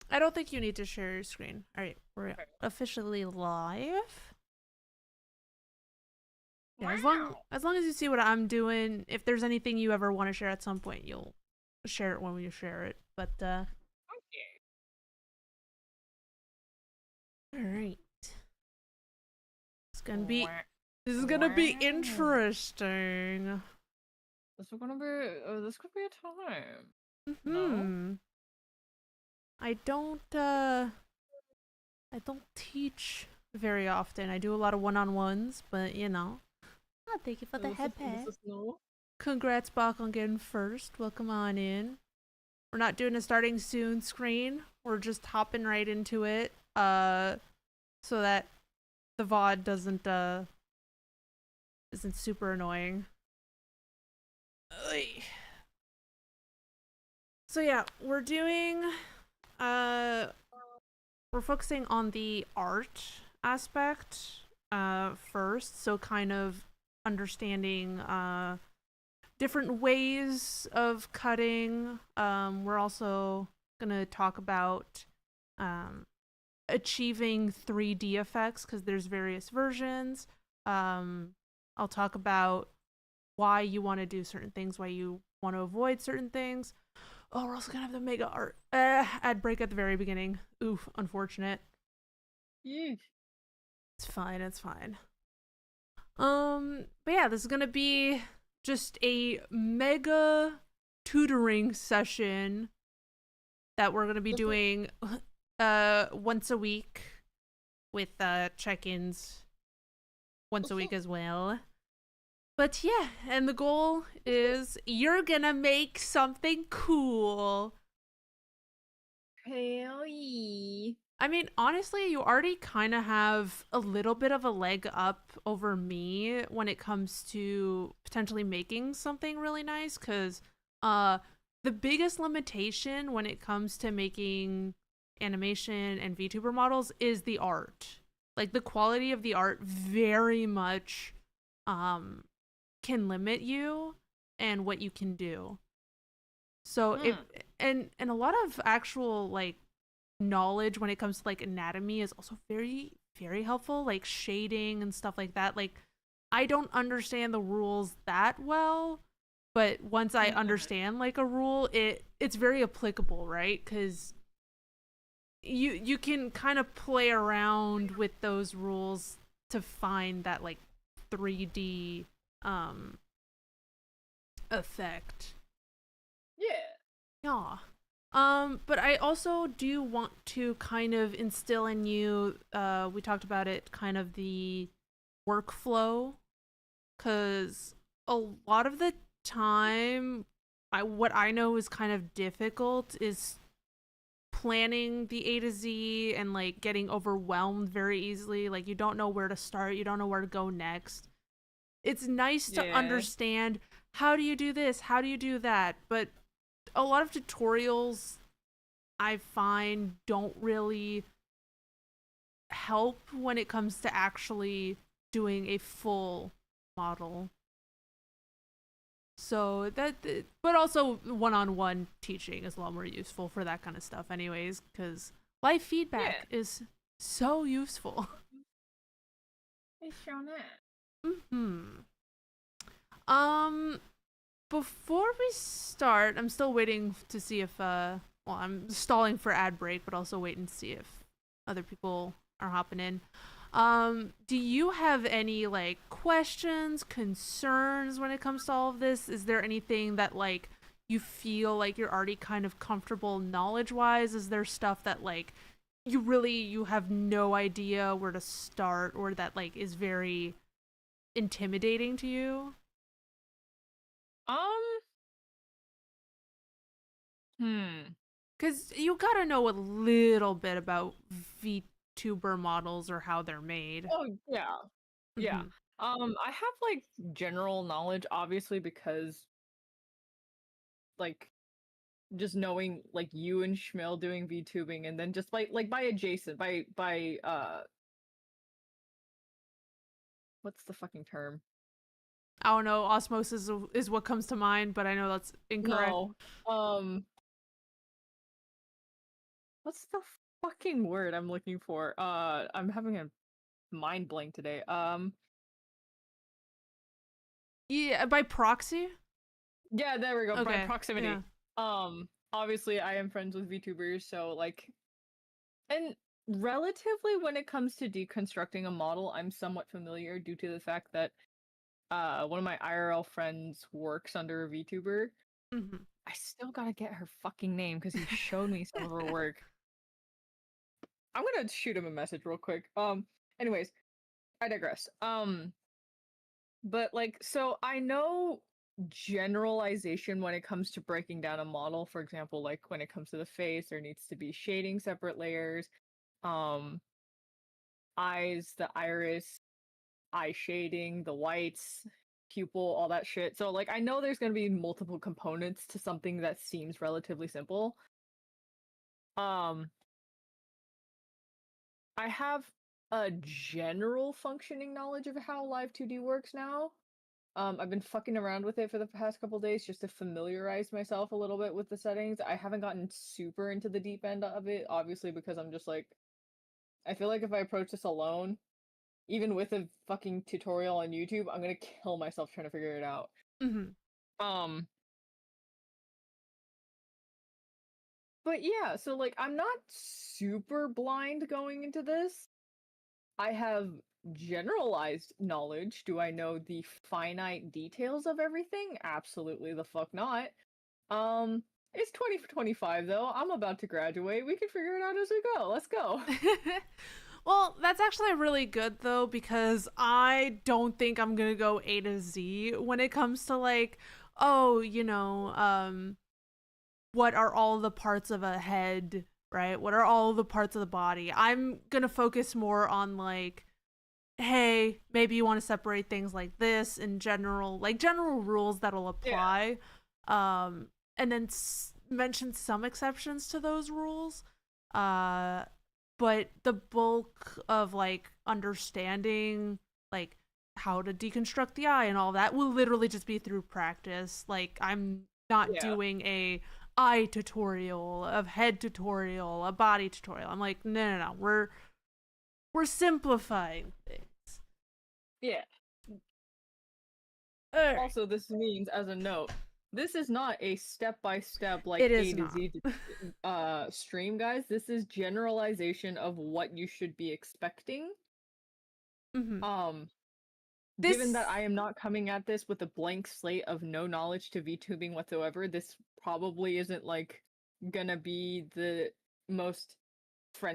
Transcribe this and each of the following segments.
I don't think you need to share your screen. All right, we're Okay. officially live. Yeah, Wow. as long as you see what I'm doing, if there's anything you ever want to share at some point, you'll share it when you share it. But Okay. all right, it's gonna be Wow. this is gonna be Wow. interesting. This could be a time. No? Hmm. I don't I don't teach very often. I do a lot of one-on-ones, but you know. Oh, thank you for the head This pat. is no? Congrats, Bach, on getting first. Welcome on in. We're not doing a starting soon screen. We're just hopping right into it. So that the VOD doesn't isn't super annoying. Oy. So yeah, uh we're focusing on the art aspect first, so kind of understanding different ways of cutting. We're also gonna talk about um, achieving 3D effects because there's various versions. Um, I'll talk about why you want to do certain things, why you want to avoid certain things. Oh, we're also gonna have the mega art ad break at the very beginning. Oof, unfortunate. Yeesh. It's fine. It's fine. But yeah, this is gonna be just a mega tutoring session that we're gonna be This is doing once a week with check-ins once a this is week as well. But yeah, and the goal is you're gonna make something cool. hell yeah. I mean, honestly, you already kind of have a little bit of a leg up over me when it comes to potentially making something really nice cuz uh the biggest limitation when it comes to making animation and VTuber models is the art. Like the quality of the art very much um can limit you and what you can do. So if Hmm. and a lot of actual like knowledge when it comes to like anatomy is also very helpful, like shading and stuff like that. Like I don't understand the rules that well, but once I Mm-hmm. understand like a rule, it's very applicable, right? Cuz you can kind of play around with those rules to find that like 3D um effect. Yeah. Yeah. But I also do want to kind of instill in you, we talked about it, kind of the workflow, because a lot of the time, what I know is kind of difficult is planning the A to Z and like getting overwhelmed very easily. Like, you don't know where to start, you don't know where to go next. It's nice to Yeah. understand how do you do this, how do you do that, but a lot of tutorials I find don't really help when it comes to actually doing a full model. So that, but also one-on-one teaching is a lot more useful for that kind of stuff, anyways, because live Yeah. feedback is so useful. It's shown that. Hmm. Um. Before we start, I'm still waiting to see if well, I'm stalling for ad break, but also waiting to see if other people are hopping in. Do you have any like questions, concerns when it comes to all of this? Is there anything that like you feel like you're already kind of comfortable knowledge wise? Is there stuff that like you have no idea where to start or that like is very intimidating to you? Um. Hmm. Because you gotta know a little bit about VTuber models or how they're made. Oh yeah. Yeah. Mm-hmm. I have like general knowledge, obviously, because like just knowing like you and Schmill doing VTubing, and then just by adjacent by what's the fucking term? I don't know. Osmosis is what comes to mind, but I know that's incorrect. No. Um. what's the fucking word I'm looking for? I'm having a mind blank today. Yeah, by proxy. Yeah, there we go. By Okay. Yeah. proximity. Obviously I am friends with VTubers, so like, and relatively when it comes to deconstructing a model, I'm somewhat familiar due to the fact that one of my IRL friends works under a VTuber. Hmm. I still gotta get her fucking name because he showed me some of her work. I'm gonna shoot him a message real quick. Anyways, I digress. But like, so I know generalization when it comes to breaking down a model. For example, like when it comes to the face, there needs to be shading separate layers. Um, eyes, the iris, eye shading, the whites, pupil, all that shit. So like, I know there's gonna be multiple components to something that seems relatively simple. Um, I have a general functioning knowledge of how Live 2D works now. I've been fucking around with it for the past couple days just to familiarize myself a little bit with the settings. I haven't gotten super into the deep end of it, obviously, because I'm just like, I feel like if I approach this alone, even with a fucking tutorial on YouTube, I'm gonna kill myself trying to figure it out. Hmm. Um, but yeah, so like, I'm not super blind going into this. I have generalized knowledge. Do I know the finite details of everything? Absolutely the fuck not. Um, it's 20 for 25 though. I'm about to graduate. We can figure it out as we go. Let's go. Well, that's actually really good though, because I don't think I'm gonna go A to Z when it comes to like, oh, what are all the parts of a head, right? What are all the parts of the body? I'm gonna focus more on like, hey, maybe you want to separate things like this in general, like general rules that'll Yeah. apply, and then mention some exceptions to those rules. Uh, but the bulk of like understanding, like how to deconstruct the eye and all that, will literally just be through practice. Like I'm not Yeah. doing a eye tutorial, a head tutorial, a body tutorial. I'm like, no. We're simplifying things. Yeah. All right. Also, this means as a note, this is not a step-by-step like It is A to not. Z stream, guys. This is generalization of what you should be expecting. Hmm. Um, given that This, I am not coming at this with a blank slate of no knowledge to VTubing whatsoever, this probably isn't like gonna be the most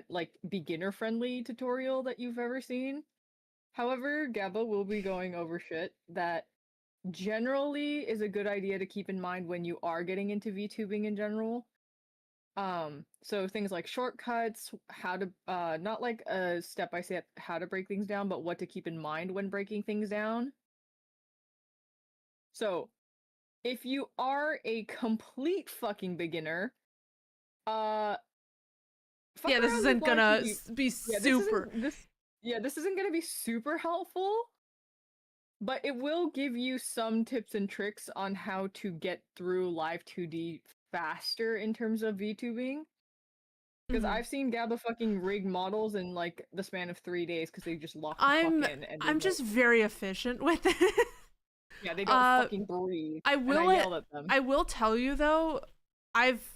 like beginner friendly tutorial that you've ever seen. However, Gabba will be going over shit that generally is a good idea to keep in mind when you are getting into VTubing in general. So things like shortcuts, how to not like a step by step how to break things down, but what to keep in mind when breaking things down. So, if you are a complete fucking beginner, uh fuck yeah, this around with isn't live gonna 2D. be Yeah, this super. isn't this yeah, this isn't going to be super helpful, but it will give you some tips and tricks on how to get through live 2D faster in terms of VTubing. Because Mhm. I've seen Gabba fucking rig models in like the span of 3 days because they just lock the fuck I'm in and they I'm don't. just very efficient with it. Yeah, they don't uh, fucking breathe. I And I will yelled at them. I will tell you though, I've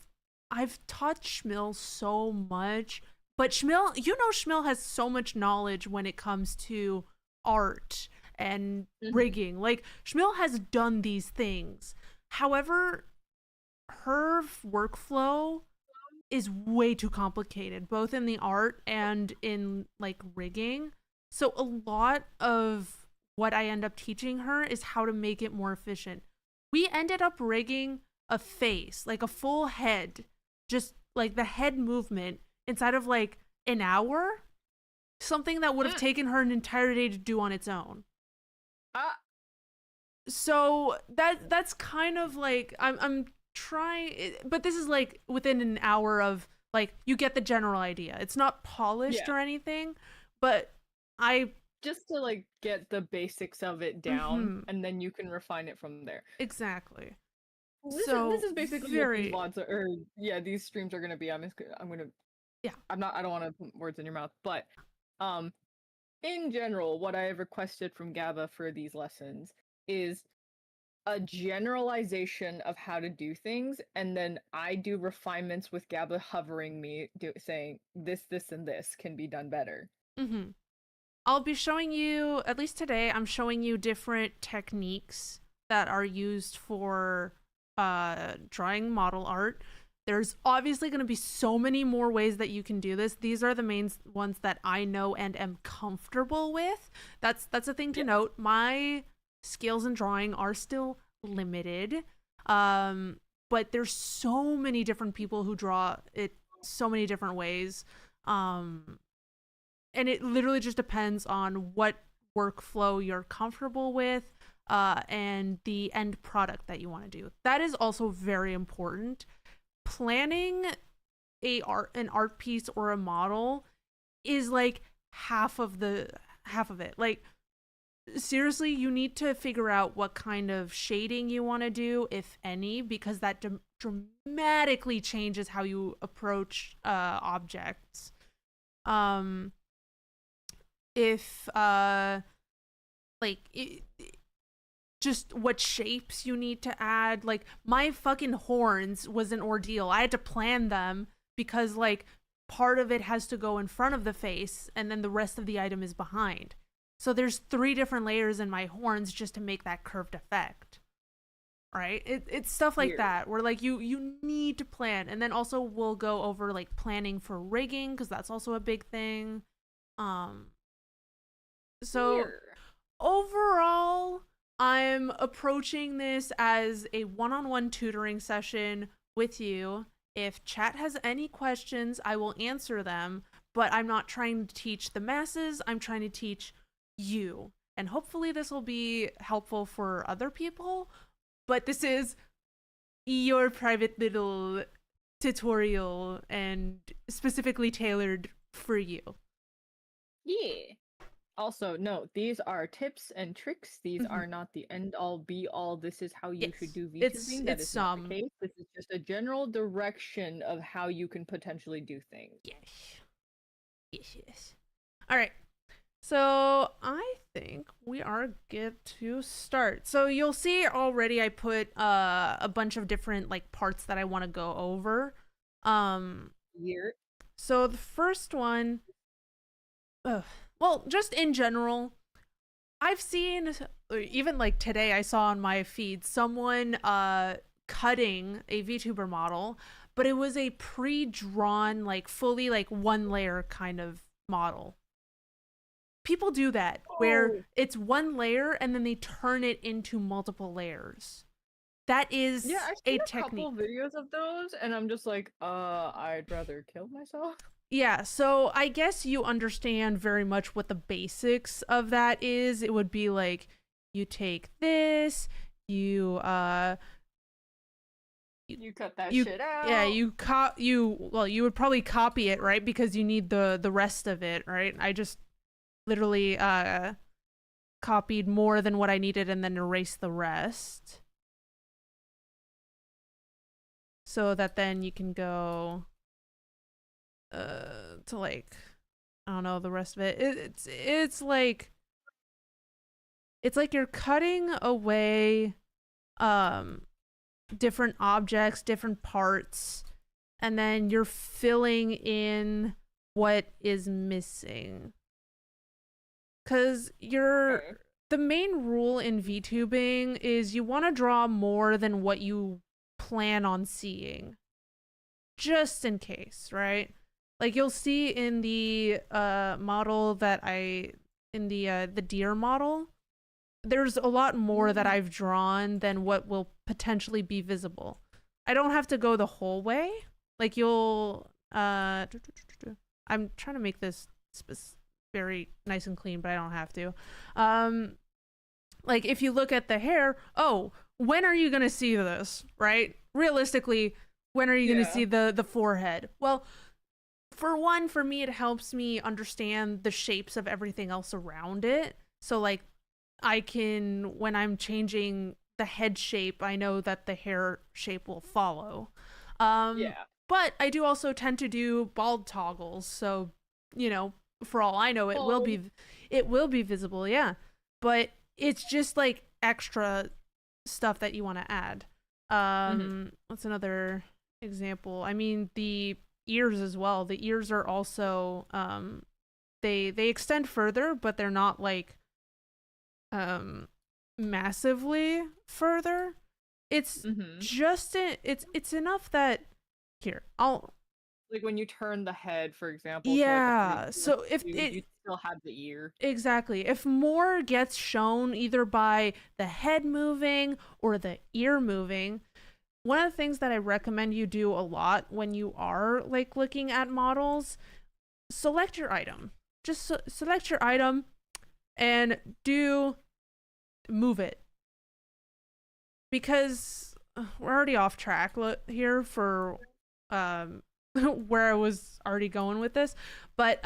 I've taught Schmill so much, but Schmill has so much knowledge when it comes to art and Hmm. rigging. Like Schmill has done these things. However, her workflow is way too complicated, both in the art and in like rigging. So a lot of what I end up teaching her is how to make it more efficient. We ended up rigging a face, like a full head, just like the head movement inside of like an hour, something that would have Mm. taken her an entire day to do on its own. Ah, So that's kind of like I'm trying, but this is like within an hour of like you get the general idea. It's not polished yeah. or anything, but I Just to like get the basics of it down, mhm, and then you can refine it from there. exactly. This So is basically what these very VODs are, or yeah, these streams are gonna be. I'm gonna Yeah. I don't want to put words in your mouth, but um in general, what I have requested from GABA for these lessons is a generalization of how to do things, and then I do refinements with GABA hovering me, saying this, and this can be done better. Mm-hmm. I'll be showing you, at least today, I'm showing you different techniques that are used for drawing model art. There's obviously going to be so many more ways that you can do this. These are the main ones that I know and am comfortable with. That's a thing to Yeah. note. My skills in drawing are still limited. But there's so many different people who draw it so many different ways. Um and it literally just depends on what workflow you're comfortable with, and the end product that you want to do. That is also very important. Planning an art piece or a model is like half of it. Like, seriously, you need to figure out what kind of shading you want to do, if any, because that dramatically changes how you approach objects. um if like just what shapes you need to add. Like, my fucking horns was an ordeal. I had to plan them because, like, part of it has to go in front of the face and then the rest of the item is behind. So there's 3 different layers in my horns just to make that curved effect. Right? It's stuff like Weird. that where, like, you need to plan. And then also we'll go over like planning for rigging, because that's also a big thing. um so Weird. overall, I'm approaching this as a one-on-one tutoring session with you. If chat has any questions, I will answer them, but I'm not trying to teach the masses, I'm trying to teach you. And hopefully this will be helpful for other people, but this is your private little tutorial and specifically tailored for you. Yeah. Also, no, these are tips and tricks. These Mm-hmm. are not the end all be all. This is how you should Yes, do VTubing. That it's is not the case. This is just a general direction of how you can potentially do things. yes, yes. All right. So I think we are good to start. So you'll see already I put a bunch of different like parts that I want to go over. Um Year. so the first one, well, just in general, I've seen, even like today I saw on my feed someone cutting a VTuber model, but it was a pre-drawn, like fully like one layer kind of model. People do that where Oh. it's one layer and then they turn it into multiple layers. That Yeah, is I've a seen a technique. couple videos of those, and I'm just like, I'd rather kill myself. Yeah, so I guess you understand very much what the basics of that is. It would be like, you take this, you You cut that you shit out. yeah, you would probably copy it, right? Because you need the rest of it, right? I just literally copied more than what I needed and then erased the rest, so that then you can go to, like, I don't know, the rest of it. It's like you're cutting away different objects, different parts, and then you're filling in what is missing. Cuz Okay. the main rule in VTubing is you want to draw more than what you plan on seeing, just in case, right? Like, you'll see in the model that in the deer model, there's a lot more that I've drawn than what will potentially be visible. I don't have to go the whole way. Like, you'll I'm trying to make this very nice and clean, but I don't have to. Like, if you look at the hair, oh, when are you going to see this, right? Realistically, when are you going to Yeah. see the forehead? Well, for one, for me, it helps me understand the shapes of everything else around it. So, like, I can, when I'm changing the head shape, I know that the hair shape will follow. Um, Yeah. But I do also tend to do bald toggles, so you know, for all I know, Oh. it will be visible, yeah. But it's just like extra stuff that you want to add. Hmm. What's another example? I mean, the ears as well. The ears are also they extend further, but they're not like um massively further. It's Hmm. just it's enough that here I'll Like when you turn the head, for example, to like a yeah. 360 So if view, you it still have the ear. exactly if more gets shown either by the head moving or the ear moving, one of the things that I recommend you do a lot when you are like looking at models, select your item. Just select your item and do move it because we're already off track here for um where I was already going with this, but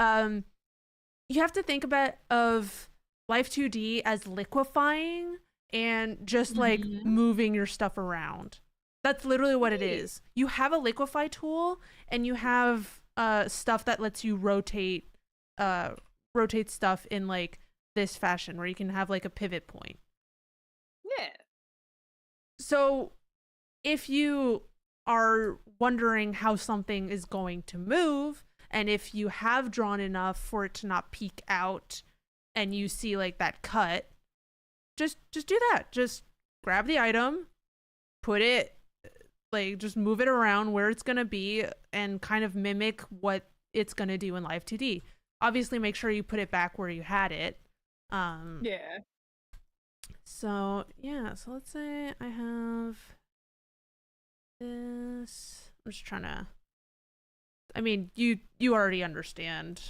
you have to think about of Life 2D as liquefying and just like Hmm. moving your stuff around. That's literally what it Neat. is. You have a liquefy tool and you have stuff that lets you uh rotate stuff in like this fashion where you can have like a pivot point. Yeah. So if you are wondering how something is going to move, and if you have drawn enough for it to not peek out and you see like that cut, just do that. Just grab the item, put it like just move it around where it's going to be and kind of mimic what it's going to do in Live 2D. Obviously make sure you put it back where you had it. Um Yeah. so yeah, so let's say I have this. I'm just trying to. I mean, you already understand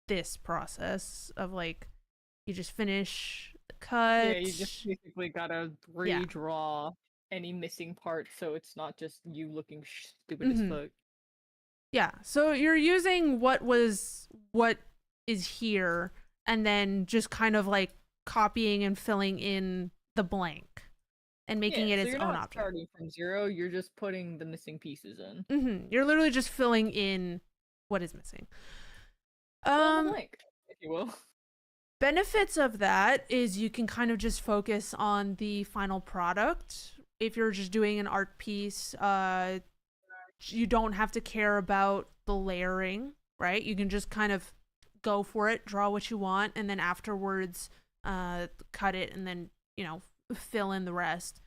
this process of like you just finish the Yeah, you just cut. basically gotta Yeah. redraw any missing parts so it's not just you looking stupid as Mm-hmm. fuck. Yeah. So you're using what is here and then just kind of like copying and filling in the blank and making Yeah, it so its you're own not object. starting from zero, you're just putting the missing pieces in. You're literally just filling in what is missing. Fill in the Um blank, if you will. benefits of that is you can kind of just focus on the final product. If you're just doing an art piece, you don't have to care about the layering, right? You can just kind of go for it, draw what you want, and then afterwards cut it and then, you know, fill in the rest.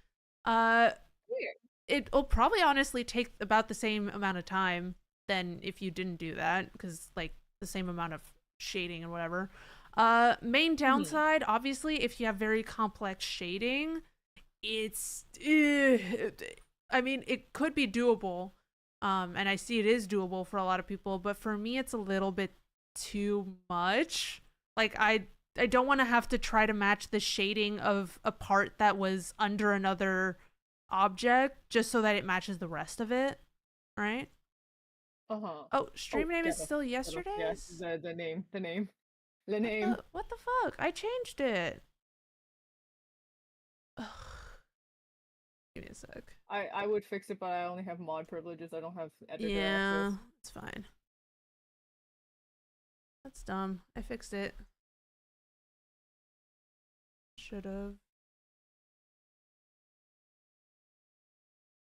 Uh Weird. it'll probably honestly take about the same amount of time than if you didn't do that because like the same amount of shading and whatever. Main Hmm. downside, obviously, if you have very complex shading, it's I mean, it could be doable. And I see it is doable for a lot of people, but for me it's a little bit too much. Like I don't want to have to try to match the shading of a part that was under another object just so that it matches the rest of it, right? Uh-huh. Oh, Oh, stream name is ghetto. still Ghetto. Yeah, yesterday's? the name. What the fuck? I changed it. Ugh. Give me a sec. I would fix it, but I only have mod privileges. I don't have editor access. Yeah, it's fine. That's dumb. I fixed it. Should have.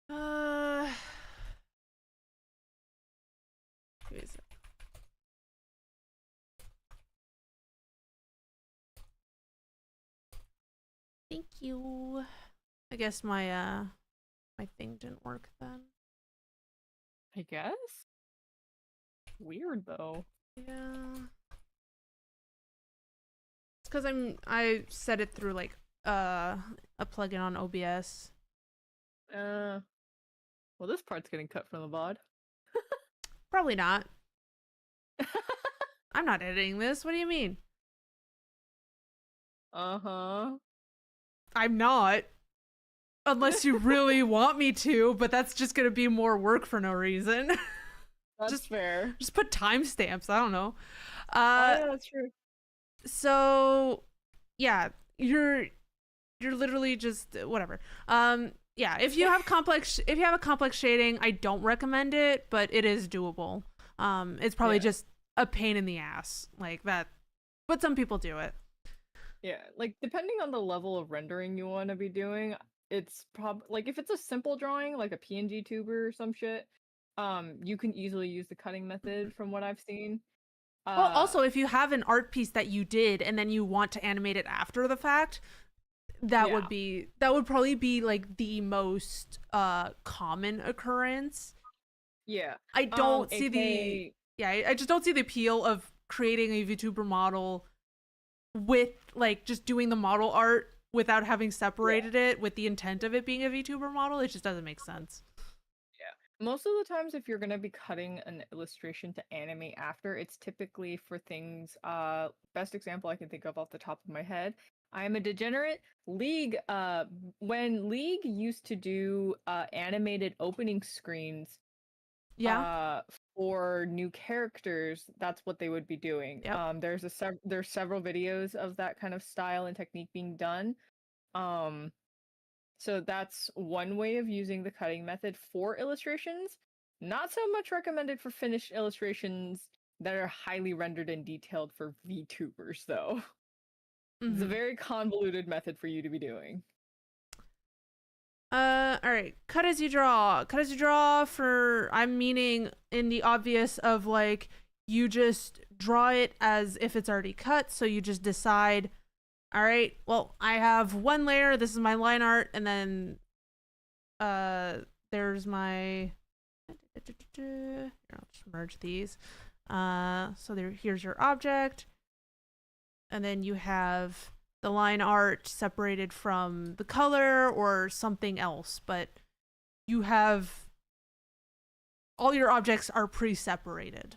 Uh, give me a sec. Thank you. I guess my thing didn't work then. I guess. Weird though. Yeah. It's because I set it through like a plugin on OBS. Uh, well, this part's getting cut from the VOD. Probably not. I'm not editing this. What do you mean? Uh-huh. I'm not. Unless you really want me to, but that's just gonna be more work for no reason. That's just fair. just put timestamps. I don't know. Oh Uh, yeah, that's true. so yeah, you're literally just whatever. yeah, if you have a complex shading, I don't recommend it, but it is doable. It's probably Yeah. just a pain in the ass like that, but some people do it. Yeah, like depending on the level of rendering you want to be doing, it's like if it's a simple drawing, like a PNG tuber or some shit, you can easily use the cutting method from what I've seen. Well, Uh, also if you have an art piece that you did and then you want to animate it after the fact, yeah, that would probably be like the most common occurrence. yeah. I don't see the AKA, yeah, I just don't see the appeal of creating a VTuber model with like just doing the model art without having yeah, separated it with the intent of it being a VTuber model. It just doesn't make sense. yeah. Most of the times, if you're gonna be cutting an illustration to animate after, it's typically for things. Best example I can think of off the top of my head. I am a degenerate. League. When League used to do animated opening screens Yeah. uh for new characters, that's what they would be doing. Yep. There's several videos of that kind of style and technique being done. um so that's one way of using the cutting method for illustrations. Not so much recommended for finished illustrations that are highly rendered and detailed for VTubers though. It's a Mm-hmm. very convoluted method for you to be doing. All right. Cut as you draw. Cut as you draw for, I'm meaning in the obvious of like, you just draw it as if it's already cut. So you just decide, all right, well, I have one layer. This is my line art. And then, uh, there's my, here, I'll just merge these. So here's your object. And then you have the line art separated from the color or something else, but you have all your objects are pre-separated.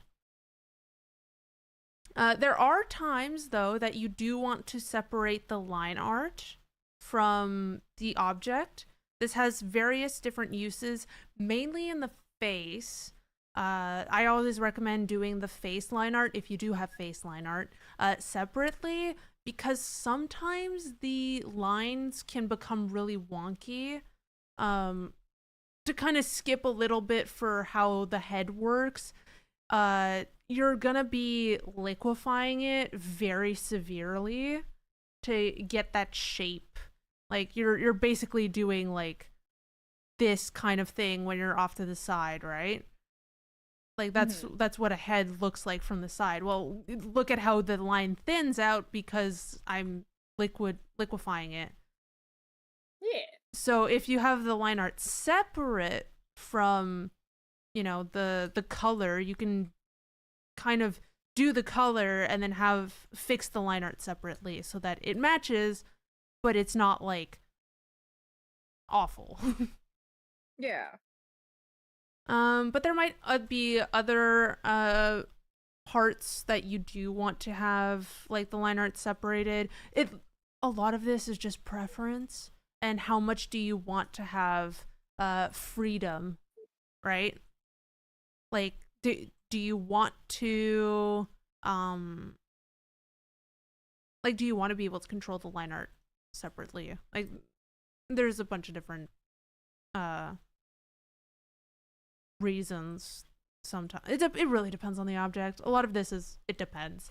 There are times though that you do want to separate the line art from the object. This has various different uses, mainly in the face. I always recommend doing the face line art if you do have face line art separately, because sometimes the lines can become really wonky. To kind of skip a little bit for how the head works, you're gonna be liquefying it very severely to get that shape. Like you're basically doing like this kind of thing when you're off to the side, right? Like Mhm. that's what a head looks like from the side. Well, look at how the line thins out because I'm liquefying it. Yeah. So if you have the line art separate from, the color, you can kind of do the color and then have fix the line art separately so that it matches, but it's not like awful. Yeah. But there might be other parts that you do want to have like the line art separated. It A lot of this is just preference and how much do you want to have freedom, right? Like do you want to um do you want to be able to control the line art separately? Like there's a bunch of different uh reasons. Sometimes it really depends on the object. A lot of this is it depends.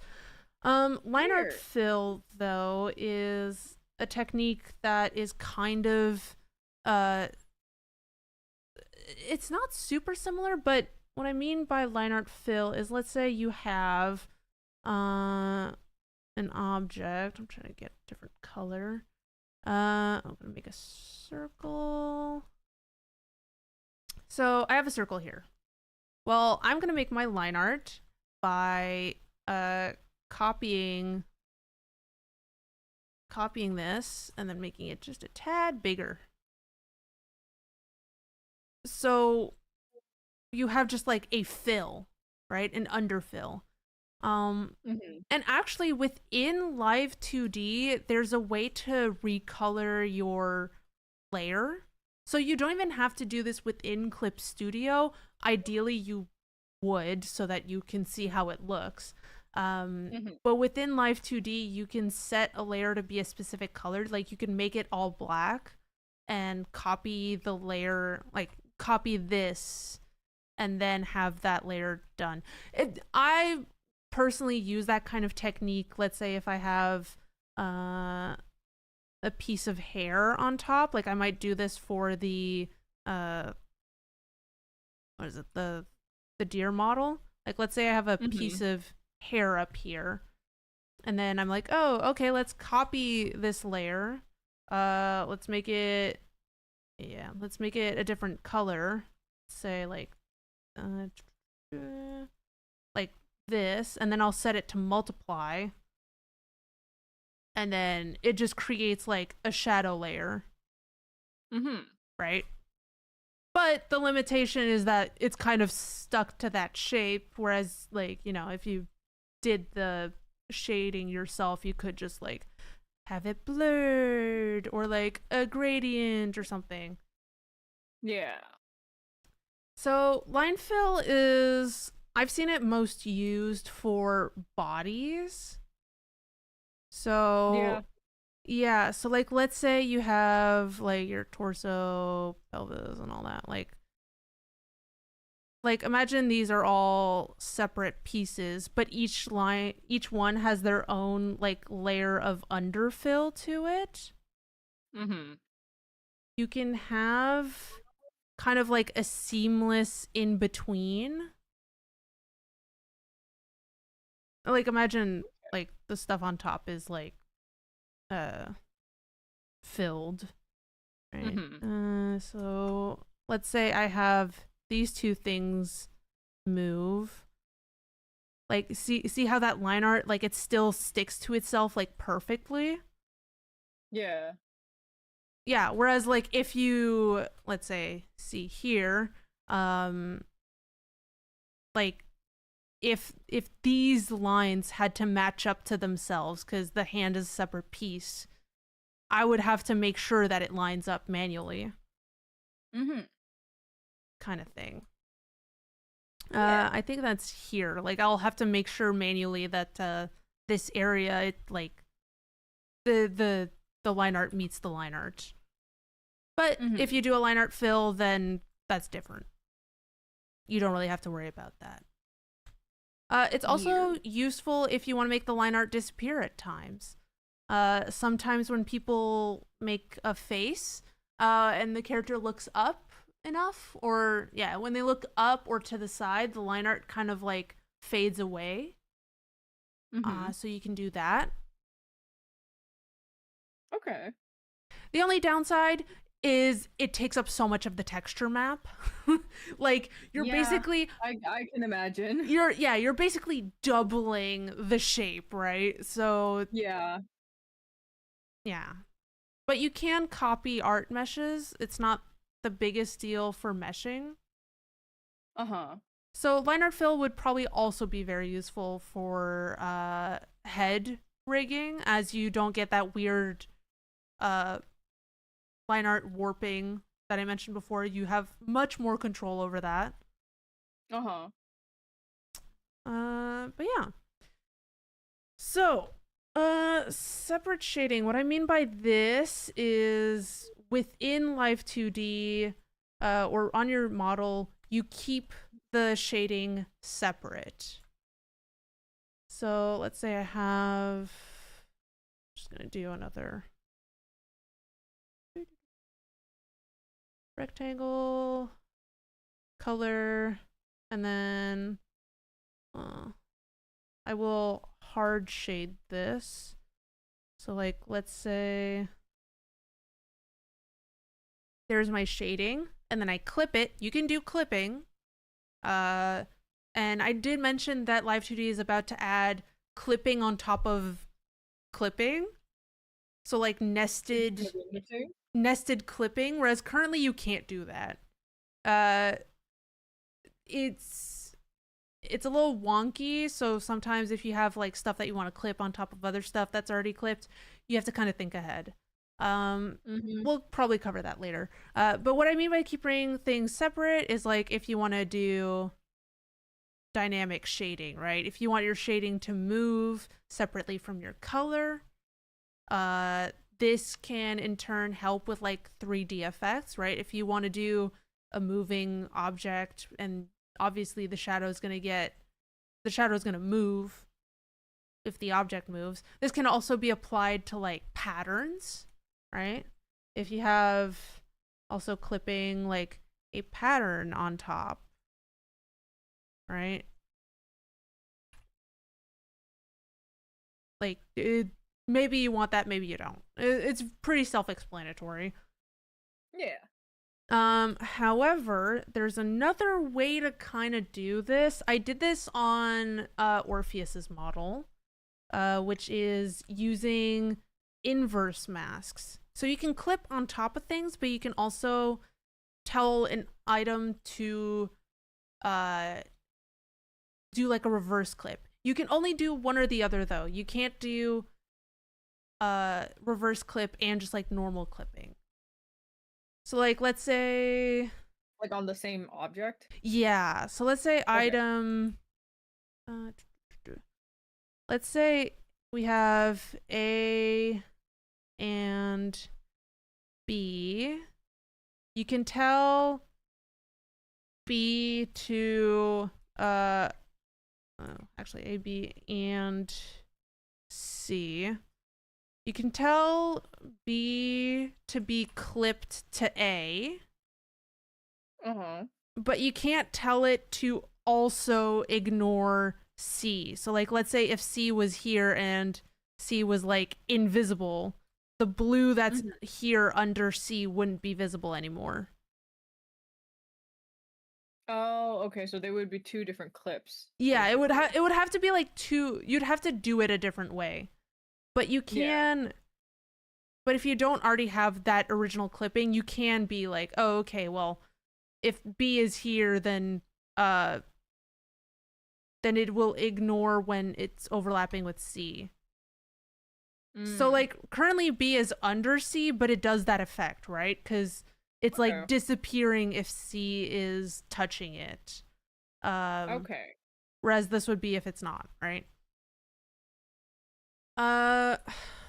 Line art Sure. fill though is a technique that is kind of uh it's not super similar, but what I mean by line art fill is, let's say you have an object. I'm trying to get a different color. I'm gonna make a circle. So I have a circle here. Well, I'm gonna make my line art by copying this and then making it just a tad bigger. So you have just like a fill, right? An underfill. Mhm. And actually within Live 2D, there's a way to recolor your layer. So you don't even have to do this within Clip Studio. Ideally, you would so that you can see how it looks. Mhm. But within Live 2D, you can set a layer to be a specific color. Like you can make it all black and copy the layer, like copy this and then have that layer done. I personally use that kind of technique. Let's say if I have a piece of hair on top, like I might do this for the what is it, the deer model. Like let's say I have a Mm-hmm. piece of hair up here, and then I'm like, oh, okay, let's copy this layer. Let's make it, yeah, let's make it a different color. Say uh, like this, and then I'll set it to multiply, and then it just creates like a shadow layer, Mm-hmm. right? But the limitation is that it's kind of stuck to that shape, whereas like, you know, if you did the shading yourself, you could just like have it blurred or like a gradient or something. Yeah. So line fill is, I've seen it most used for bodies. So Yeah. yeah, so like let's say you have like your torso, pelvis and all that. Like imagine these are all separate pieces, but each one has their own like layer of underfill to it. Mm-hmm. You can have kind of like a seamless in between. Like imagine like the stuff on top is like uh filled, right? Mm-hmm. So let's say I have these two things move. Like see how that line art, like it still sticks to itself like perfectly. Yeah. Yeah, whereas like if you, let's say, see here, um like if these lines had to match up to themselves cuz the hand is a separate piece, I would have to make sure that it lines up manually, Mm-hmm. kind of thing. Yeah. I think that's here. Like I'll have to make sure manually that this area, it like the line art meets the line art. But if Mm-hmm. you do a line art fill, then that's different. You don't really have to worry about that. It's Yeah. also useful if you want to make the line art disappear at times. Sometimes when people make a face and the character looks up enough, or yeah, when they look up or to the side, the line art kind of like fades away. Mm-hmm. So you can do that. Okay. The only downside is it takes up so much of the texture map. Like you're Yeah. basically I can imagine. you're basically doubling the shape, right? So Yeah. yeah. But you can copy art meshes. It's not the biggest deal for meshing. Uh-huh. So line art fill would probably also be very useful for head rigging, as you don't get that weird uh line art warping that I mentioned before. You have much more control over that. Uh-huh. But yeah. So, separate shading. What I mean by this is within Live 2D, or on your model, you keep the shading separate. So let's say I have, I'm just gonna do another rectangle, color, and then uh, I will hard shade this. So like, let's say there's my shading, and then I clip it. You can do clipping. Uh, and I did mention that Live 2D is about to add clipping on top of clipping. So like It's kind of interesting. nested clipping, whereas currently you can't do that. Uh, it's it's a little wonky, so sometimes if you have like stuff that you want to clip on top of other stuff that's already clipped, you have to kind of think ahead. Um, Mm-hmm. we'll probably cover that later. But what I mean by keeping things separate is like if you want to do dynamic shading, right? If you want your shading to move separately from your color, uh, this can in turn help with like 3D effects, right? If you want to do a moving object, and obviously the shadow is going to move if the object moves. This can also be applied to like patterns, right? If you have also clipping like a pattern on top, right? Like maybe you want that, maybe you don't. It's pretty self-explanatory. Yeah. However, there's another way to kind of do this. I did this on Orpheus's model, which is using inverse masks. So you can clip on top of things, but you can also tell an item to do like a reverse clip. You can only do one or the other though. You can't do reverse clip and just like normal clipping. So like let's say Like on the same object? yeah. So let's say item let's say we have A and B. You can tell B to actually A, B, and C. You can tell B to be clipped to A, but you can't tell it to also ignore C. So like let's say if C was here and C was like invisible, the blue that's here under C wouldn't be visible anymore. Oh, okay. So they would be two different clips. Yeah, it would have to be like two. You'd have to do it a different way. But you can but if you don't already have that original clipping, you can be like, "Oh, okay, well, if B is here, then it will ignore when it's overlapping with C." So like currently B is under C, but it does that effect, right? Cuz it's like disappearing if C is touching it. Okay. Whereas this would be if it's not, right?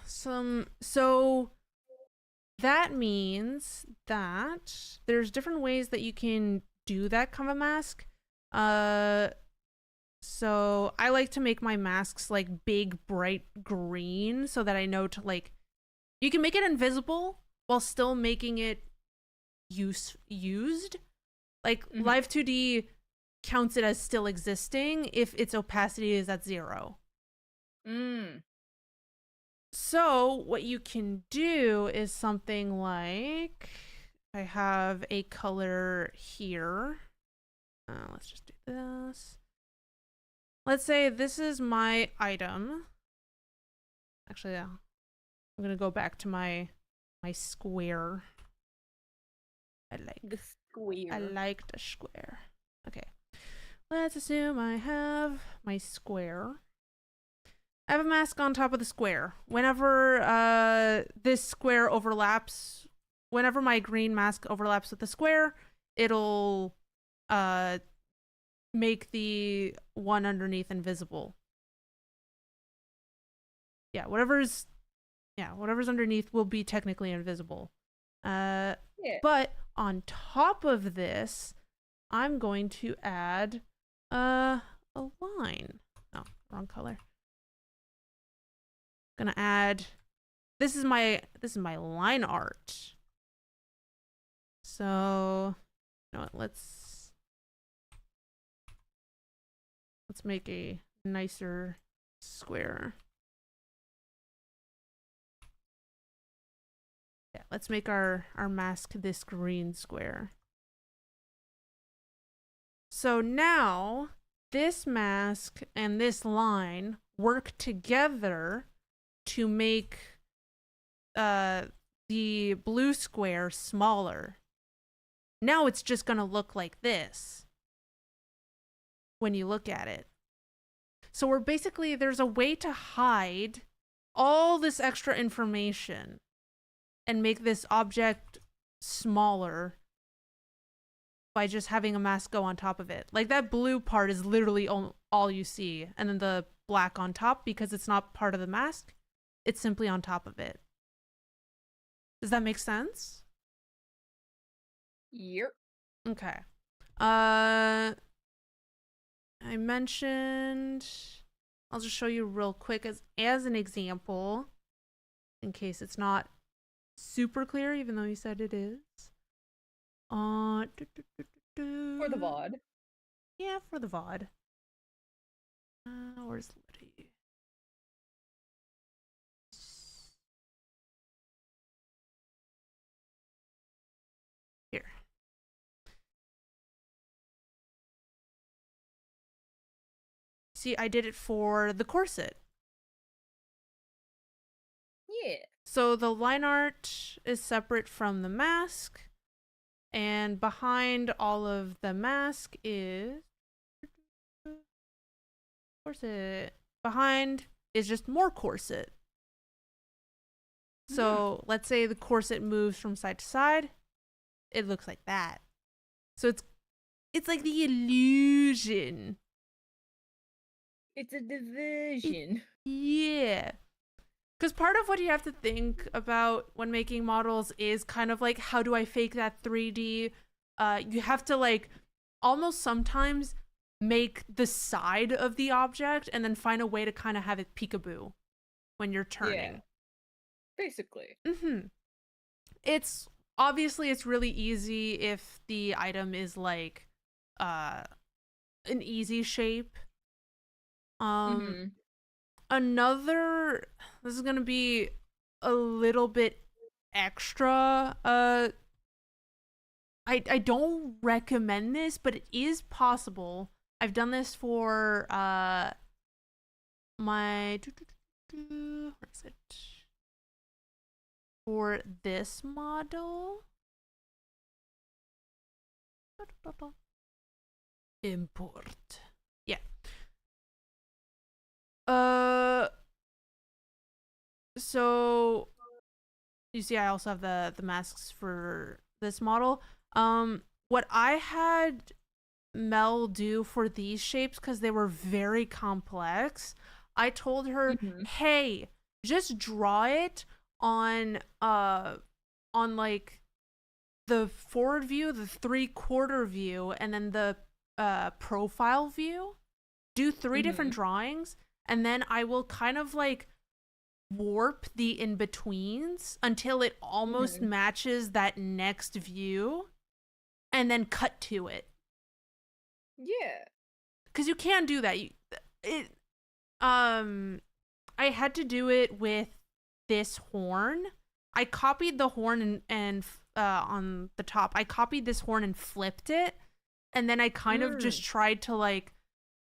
So that means that there's different ways that you can do that kind of mask. So I like to make my masks like big, bright green so that I know to like, you can make it invisible while still making it used. Like Live 2D counts it as still existing if its opacity is at 0. So what you can do is something like, I have a color here. Let's just do this. Let's say this is my item. Actually, I'm gonna go back to my square. I like the square. Okay. Let's assume I have my square. I have a mask on top of the square. Whenever this square overlaps, whenever my green mask overlaps with the square, it'll make the one underneath invisible. Yeah, whatever's underneath will be technically invisible. But on top of this, I'm going to add a line. Oh, wrong color. Gonna add, this is my line art. So you know what, let's make a nicer square. Yeah, let's make our mask this green square. So now this mask and this line work together to make the blue square smaller. Now it's just gonna look like this when you look at it. So we're basically, there's a way to hide all this extra information and make this object smaller by just having a mask go on top of it. Like that blue part is literally all you see, and then the black on top, because it's not part of the mask, it's simply on top of it. Does that make sense? Yep. Okay. I mentioned, I'll just show you real quick as an example in case it's not super clear, even though you said it is. For the VOD. Yeah, for the VOD. Where's Letty? Here. See, I did it for the corset. Yeah. So the line art is separate from the mask, and behind all of the mask is corset. Behind is just more corset. So let's say the corset moves from side to side, it looks like that. So it's like the illusion. It's a division. Yeah. Because part of what you have to think about when making models is kind of like, how do I fake that 3D? You have to like almost sometimes make the side of the object and then find a way to kind of have it peekaboo when you're turning. Yeah. Basically. It's obviously it's really easy if the item is like an easy shape. Another, this is gonna be a little bit extra. I don't recommend this, but it is possible. I've done this for my where is it? For this model. Import. Yeah. So you see I also have the masks for this model. What I had Mel do for these shapes, because they were very complex, I told her, hey, just draw it on like the forward view, the 3/4 view, and then the profile view. Do 3 different drawings, and then I will kind of like warp the in-betweens until it almost matches that next view, and then cut to it. Yeah. Because you can do that. I had to do it with this horn. I copied the horn and on the top, I copied this horn and flipped it, and then I kind of just tried to like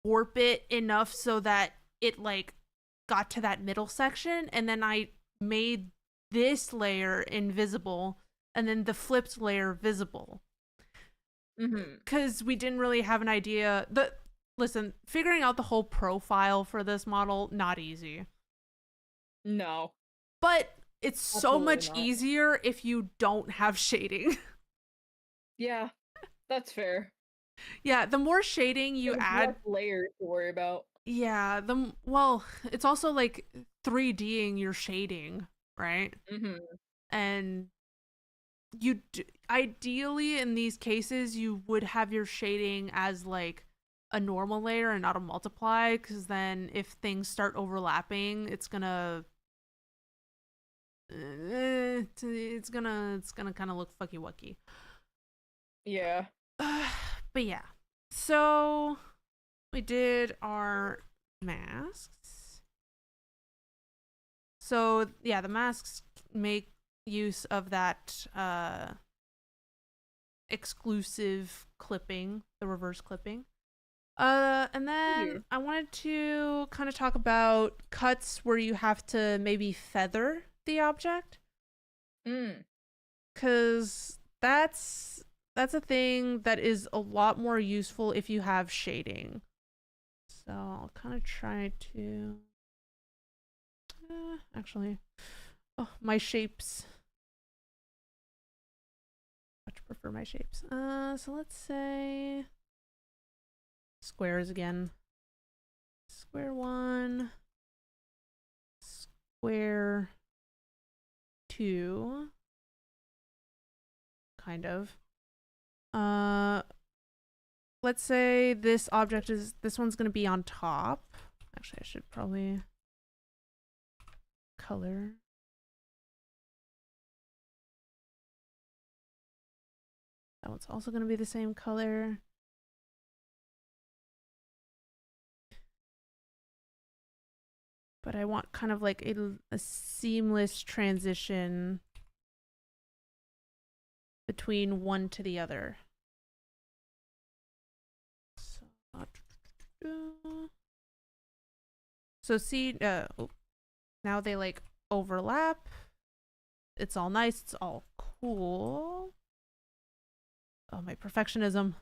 warp it enough so that it like got to that middle section, and then I made this layer invisible and then the flipped layer visible. Because we didn't really have an idea. Listen, figuring out the whole profile for this model, not easy. No. But it's so Absolutely much not. easier if you don't have shading. Yeah, that's fair. Yeah, the more shading you There's add, less layers to worry about. yeah, well, it's also like 3Ding your shading, right? And ideally in these cases you would have your shading as like a normal layer and not a multiply, because then if things start overlapping, it's gonna kind of look fucky wucky. Yeah. But yeah, so we did our masks. So yeah, the masks make use of that exclusive clipping, the reverse clipping. And then I wanted to kind of talk about cuts where you have to maybe feather the object. Cause that's a thing that is a lot more useful if you have shading. So I'll kind of try to actually, oh, my shapes. Much prefer my shapes. So let's say squares again. Square 1, square 2, kind of. Uh, let's say this one's gonna be on top. Actually, I should probably color. That one's also gonna be the same color. But I want kind of like a seamless transition between one to the other. So see, now they like overlap. It's all nice. It's all cool. Oh, my perfectionism.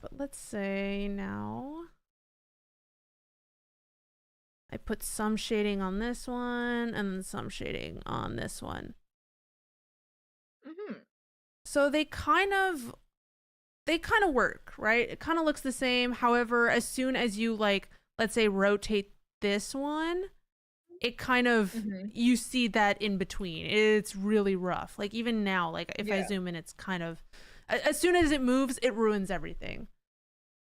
But let's say now I put some shading on this one and then some shading on this one. Mm-hmm. So they kind of work, right? It kind of looks the same. However, as soon as you like, let's say rotate this one, it kind of, you see that in between. It's really rough. Like even now, like if I zoom in, it's kind of, as soon as it moves, it ruins everything.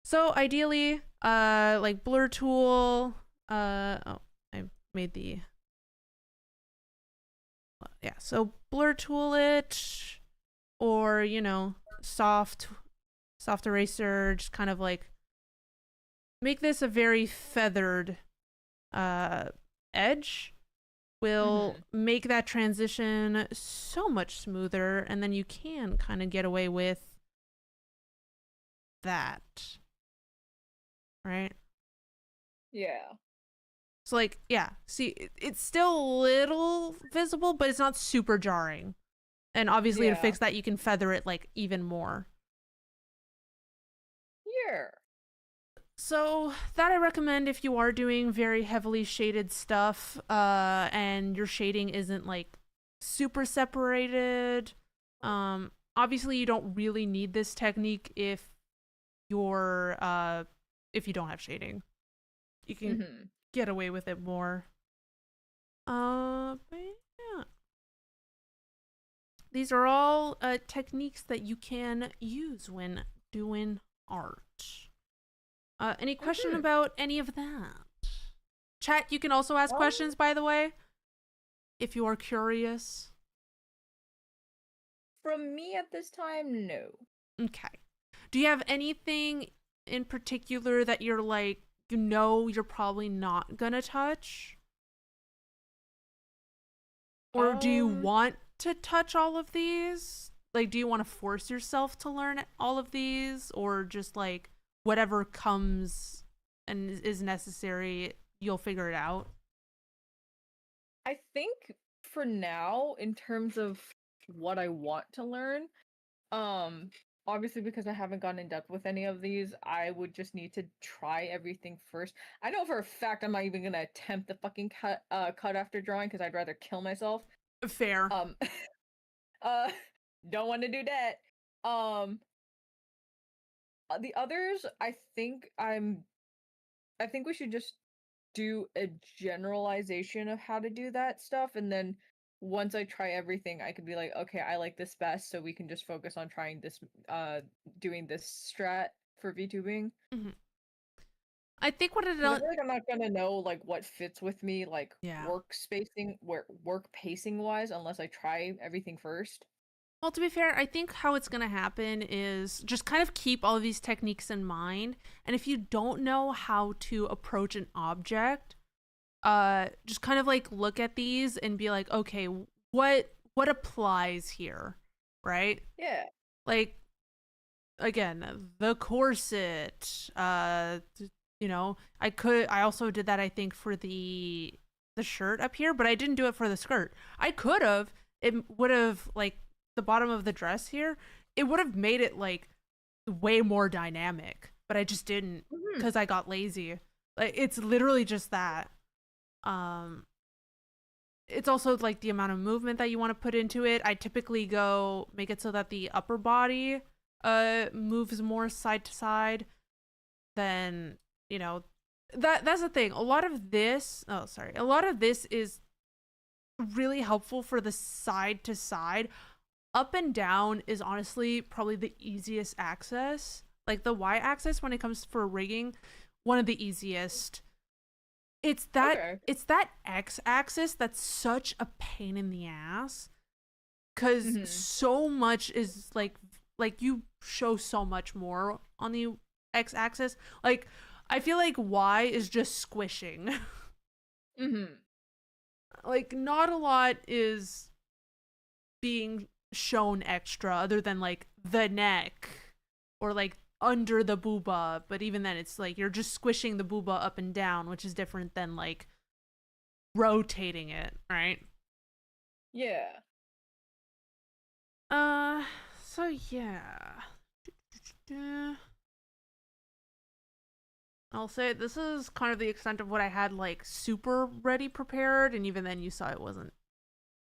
So ideally, like blur tool, oh, I made the, yeah, so blur tool it, or, you know, soft eraser, just kind of like make this a very feathered edge, will make that transition so much smoother, and then you can kind of get away with that, right? Yeah. So like, yeah, see, it's still a little visible, but it's not super jarring. And obviously to fix that, you can feather it like even more. Yeah. So that I recommend if you are doing very heavily shaded stuff, and your shading isn't like super separated. Obviously you don't really need this technique if you're if you don't have shading. You can get away with it more. But yeah. These are all techniques that you can use when doing art. Any question about any of that? Chat, you can also ask questions, by the way, if you are curious. From me at this time, no. Okay. Do you have anything in particular that you're like, you know, you're probably not gonna touch? Or do you want to touch all of these? Like, do you want to force yourself to learn all of these? Or just like whatever comes and is necessary, you'll figure it out? I think for now, in terms of what I want to learn, obviously because I haven't gone in depth with any of these, I would just need to try everything first. I know for a fact I'm not even gonna attempt the fucking cut after drawing because I'd rather kill myself. Fair. Don't want to do that. The others, I think we should just do a generalization of how to do that stuff, and then once I try everything, I could be like, okay, I like this best, so we can just focus on trying this, doing this strat for VTubing. I think what it I feel like I'm not gonna know like what fits with me, like work pacing wise, unless I try everything first. Well, to be fair, I think how it's going to happen is just kind of keep all of these techniques in mind. And if you don't know how to approach an object, just kind of like look at these and be like, okay, what applies here, right? Yeah. Like, again, the corset, you know, I also did that, I think, for the shirt up here, but I didn't do it for the skirt. I could have. It would have, like, the bottom of the dress here, it would have made it like way more dynamic, but I just didn't because I got lazy. Like, it's literally just that. It's also like the amount of movement that you want to put into it. I typically go make it so that the upper body moves more side to side than, you know, that's the thing. A lot of this is really helpful for the side to side. Up and down is honestly probably the easiest axis. Like the Y axis when it comes for rigging, one of the easiest. It's that Okay. it's that X axis that's such a pain in the ass cuz Mhm. so much is like you show so much more on the X axis. Like I feel like Y is just squishing. Mhm. Like not a lot is being shown extra other than like the neck or like under the booba, but even then it's like you're just squishing the booba up and down, which is different than like rotating it, right? Yeah. Uh so yeah. I'll say this is kind of the extent of what I had like super ready prepared, and even then you saw it wasn't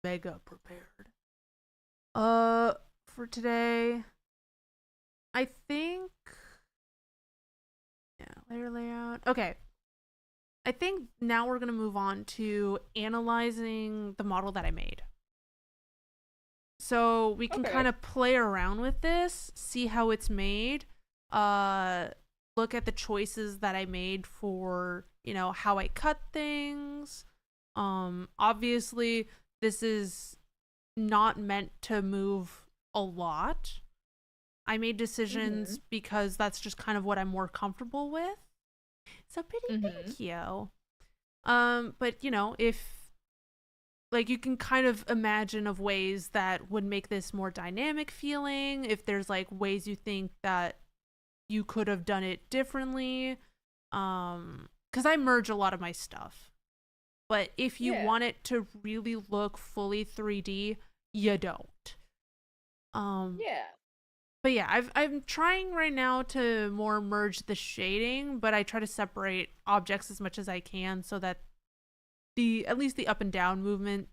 mega prepared. Uh for today, I think yeah, layer layout. Okay. I think now we're going to move on to analyzing the model that I made. So we can Okay. kind of play around with this, see how it's made, uh, look at the choices that I made for, you know, how I cut things. Obviously, this is not meant to move a lot. I made decisions Mhm. because that's just kind of what I'm more comfortable with. So pretty Mhm. thank you. But you know, if like you can kind of imagine of ways that would make this more dynamic feeling, if there's like ways you think that you could have done it differently. Cuz I merge a lot of my stuff. But if you Yeah. want it to really look fully 3D, you don't. Um Yeah. but yeah, I'm trying right now to more merge the shading, but I try to separate objects as much as I can so that the at least the up and down movement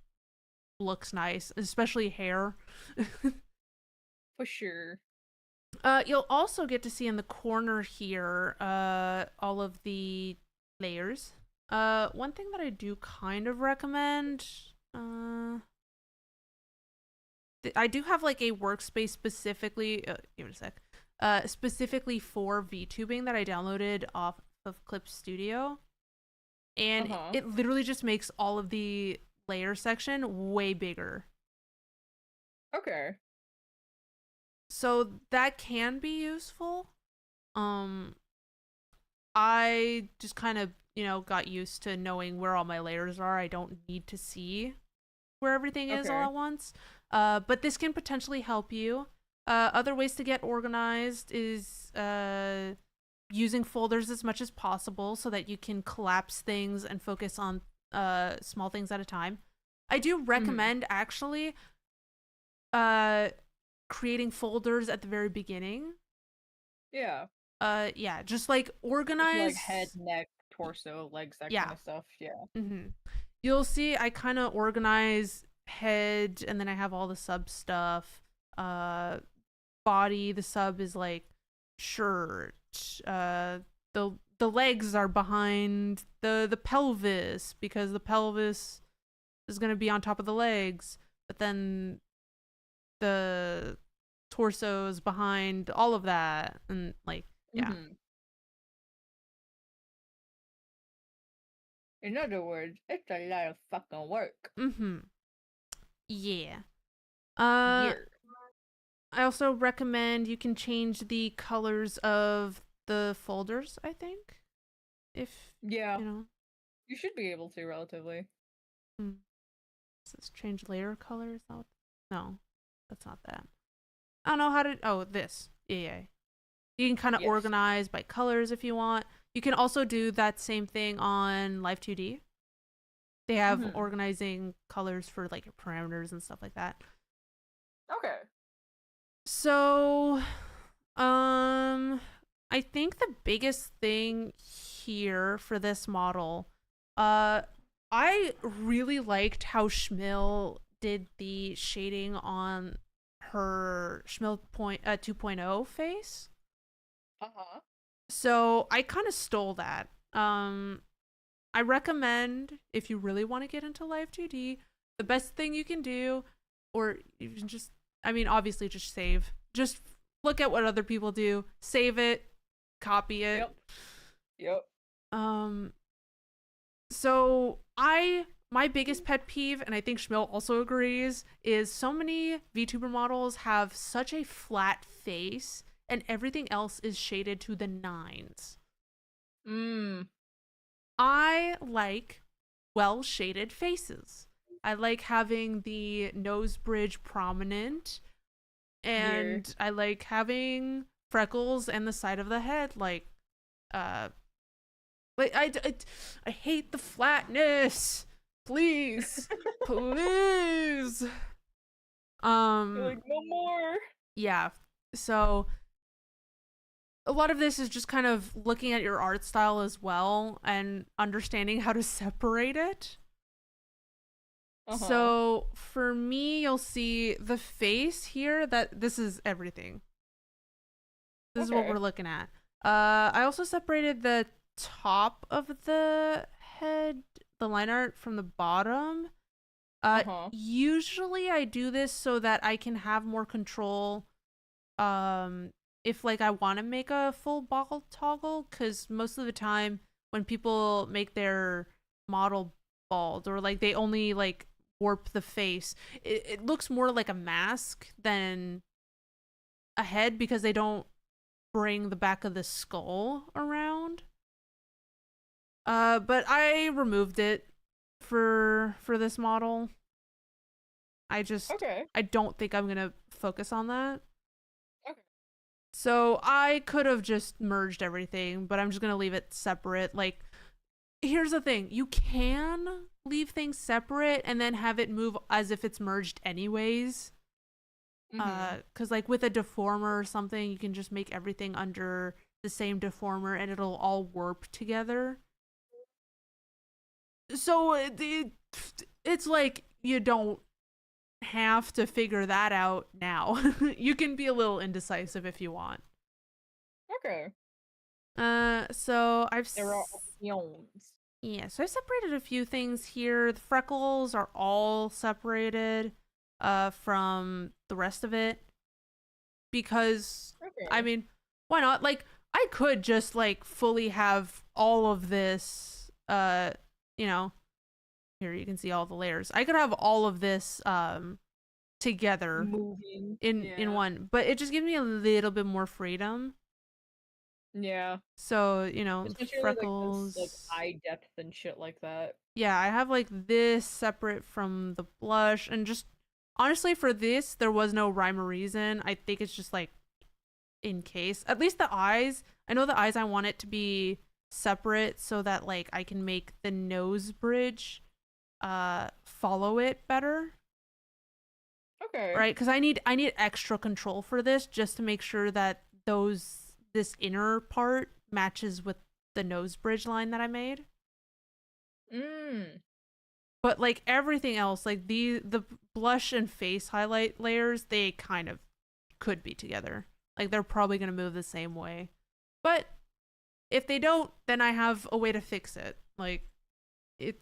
looks nice, especially hair. For sure. You'll also get to see in the corner here all of the layers. One thing that I do kind of recommend, I do have like a workspace specifically. Give it a sec. Specifically for VTubing that I downloaded off of Clip Studio, and Uh-huh. it literally just makes all of the layer section way bigger. Okay. So that can be useful. Um, I just kind of, you know, got used to knowing where all my layers are. I don't need to see where everything is all Okay. at once. But this can potentially help you. Other ways to get organized is using folders as much as possible so that you can collapse things and focus on small things at a time. I do Mhm. recommend actually uh, creating folders at the very beginning. Yeah. Yeah, just like Like head, organize. neck, torso, legs, that kind Yeah. of stuff. Yeah. Mm-hmm. You'll see I kind of organize head and then I have all the sub stuff. Uh, Body, the sub is like shirt. The legs are behind the pelvis because the pelvis is gonna be on top of the legs, but then the torso is behind all of that, and like yeah. Mhm. In other words, it's a lot of fucking work. Mm-hmm. Yeah. Uh, Yeah. I also recommend you can change the colors of the folders, I think. If, Yeah. you know, You should be able to relatively. hmm, says change layer colors. No, that's not that. I don't know how to. Oh, this. Yeah, yeah. You can kind of Yes. organize by colors if you want. You can also do that same thing on Live 2D. They have Mhm. organizing colors for like your parameters and stuff like that. Okay. So, um, I think the biggest thing here for this model, uh, I really liked how Schmill did the shading on her Schmill 2.0 face. Uh-huh. So I kind of stole that. I recommend if you really want to get into Live 2D, the best thing you can do, or you can just, I mean, obviously just save. Just look at what other people do, save it, copy it. Yep. Yep. Um, so my biggest pet peeve, and I think Schmill also agrees, is so many VTuber models have such a flat face and everything else is shaded to the nines. Mm. I like well shaded faces. I like having the nose bridge prominent, Yeah. and I like having freckles and the side of the head uh I hate the flatness. Please. Please. You're like, no more. Yeah. So a lot of this is just kind of looking at your art style as well and understanding how to separate it. Uh-huh. So for me, you'll see the face here, that this is everything. This is what Okay. we're looking at. I also separated the top of the head, the line art from the bottom. Uh-huh. Usually I do this so that I can have more control. If like I want to make a full ball toggle, because most of the time when people make their model bald, or like they only like warp the face, it looks more like a mask than a head, because they don't bring the back of the skull around. But I removed it for this model. Okay. I don't think I'm gonna focus on that. Okay. So I could have just merged everything, but I'm just gonna leave it separate. Like, here's the thing: you can leave things separate and then have it move as if it's merged anyways. Mm-hmm. Cause like with a deformer or something, you can just make everything under the same deformer and it'll all warp together. So it's like you don't have to figure that out now. You can be a little indecisive if you want. Okay. So There are options. yeah, so I separated a few things here. The freckles are all separated from the rest of it, because I Okay. mean, why not? Like I could just like fully have all of this you know, here you can see all the layers. I could have all of this together Moving. in Yeah. one, but it just gives me a little bit more freedom. Yeah. So, you know, Especially like this like freckles. eye depth and shit like that. Yeah, I have like this separate from the blush, and just honestly for this there was no rhyme or reason. I think it's just like in case. At least the eyes. I know the eyes I want it to be separate so that like I can make the nose bridge follow it better. Okay. Right? Cuz I need extra control for this, just to make sure that this inner part matches with the nose bridge line that I made. Mm. But like everything else, like the blush and face highlight layers, they kind of could be together. Like they're probably going to move the same way. But if they don't, then I have a way to fix it. Like it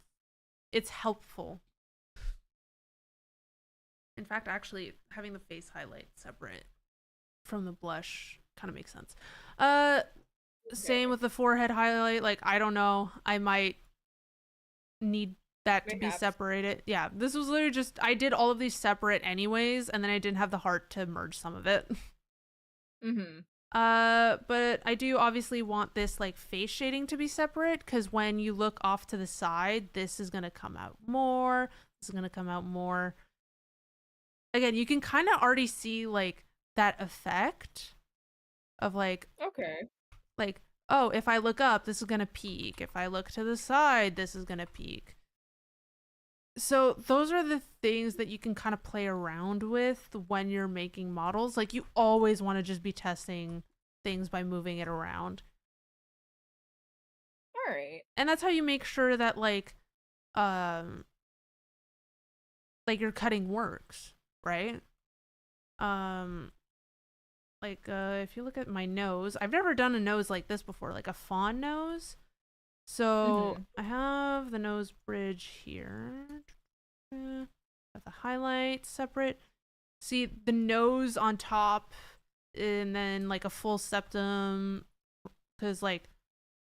it's helpful. In fact, actually having the face highlight separate from the blush kind of makes sense. Uh Same Okay. with the forehead highlight. Like I don't know, I might need that to be Mayhaps. separated. Yeah, this was literally just I did all of these separate anyways, and then I didn't have the heart to merge some of it. Mm-hmm. But I do obviously want this like face shading to be separate, because when you look off to the side, this is gonna come out more. This is gonna come out more. Again, you can kind of already see like that effect of Okay. like oh, if I look up, this is gonna peak. If I look to the side, this is gonna peak. So those are the things that you can kind of play around with when you're making models. Like you always want to just be testing things by moving it around. All right. And that's how you make sure that um your cutting works, right? Um if you look at my nose, I've never done a nose like this before, like a fawn nose. So Mm-hmm. I have the nose bridge here. Have the highlight separate. See the nose on top, and then like a full septum. Because like,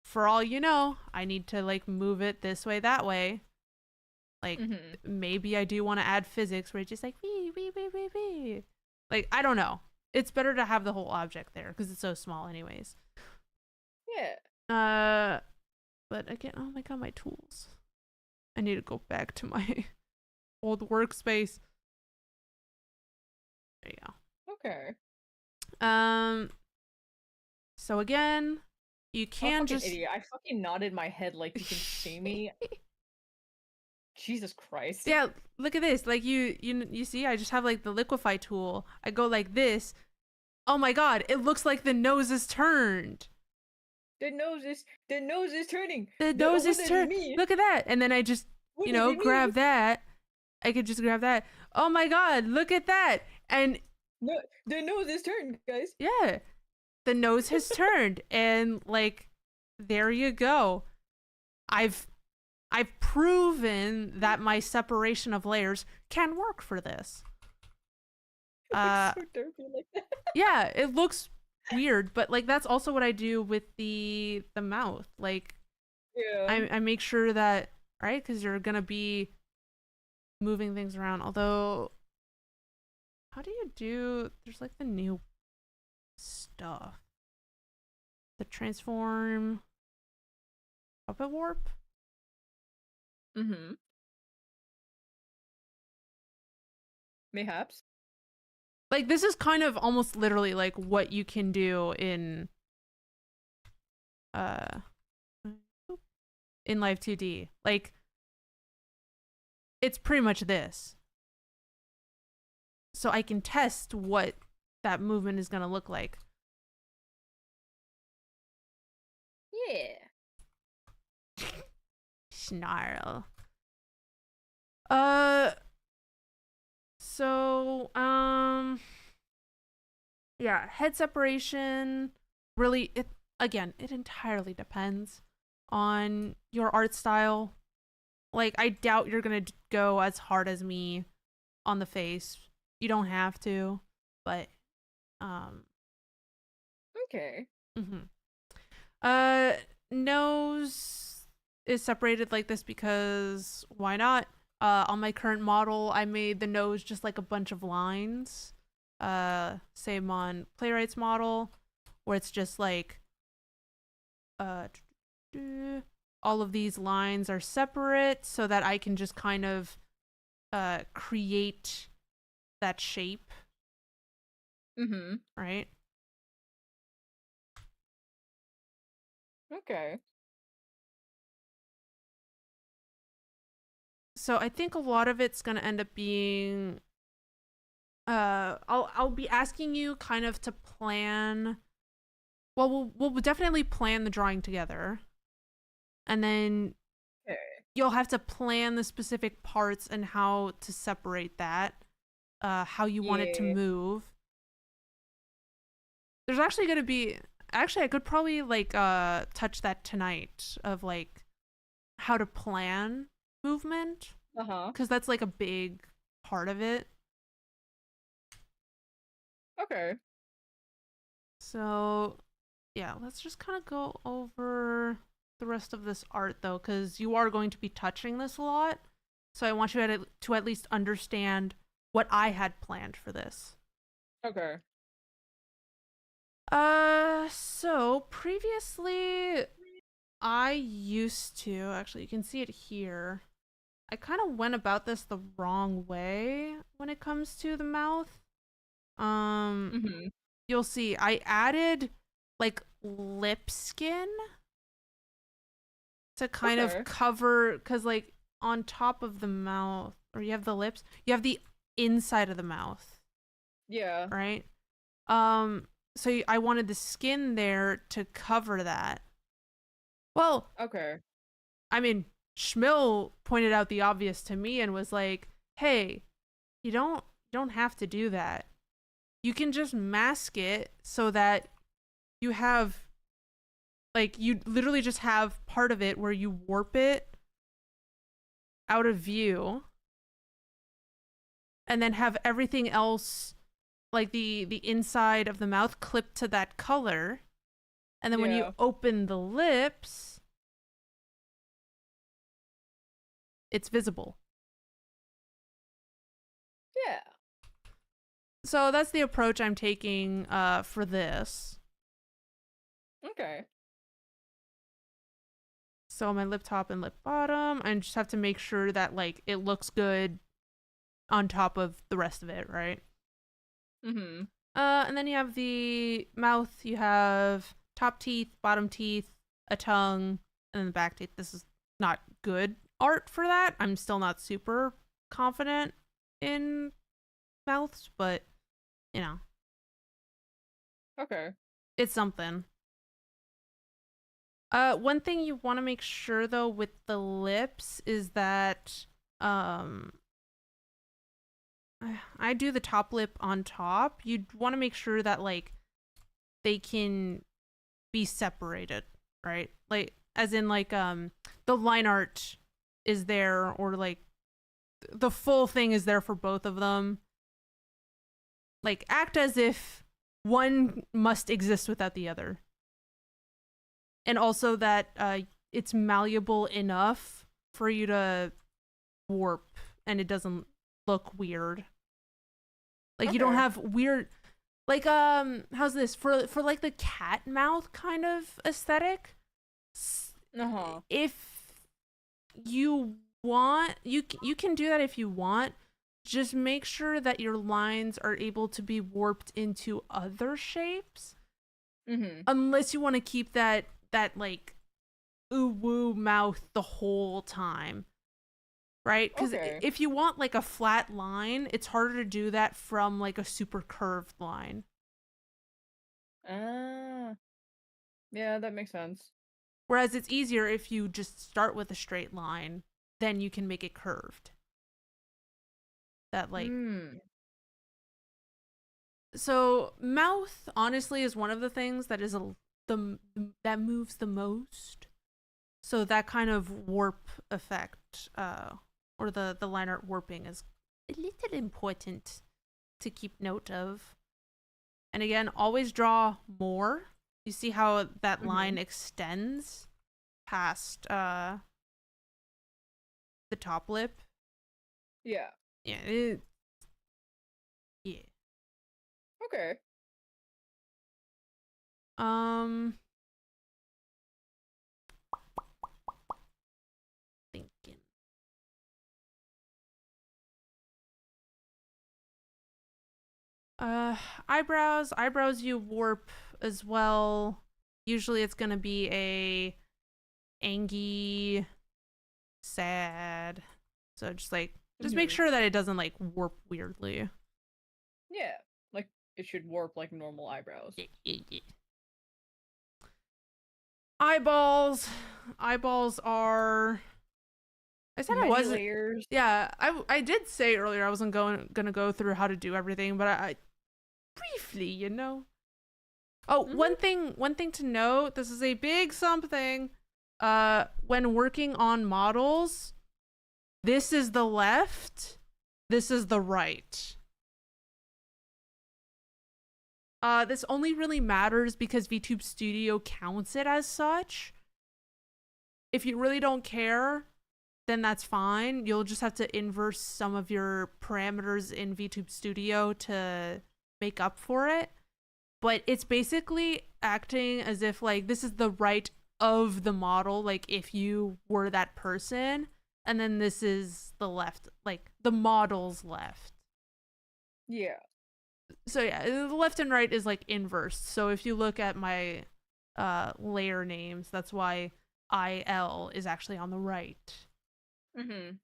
for all you know, I need to like move it this way, that way. Like Mm-hmm. maybe I do want to add physics where it's just like wee wee wee wee wee. Like I don't know. It's better to have the whole object there because it's so small, anyways. Yeah. Uh, but again, oh my god, my tools. I need to go back to my old workspace. There you Okay. go. So again, you I'm a can fucking just idiot. I fucking nodded my head like you can see me. Jesus Christ. yeah. Look at this. Like you see, I just have like the liquefy tool. I go like this. Oh my god, it looks like the nose is turned. The nose is turning. The nose Oh, is that is turned. me. Look at that. And then I just, What is it me? grab that. I could just grab that. Oh my god, look at that. And No, the nose is turned, guys. yeah, the nose has turned. And like, there you go. I've proven that my separation of layers can work for this. It Uh looks so derpy like that. yeah, it looks weird, but like that's also what I do with the mouth. Like Yeah. I make sure that, right, because you're gonna be moving things around. Although, how do you do? There's like the new stuff. The transform, puppet warp. Mm-hmm. Mayhaps. Like this is kind of almost literally like what you can do uh in Live 2D. Like it's pretty much this. So I can test what that movement is gonna look like. Yeah. Snarl. Uh so yeah, head separation really it again, it entirely depends on your art style. Like I doubt you're going to go as hard as me on the face. You don't have to, but um Okay. mhm. Uh nose is separated like this because why not? On my current model, I made the nose just like a bunch of lines. Same on Playwright's model, where it's just like uh all of these lines are separate so that I can just kind of create that shape, Mm-hmm. right? Okay. So I think a lot of it's gonna end up being I'll be asking you kind of to plan. Well, we'll definitely plan the drawing together, and then Okay. you'll have to plan the specific parts and how to separate that, how you want it to Yeah. move. There's actually gonna be actually I could probably like touch that tonight of like how to plan movement Uh-huh. because that's like a big part of it. Okay. So, yeah, let's just kind of go over the rest of this art though, because you are going to be touching this a lot. So, I want you to at least understand what I had planned for this. Okay. So previously, I used to actually, you can see it here. I kind of went about this the wrong way when it comes to the mouth. Um, Mm-hmm. you'll see I added like lip skin to kind of Okay. cover because like on top of the mouth or you have the lips, you have the inside of the mouth, Yeah. right? So I wanted the skin there to cover that. Well, Okay. I mean, Schmill pointed out the obvious to me and was like, "Hey, you don't have to do that. You can just mask it so that you have like you literally just have part of it where you warp it out of view and then have everything else, like the inside of the mouth, clipped to that color. And then when you Yeah. open the lips, it's visible. Yeah. So that's the approach I'm taking for this. Okay. So my lip top and lip bottom, I just have to make sure that like it looks good on top of the rest of it, right? Mm-hmm. And then you have the mouth. You have top teeth, bottom teeth, a tongue, and then the back teeth. This is not good art for that. I'm still not super confident in mouths, but you know, Okay. it's something. One thing you want to make sure though with the lips is that I do the top lip on top. You'd want to make sure that like they can be separated, right? Like as in like the line art is there, or like the full thing is there for both of them. Like act as if one must exist without the other. And also that it's malleable enough for you to warp and it doesn't look weird. Like you don't Okay. have weird, like how's this for like the cat mouth kind of aesthetic. Uh-huh. If you want, you can do that if you want. Just make sure that your lines are able to be warped into other shapes, Mm-hmm. unless you want to keep that like ooh woo mouth the whole time, right? Because Okay. if you want like a flat line, it's harder to do that from like a super curved line. Ah. Yeah, that makes sense. Whereas it's easier if you just start with a straight line, then you can make it curved. That like Hmm. so mouth honestly is one of the things that is the that moves the most. So that kind of warp effect, or the line art warping is a little important to keep note of. And again, always draw more. You see how that Mm-hmm. line extends past the top lip? Yeah. Yeah, yeah. Okay. Um, thinking. Uh, eyebrows you warp as well. Usually it's gonna be a angy, sad. So just make Mm-hmm. sure that it doesn't like warp weirdly. Yeah. Like it should warp like normal eyebrows. Eyeballs. Eyeballs are. I said I Many wasn't. layers. Yeah, I did say earlier I wasn't gonna go through how to do everything, but I briefly, you know. Oh, Mm-hmm. one thing to note. This is a big something. When working on models, this is the left. This is the right. This only really matters because VTube Studio counts it as such. If you really don't care, then that's fine. You'll just have to inverse some of your parameters in VTube Studio to make up for it. But it's basically acting as if like this is the right of the model, like if you were that person, and then this is the left, like the model's left. Yeah. So yeah, the left and right is like inverse. So if you look at my layer names, that's why IL is actually on the right. Mm-hmm.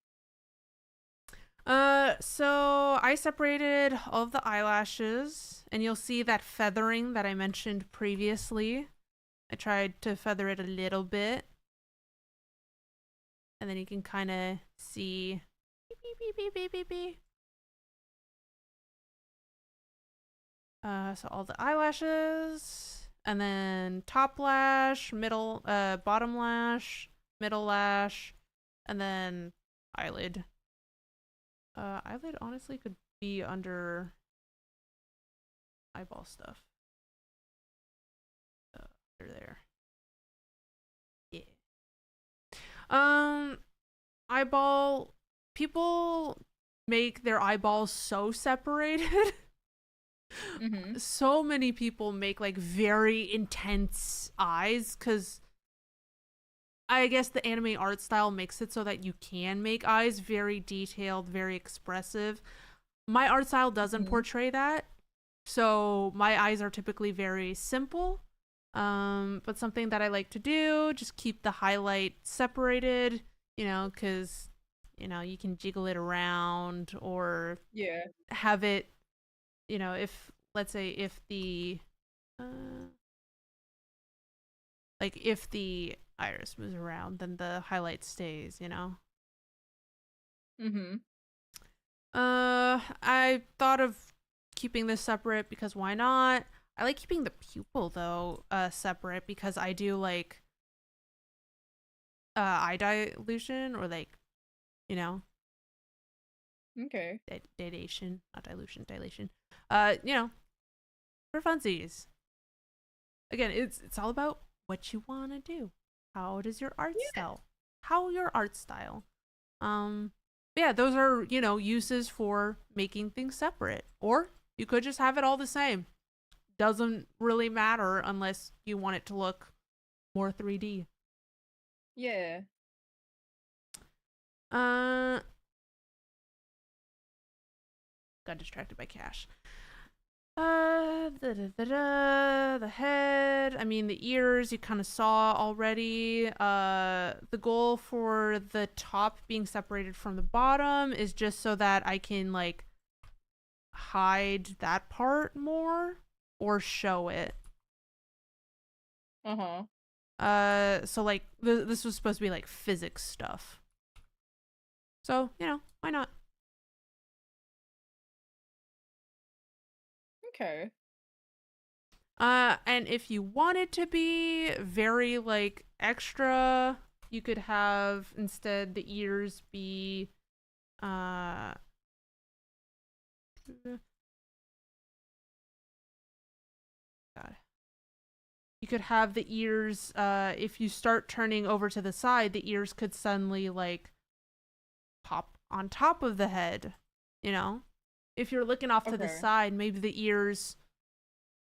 So I separated all of the eyelashes, and you'll see that feathering that I mentioned previously. I tried to feather it a little bit, and then you can kind of see. Beep, beep, beep, beep, beep, beep. So all the eyelashes, and then top lash, bottom lash, middle lash, and then eyelid. Eyelid honestly could be under eyeball stuff. Under there. Yeah. Um, eyeball. People make their eyeballs so separated. Mm-hmm. So many people make like very intense eyes because I guess the anime art style makes it so that you can make eyes very detailed, very expressive. My art style doesn't Mm-hmm. portray that. So my eyes are typically very simple. But something that I like to do, just keep the highlight separated, cuz you can jiggle it around or Yeah. have it, if let's say if the uh like if the iris moves around, then the highlight stays. Mm-hmm. I thought of keeping this separate because why not? I like keeping the pupil though separate because I do like eye dilution or like you know Okay. dilation, not dilution, dilation. Uh, you know, for funsies. Again, it's all about what you want to do. How does your art Yeah. style? How your art style? Yeah, those are uses for making things separate, or you could just have it all the same. Doesn't really matter unless you want it to look more 3D. Yeah. Uh, got distracted by Cash. The head. I mean, the ears you kind of saw already. The goal for the top being separated from the bottom is just so that I can like hide that part more or show it. Uh-huh. So like this was supposed to be like physics stuff. So why not? Okay. And if you wanted to be very like extra, you could have instead the ears be uh God. You could have the ears if you start turning over to the side, the ears could suddenly like pop on top of the head, you know? If you're looking off to the Okay. side, maybe the ears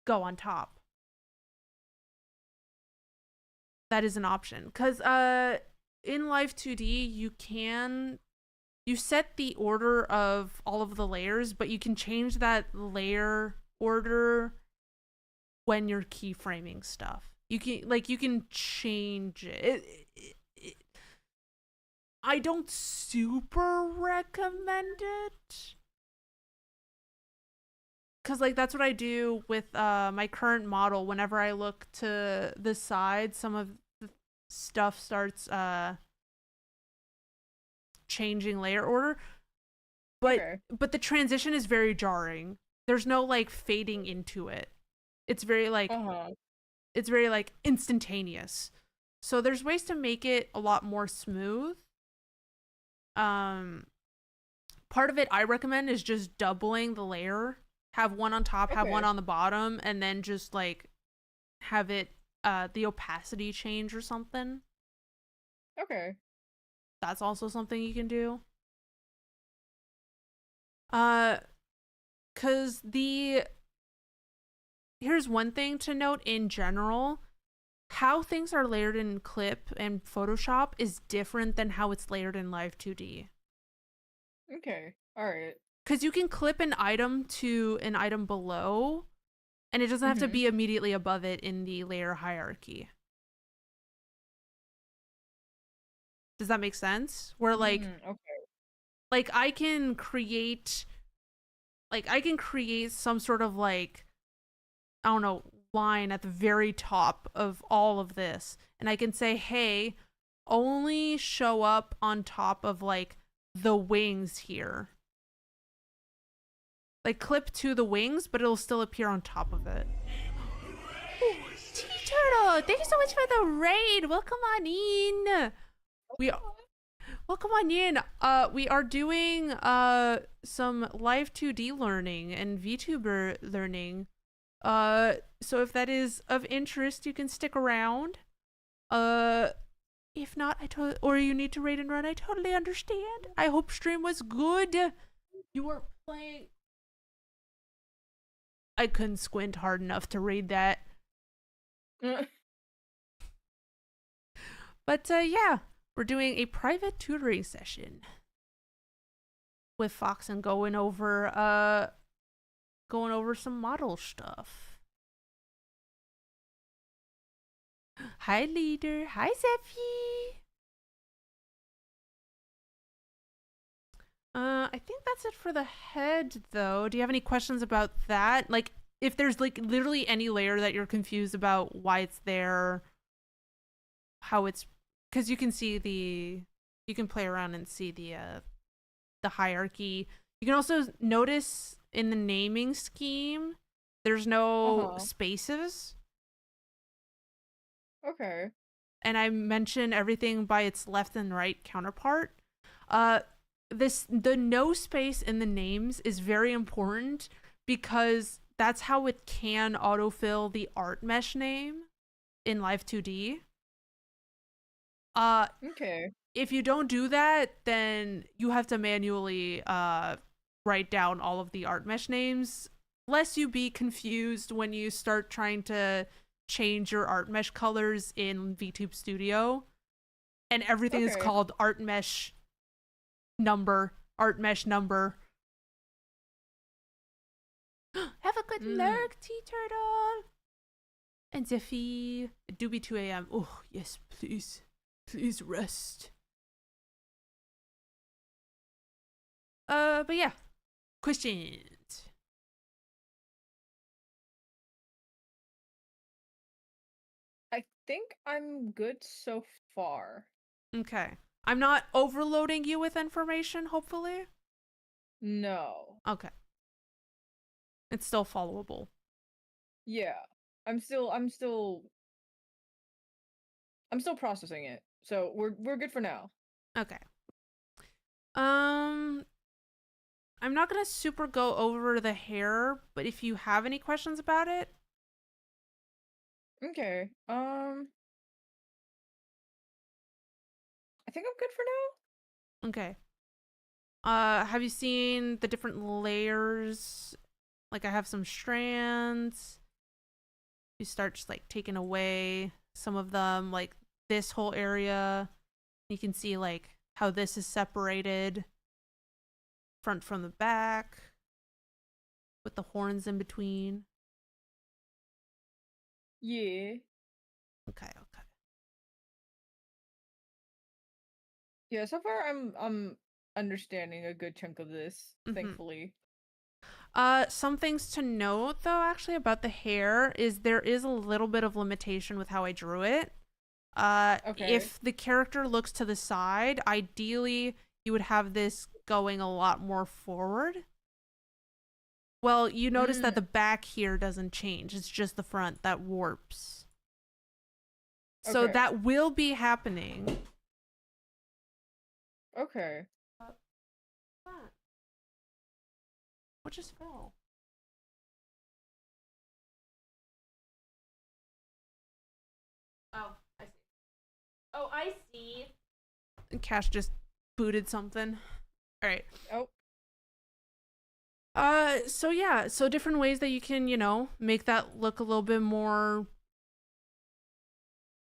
go on top. That is an option cuz in Live 2D you set the order of all of the layers, but you can change that layer order when you're keyframing stuff. You can change it. I don't super recommend it cuz like that's what I do with my current model. Whenever I look to the side, some of the stuff starts changing layer order, but Okay. but the transition is very jarring. There's no like fading into it. It's very like Uh-huh. it's very like instantaneous. So there's ways to make it a lot more smooth. Um Part of it I recommend is just doubling the layer. Have one on top, have one Okay. on the bottom, and then just like have it the opacity change or something. Okay. That's also something you can do. Uh cuz the here's one thing to note in general. How things are layered in Clip and Photoshop is different than how it's layered in Live 2D. Okay. All right. Because you can clip an item to an item below, and it doesn't have to Mm-hmm. be immediately above it in the layer hierarchy. Does that make sense? Where Okay. like I can create some sort of like I don't know line at the very top of all of this, and I can say, hey, only show up on top of like the wings here. Like clip to the wings, but it'll still appear on top of it. Ooh, Tea Turtle, thank you so much for the raid. Welcome on in. We Well, come on in. We are doing some live 2D learning and VTuber learning. So if that is of interest, you can stick around. Uh, if not, or you need to raid and run. I totally understand. I hope stream was good. You weren't playing. I couldn't squint hard enough to read that. But yeah, we're doing a private tutoring session with Fox and going over some model stuff. Hi, leader. Hi, Zeffy. I think that's it for the head, though. Do you have any questions about that? Like, if there's like literally any layer that you're confused about why it's there, how it's, because you can see you can play around and see the hierarchy. You can also notice in the naming scheme, there's no spaces. Okay. And I mention everything by its left and right counterpart. The no space in the names is very important because that's how it can autofill the art mesh name in Live 2D. Okay. If you don't do that, then you have to manually write down all of the art mesh names, lest you be confused when you start trying to change your art mesh colors in VTube Studio, and everything is called art mesh number. Have a good lurk, Tea Turtle. And Ziffy, it do be 2 a.m. Oh, yes, please. Please rest. But yeah. Questions. I think I'm good so far. Okay. I'm not overloading you with information, hopefully? No. Okay. It's still followable. Yeah. I'm still processing it. So we're good for now. Okay. I'm not gonna super go over the hair, but if you have any questions about it. Okay. I think I'm good for now. Okay. Have you seen the different layers? Like, I have some strands. You start just like taking away some of them, like this whole area. You can see like how this is separated front from the back with the horns in between. Yeah. Okay. Yeah, so far I'm understanding a good chunk of this, thankfully. Some things to note though, actually, about the hair is there is a little bit of limitation with how I drew it. If the character looks to the side, ideally you would have this going a lot more forward. Well, you notice that the back here doesn't change. It's just the front that warps. So that will be happening. Okay. What just fell? Oh, I see. Oh, I see. Cash just booted something. All right. Oh. So yeah, so different ways that you can, make that look a little bit more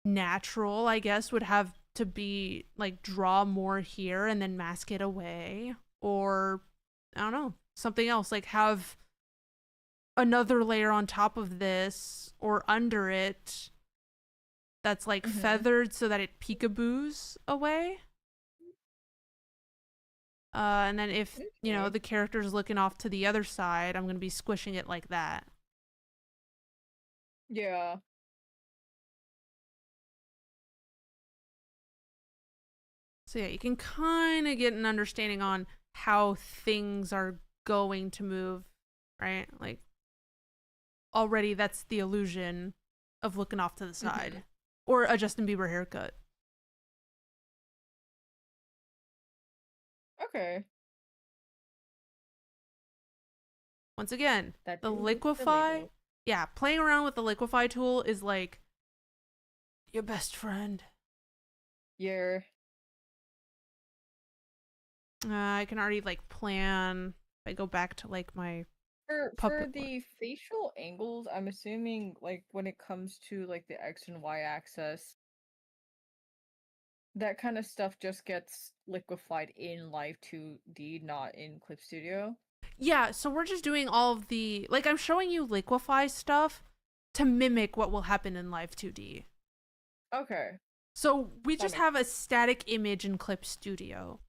natural, I guess, would have to be like draw more here and then mask it away, or I don't know, something else, like have another layer on top of this or under it that's like feathered so that it peekaboos away. And then if, the character's looking off to the other side, I'm going to be squishing it like that. Yeah. So yeah, you can kind of get an understanding on how things are going to move, right? Like, already that's the illusion of looking off to the side. Or a Justin Bieber haircut. Okay. Once again, That the do look liquefy, relatable. yeah, playing around with the liquefy tool is like your best friend. You're I can already like plan. If I go back to like my for puppet one. the facial angles, I'm assuming like when it comes to like the X and Y axis, that kind of stuff just gets liquefied in Live 2D, not in Clip Studio. Yeah, so we're just doing all of the like I'm showing you liquefy stuff to mimic what will happen in Live 2D. Okay, So we that just makes have a static image in Clip Studio.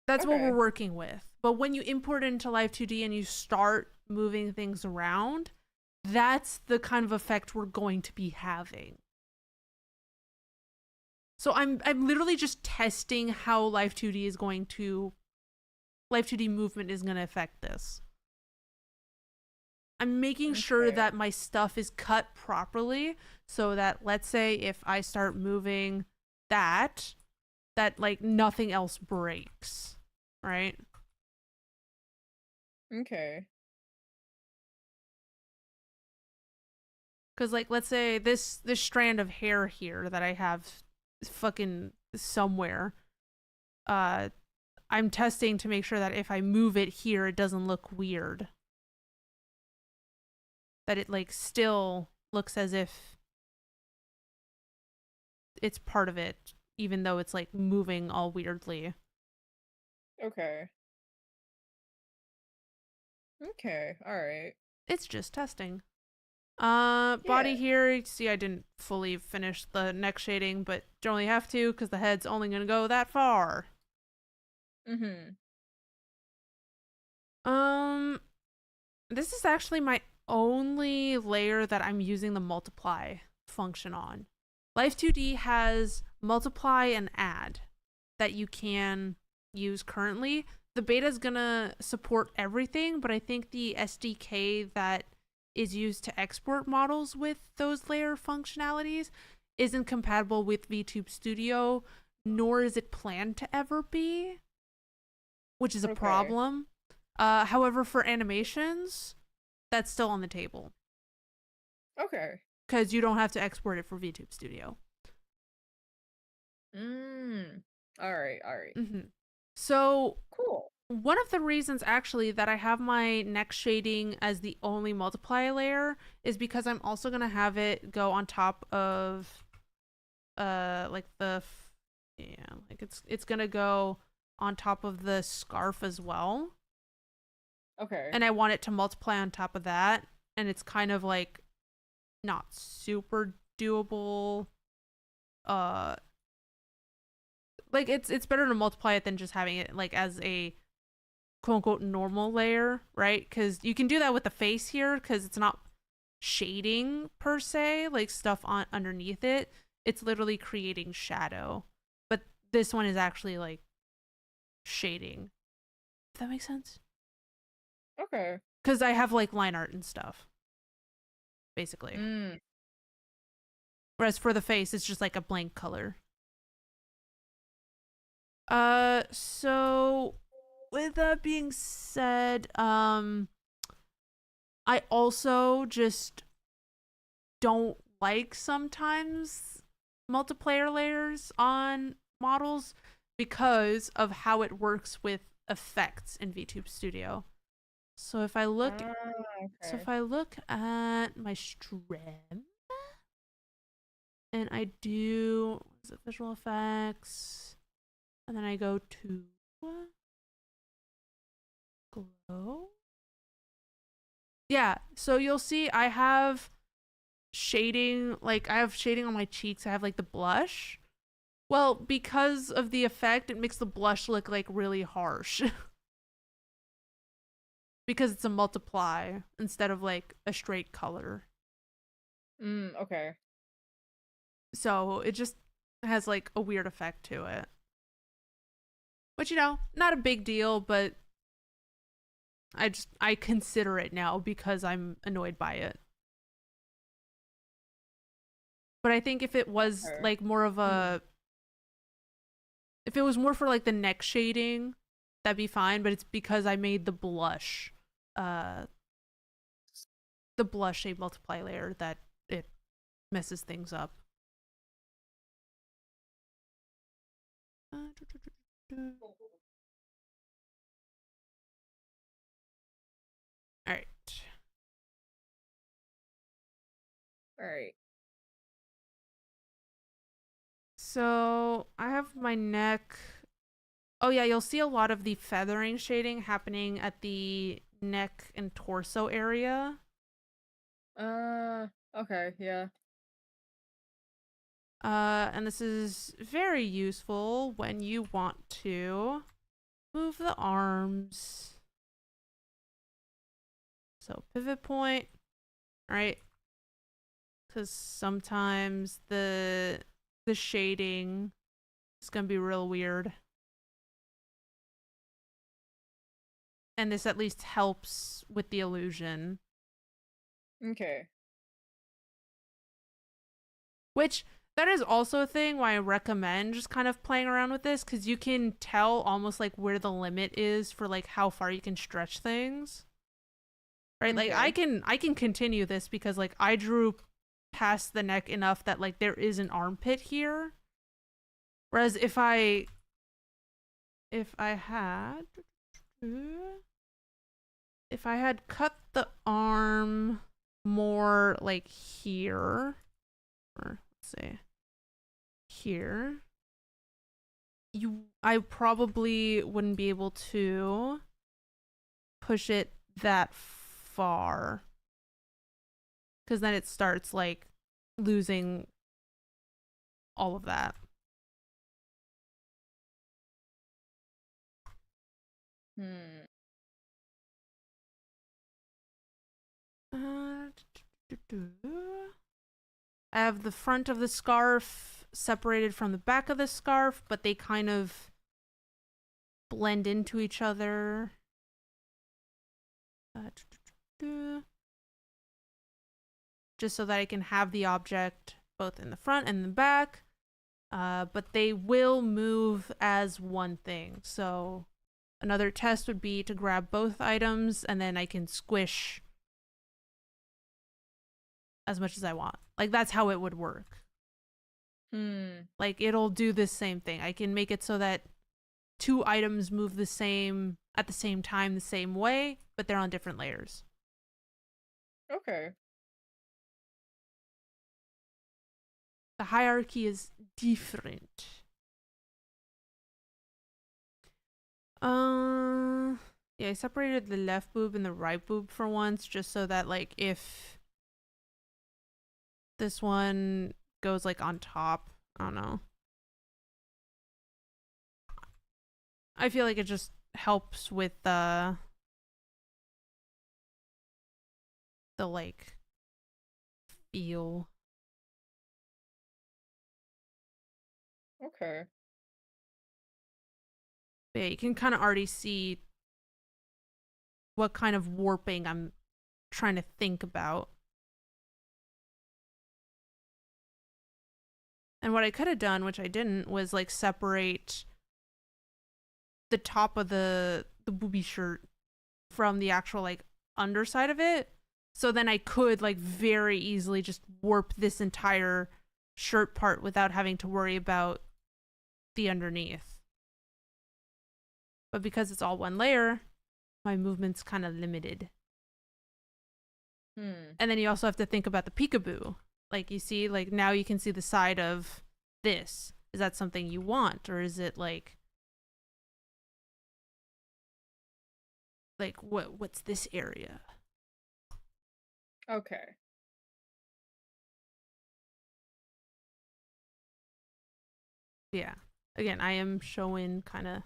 That's what we're okay. working with. But when you import it into Live 2D and you start moving things around, that's the kind of effect we're going to be having. So I'm literally just testing how Live 2D movement is going to affect this. I'm making sure Okay. that my stuff is cut properly so that let's say if I start moving that like nothing else breaks, right? Okay. Cuz like let's say this strand of hair here that I have fucking somewhere uh I'm testing to make sure that if I move it here it doesn't look weird. That it like still looks as if it's part of it even though it's like moving all weirdly. Okay. Okay. All right. It's just testing. Yeah. Body here, you see I didn't fully finish the neck shading, but don't really have to because the head's only gonna go that far. Mhm. Um, this is actually my only layer that I'm using the multiply function on. Life 2D has multiply and add that you can use currently. The beta is gonna support everything, but I think the SDK that is used to export models with those layer functionalities isn't compatible with VTube Studio, nor is it planned to ever be, which is a Okay. problem. However, for animations, that's still on the table Okay. because you don't have to export it for VTube Studio. Mm. All right. All right. Mm-hmm. So Cool. one of the reasons actually that I have my neck shading as the only multiply layer is because I'm also gonna have it go on top of like yeah, like it's gonna go on top of the scarf as well. Okay. And I want it to multiply on top of that. And it's kind of like not super doable. Uh like it's better to multiply it than just having it like as a quote unquote normal layer, right? Because you can do that with the face here because it's not shading per se, like stuff on underneath it. It's literally creating shadow. But this one is actually like shading. If that makes sense? Okay. Because I have like line art and stuff, basically. Mm. Whereas for the face, it's just like a blank color. So with that being said, I also just don't like sometimes multiplayer layers on models because of how it works with effects in VTube Studio. So if I look Ah, so okay. if I look at my strem and I do is it visual effects and then I go to glow. Yeah, so you'll see I have shading, like I have shading on my cheeks. I have like the blush. Well, because of the effect, it makes the blush look like really harsh because it's a multiply instead of like a straight color. Okay. So it just has like a weird effect to it. But you know, not a big deal, but I consider it now because I'm annoyed by it. But I think if it was Okay. like more of Mm. a if it was more for like the neck shading that'd be fine, but it's because I made uh the blush a multiply layer that it messes things up. Alright. Alright. So I have my neck. Oh yeah, you'll see a lot of the feathering shading happening at the neck and torso area. Okay, yeah. And this is very useful when you want to move the arms. So pivot point, right? Because sometimes the shading is gonna be real weird. And this at least helps with the illusion. Okay. Which that is also a thing why I recommend just kind of playing around with this, because you can tell almost like where the limit is for like how far you can stretch things. Right? Like Okay. I can continue this because like I drew past the neck enough that like there is an armpit here. Whereas if I had cut the arm more like here, or let's say here, I probably wouldn't be able to push it that far, because then it starts like losing all of that. Hmm. I have the front of the scarf separated from the back of the scarf, but they kind of blend into each other. Just so that I can have the object both in the front and the back. But they will move as one thing. So another test would be to grab both items and then I can squish as much as I want. Like that's how it would work. Like it'll do the same thing. I can make it so that two items move the same at the same time, the same way, but they're on different layers. Okay. The hierarchy is different. Yeah, I separated the left boob and the right boob for once, just so that like if this one goes like on top, I don't know. I feel like it just helps with the like feel. Okay. But yeah, you can kind of already see what kind of warping I'm trying to think about. And what I could have done, which I didn't, was like separate the top of the booby shirt from the actual like underside of it. So then I could like very easily just warp this entire shirt part without having to worry about the underneath. But because it's all one layer, my movement's kind of limited. And then you also have to think about the peekaboo. Like you see, like now you can see the side of this. Is that something you want, or is it like what's this area? Okay. Yeah. Again, I am showing kind of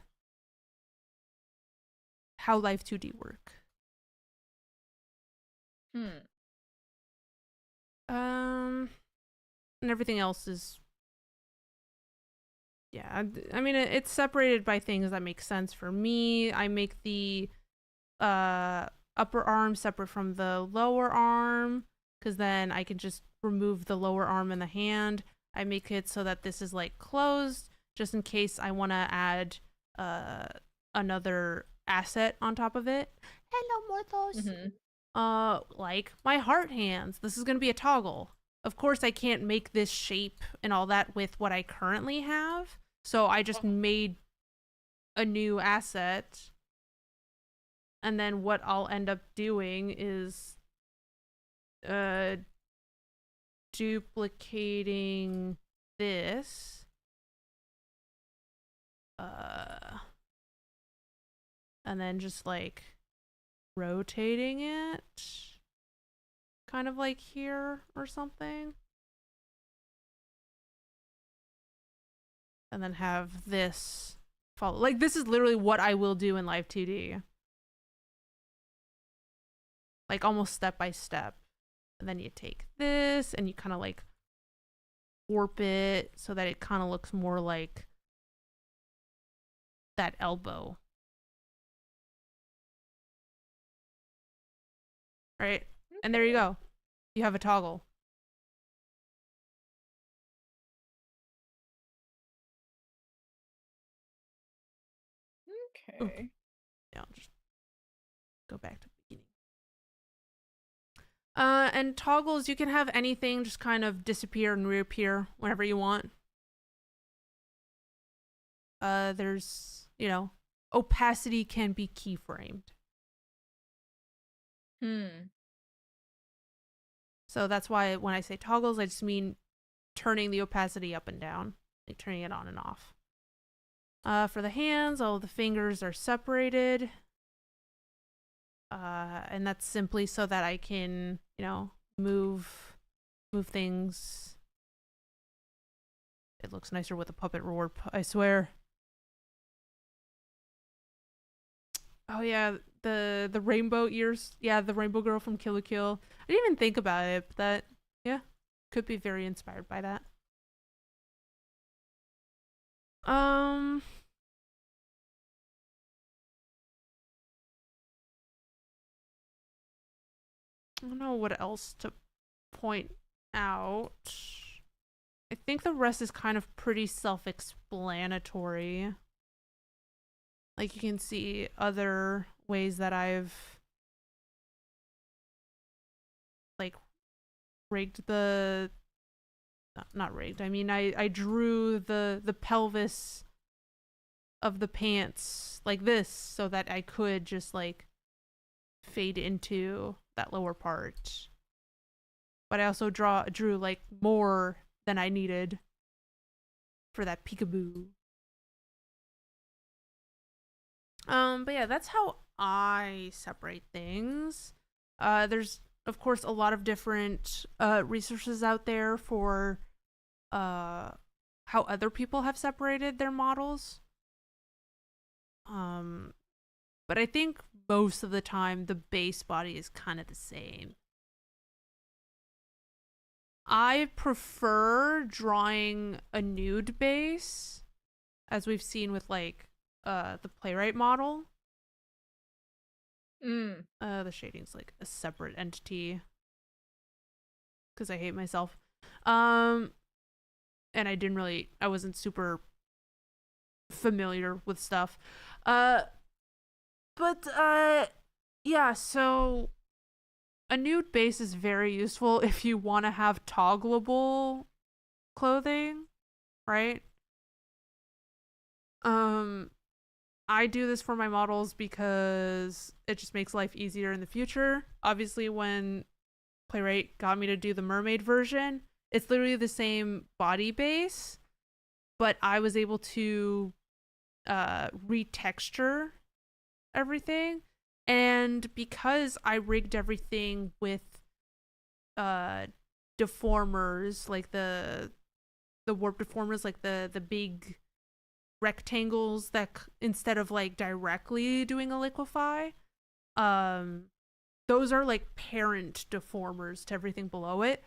how Life 2D work. And everything else is, yeah. I mean, it's separated by things that make sense for me. I make the upper arm separate from the lower arm, because then I can just remove the lower arm and the hand. I make it so that this is like closed, just in case I want to add another asset on top of it. Hello, Morthos. Mm-hmm. Like my heart hands. This is gonna be a toggle. Of course, I can't make this shape and all that with what I currently have. So I just made a new asset. And then what I'll end up doing is uh duplicating this. And then just like rotating it kind of like here or something. And then have this follow. Like, this is literally what I will do in Live 2D. Like, almost step by step. And then you take this and you kind of like warp it so that it kind of looks more like that elbow. Right? Okay. And there you go. You have a toggle. Okay. Ooh. Yeah, I'll just go back to the beginning. And toggles, you can have anything just kind of disappear and reappear whenever you want. There's, opacity can be keyframed. So that's why when I say toggles, I just mean turning the opacity up and down, like turning it on and off. For the hands, all the fingers are separated. And that's simply so that I can, move things. It looks nicer with a puppet warp, I swear. Oh yeah, the rainbow ears. Yeah, the rainbow girl from Kill la Kill. I didn't even think about it, but that, yeah, could be very inspired by that. I don't know what else to point out. I think the rest is kind of pretty self-explanatory. Like, you can see other ways that I've like rigged the not rigged. I mean, I drew the pelvis of the pants like this so that I could just like fade into that lower part. But I also drew like more than I needed for that peekaboo. But yeah, that's how I separate things. There's of course a lot of different resources out there for how other people have separated their models. But I think most of the time the base body is kind of the same. I prefer drawing a nude base, as we've seen with like the playwright model. The shading's like a separate entity because I hate myself. And I wasn't super familiar with stuff. Yeah, so a nude base is very useful if you want to have toggleable clothing, right? I do this for my models because it just makes life easier in the future. Obviously, when Playwright got me to do the mermaid version, it's literally the same body base, but I was able to retexture everything. And because I rigged everything with deformers, like the warp deformers, like the big rectangles that instead of like directly doing a liquefy, those are like parent deformers to everything below it.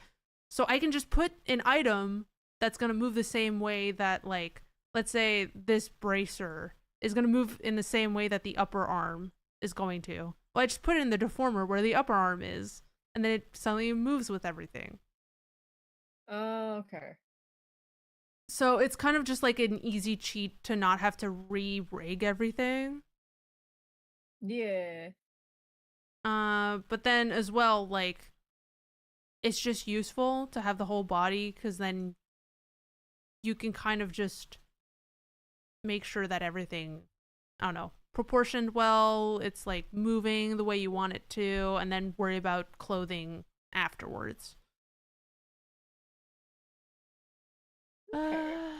So I can just put an item that's going to move the same way that, like, let's say this bracer is going to move in the same way that the upper arm is going to. Well, I just put it in the deformer where the upper arm is, and then it suddenly moves with everything. Oh, okay. So it's kind of just like an easy cheat to not have to re-rig everything. Yeah. But then as well, like it's just useful to have the whole body because then you can kind of just make sure that everything, I don't know, proportioned well, it's like moving the way you want it to, and then worry about clothing afterwards. Okay. Uh,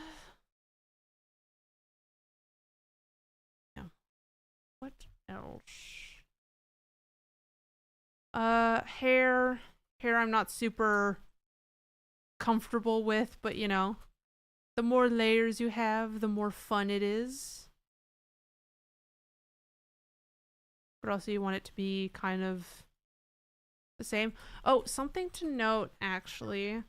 yeah. What else? Hair. Hair I'm not super comfortable with, but you know, the more layers you have, the more fun it is. But also you want it to be kind of the same. Oh, something to note actually.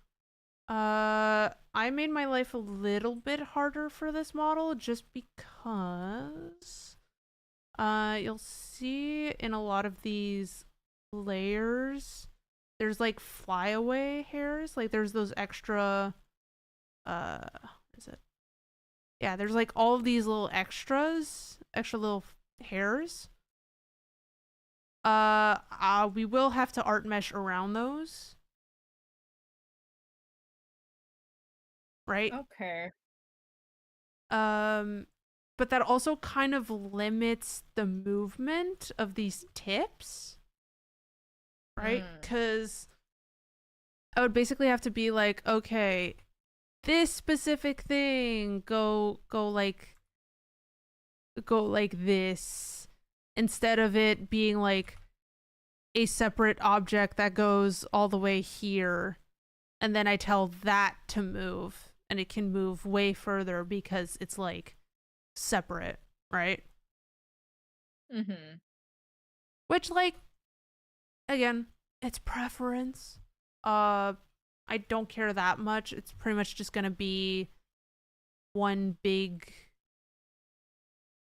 I made my life a little bit harder for this model just because you'll see in a lot of these layers there's like flyaway hairs, like there's those extra what is it? Yeah, there's like all of these little extra little hairs. We will have to art mesh around those, right? Okay. Um, but that also kind of limits the movement of these tips, right? Mm. Because I would basically have to be like, okay, this specific thing, go like this, instead of it being like a separate object that goes all the way here, and then I tell that to move, and it can move way further because it's like separate, right? Mhm. Which, like, again, it's preference. Uh, I don't care that much. It's pretty much just gonna be one big,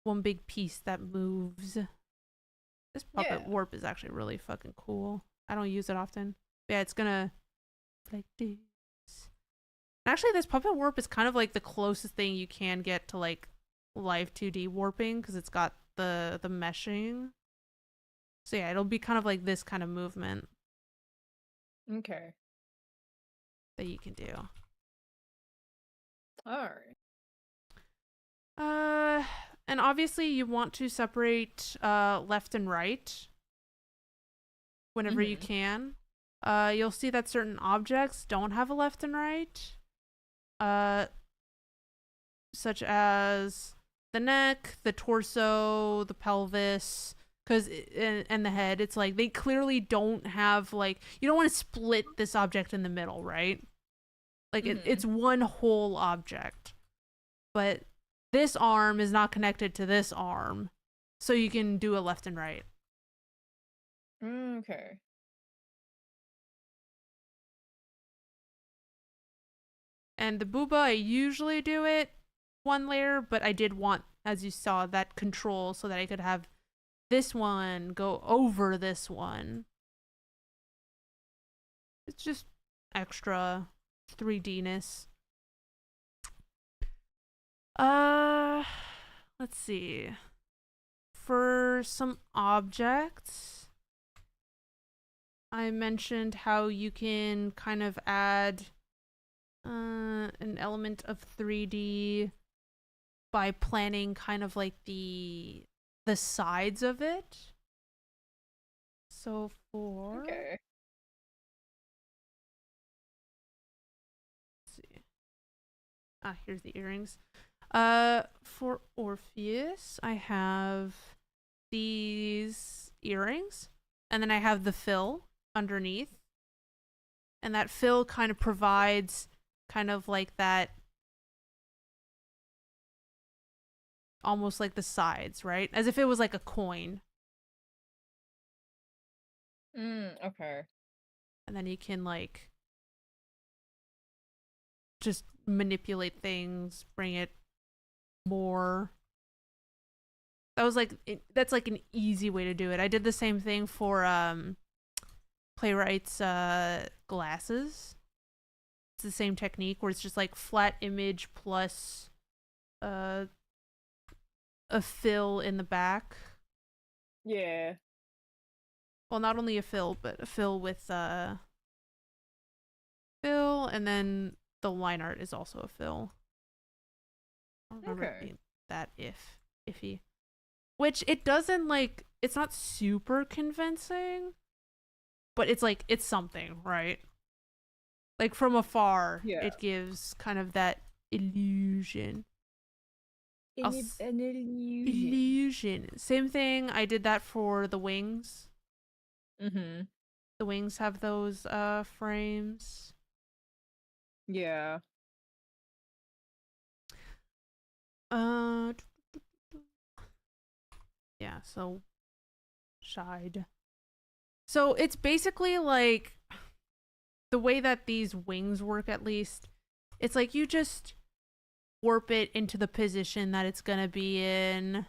one big piece that moves. This puppet Yeah. warp is actually really fucking cool. I don't use it often. Yeah, it's gonna like this. Actually, this puppet warp is kind of like the closest thing you can get to like live 2D warping because it's got the meshing. So yeah, it'll be kind of like this kind of movement Okay. that you can do. All right. Uh, and obviously you want to separate left and right whenever you Mhm. can. You'll see that certain objects don't have a left and right. Uh, such as the neck, the torso, the pelvis, because and the head. It's like they clearly don't have like you don't want to split this object in the middle, right? Like it's Mhm. one whole object, but this arm is not connected to this arm, so you can do a left and right. Okay. And the booba, I usually do it one layer, but I did want, as you saw, that control so that I could have this one go over this one. It's just extra 3D-ness. Uh, let's see. For some objects, I mentioned how you can kind of add an element of 3D by planning kind of like the sides of it. So for Okay. let's see. Here's the earrings. For Orpheus, I have these earrings, and then I have the fill underneath, and that fill kind of provides kind of like that, almost like the sides, right? As if it was like a coin, Okay. and then you can like just manipulate things, bring it more. That was like that's like an easy way to do it. I did the same thing for playwright's glasses. It's the same technique where it's just like flat image plus uh a fill in the back. Yeah. Well, not only a fill, but a fill with fill, and then the line art is also a fill. I don't remember it Okay. being that iffy. Which it doesn't like. It's not super convincing, but it's like it's something, right? Like from afar, Yeah. it gives kind of that illusion. An illusion. Illusion. Same thing. I did that for the wings. Mm-hmm. The wings have those frames. Yeah. Uh, yeah. So shied. So it's basically like the way that these wings work. At least, it's like you just warp it into the position that it's gonna be in.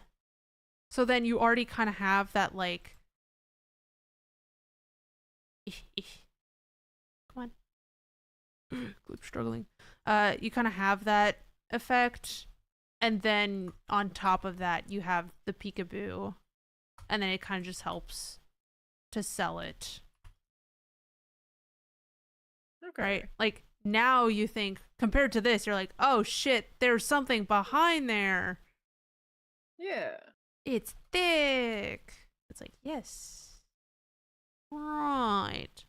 So then you already kind of have that like. Come on. Glip struggling. You kind of have that effect, and then on top of that, you have the peekaboo, and then it kind of just helps to sell it, Okay. right? Like now you think compared to this, you're like, oh shit, there's something behind there. Yeah. It's thick. It's like yes, right.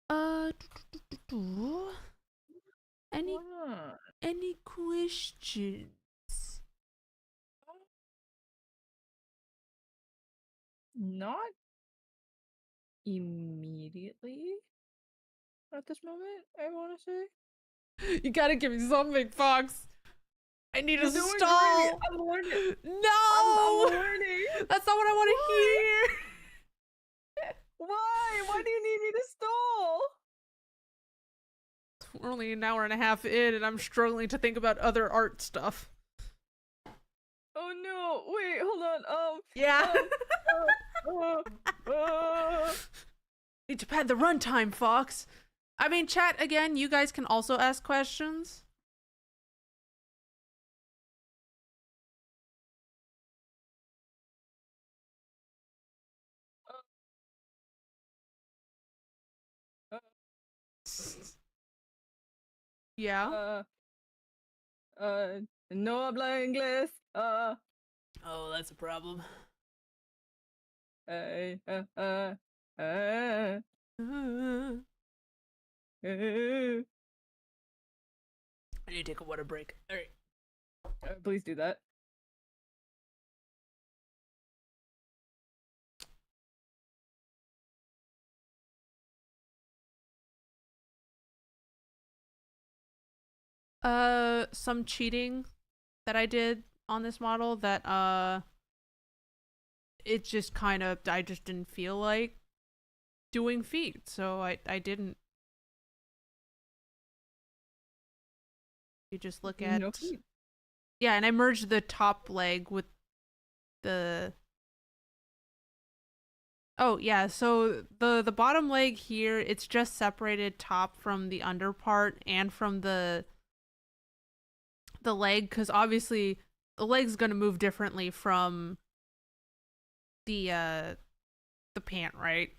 Uh, any Wow. any questions? Not immediately at this moment, I want to say. You gotta give me something, Fox. I need a You're doing great. stall. I'm learning. I'm No, learning. that's not what I want to Why? hear. Why? Why do you need me to stall? We're only an hour and a half in, and I'm struggling to think about other art stuff. Oh no! Wait, hold on. Yeah. Uh, uh. Need to pad the runtime, Fox. I mean, chat again. You guys can also ask questions. Uh, Yeah. uh, no habla inglés. Oh, that's a problem. Uh, uh, uh, uh, I uh. need to take a water break. All right. Please do that. Some cheating that I did on this model that it just kind of I just didn't feel like doing feet, so I didn't. You just look at No feet. yeah, and I merged the top leg with the oh yeah, so the bottom leg here, it's just separated top from the under part and from the leg, because obviously the leg's gonna move differently from the pant, right?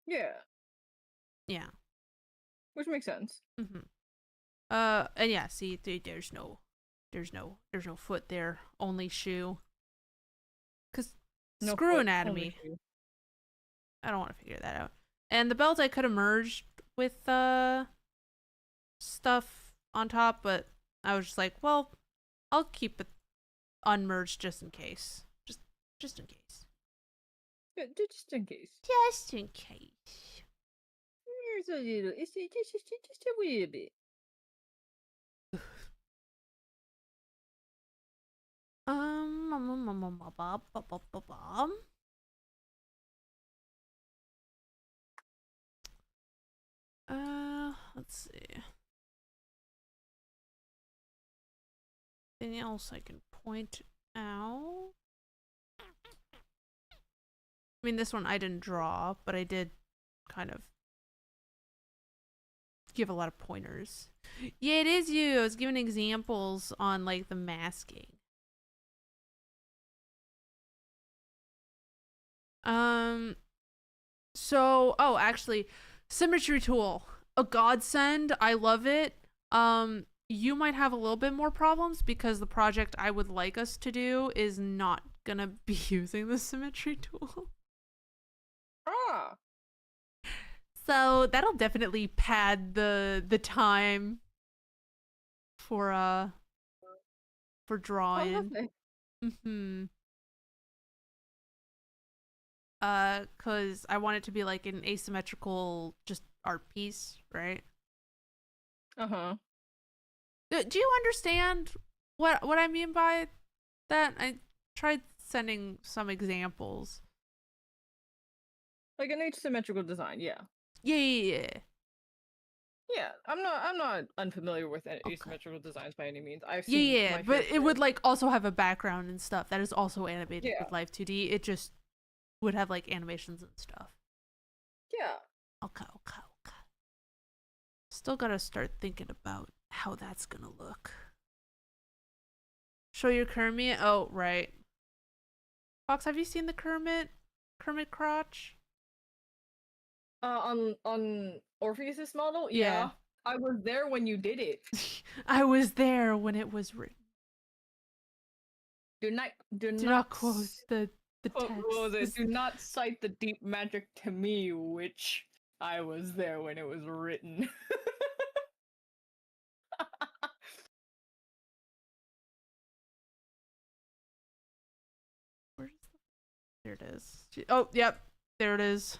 Yeah, Yeah. which makes sense. Mm-hmm. And yeah, see, there's no foot there, only shoe. Cause No screw foot, only anatomy. shoe. I don't want to figure that out. And the belt I could have merged with stuff on top, but I was just like, well, I'll keep it unmerged just in case. Just in case. Yeah, just in case. Just in case. Here's a little. It's just a wee bit. Um, let's see. Anything else I can point out? I mean, this one I didn't draw, but I did kind of give a lot of pointers. Yeah, it is you. I was giving examples on like the masking. Um. So, oh, actually, symmetry tool, a godsend. I love it. You might have a little bit more problems because the project I would like us to do is not gonna be using the symmetry tool. Ah. So that'll definitely pad the time for for Oh, drawing. lovely. Mm-hmm. Cause I want it to be like an asymmetrical just art piece, right? Uh-huh. Do you understand what I mean by that? I tried sending some examples. Like an asymmetrical design, yeah. Yeah. Yeah, I'm not unfamiliar with Okay. asymmetrical designs by any means. I've Yeah, seen yeah, my but fair it would share. like also have a background and stuff that is also animated Yeah. with Live 2D. It just would have like animations and stuff. Yeah. Okay, okay, okay. Still gotta start thinking about how that's gonna look. Show your Kermit? Oh, right. Fox, have you seen the Kermit crotch? On Orpheus's model? Yeah. Yeah. I was there when you did it. I was there when it was written. Do not do Do not not quote the what text. was it? Do not cite the deep magic to me, which I was there when it was written. Where's there it is. Oh, yep. There it is.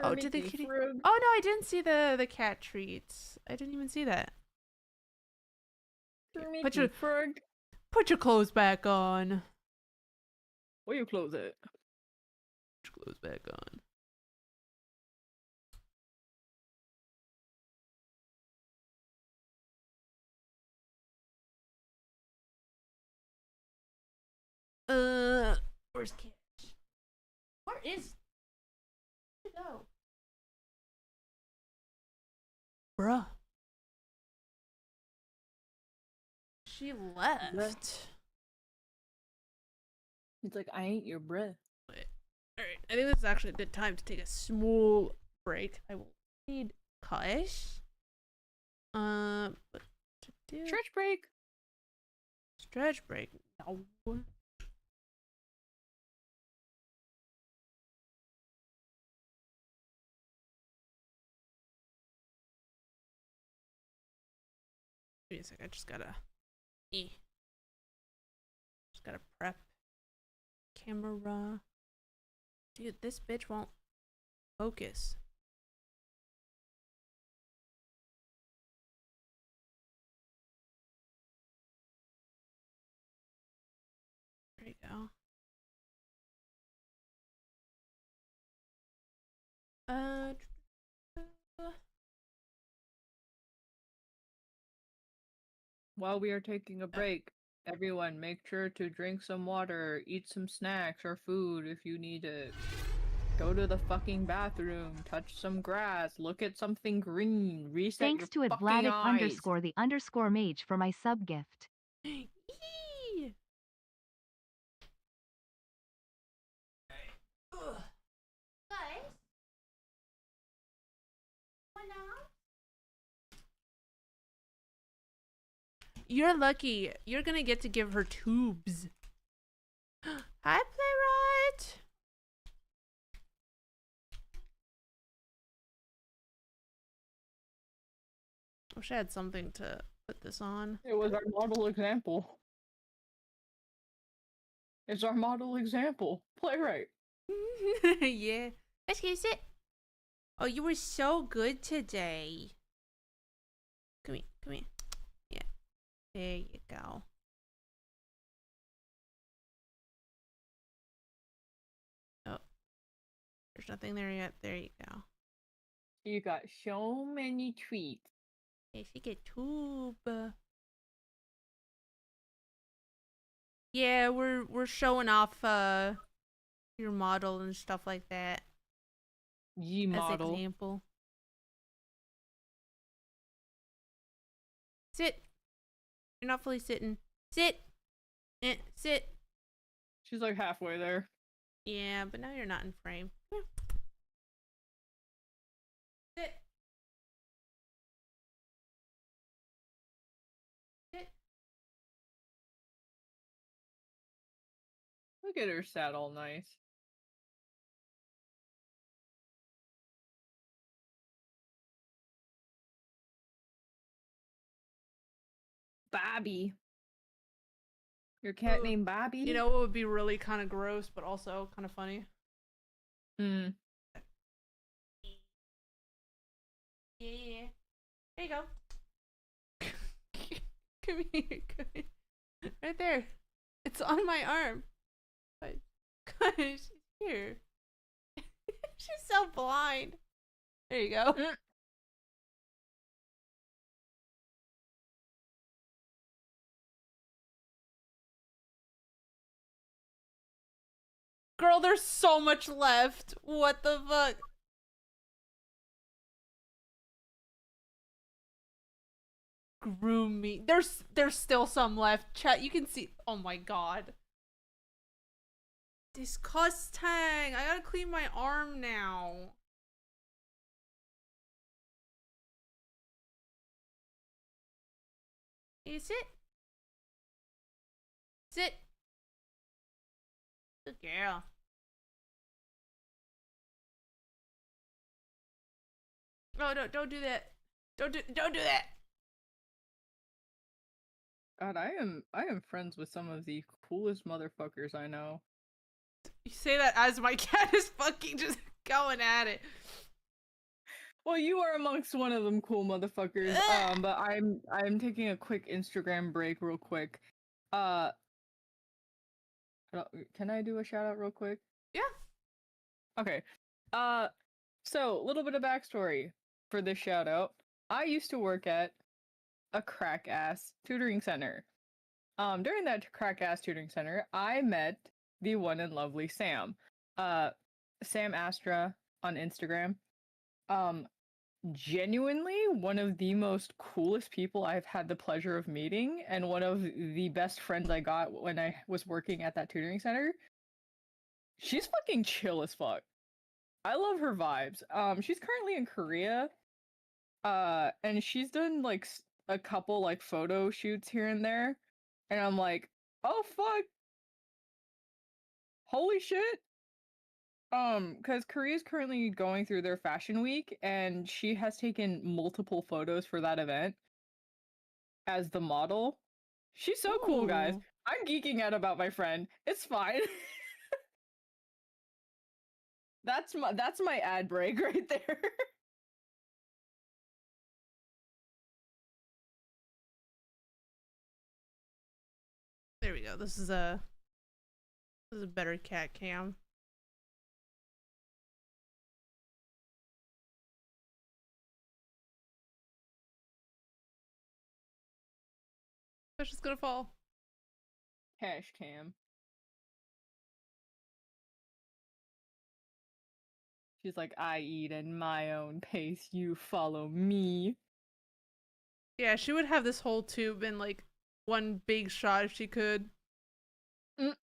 Oh, Kermit did the the kitty? Frog. Oh no, I didn't see the cat treats. I didn't even see that. Here, Kermit the Frog. put your clothes back on. Where you close it? Put your clothes back on. Where's Cash? Where is? Where'd it go? Bruh. She left. He's like, I ain't your bruh. Wait. Alright, I think this is actually a good time to take a small break. I will need Kush. What to do? Stretch break. Stretch break. No. Wait a sec, I just gotta. Just gotta prep. Camera. Dude, this bitch won't focus. There you go. Uh, While we are taking a break, everyone make sure to drink some water, eat some snacks or food if you need it. Go to the fucking bathroom, touch some grass, look at something green, reset Thanks your to fucking Advlatic eyes. underscore the underscore mage for my sub gift. Yee! Ugh. Guys? What now? You're lucky. You're gonna get to give her tubes. Hi, playwright. Wish I had something to put this on. It was our model example. It's our model example. Playwright. Yeah. Excuse it. Oh, you were so good today. Come here, come here. Yeah. There you go. Oh, there's nothing there yet. There you go. You got so many tweets. Hey, she get tube. Yeah, we're showing off your model and stuff like that Ye as model. example. Sit. You're not fully sitting. Sit. Sit. She's like halfway there. Yeah, but now you're not in frame. Come here. Sit. Sit. Look at her sat all nice. Bobby. Your cat Ooh, named Bobby? You know what would be really kind of gross, but also kind of funny? Hmm. Yeah. There you go. Come here. Come here. Right there. It's on my arm. But gosh, she's here. She's so blind. There you go. Girl, there's so much left. What the fuck? Groom me. There's still some left. Chat, you can see. Oh my god. Disgusting. I gotta clean my arm now. You sit. Sit. Good girl. Oh no, don't do that. Don't do that. God, I am friends with some of the coolest motherfuckers I know. You say that as my cat is fucking just going at it. Well, you are amongst one of them cool motherfuckers. But I'm taking a quick Instagram break real quick. Can I do a shout out real quick? Yeah. Okay. So a little bit of backstory for this shout out. I used to work at a crack ass tutoring center. During that crack ass tutoring center, I met the one and lovely Sam. Sam Astra on Instagram. Genuinely one of the most coolest people I've had the pleasure of meeting, and one of the best friends I got when I was working at that tutoring center. She's fucking chill as fuck. I love her vibes. She's currently in Korea. And she's done like a couple like photo shoots here and there, and I'm like, oh fuck, holy shit. Because Korea's currently going through their fashion week, and she has taken multiple photos for that event as the model. She's so cool, guys. Ooh. I'm geeking out about my friend. It's fine. That's my ad break right there. There we go. This is a better cat cam. That's just gonna fall. Cash cam. She's like, I eat at my own pace, you follow me. Yeah, she would have this whole tube in like one big shot if she could. Mm.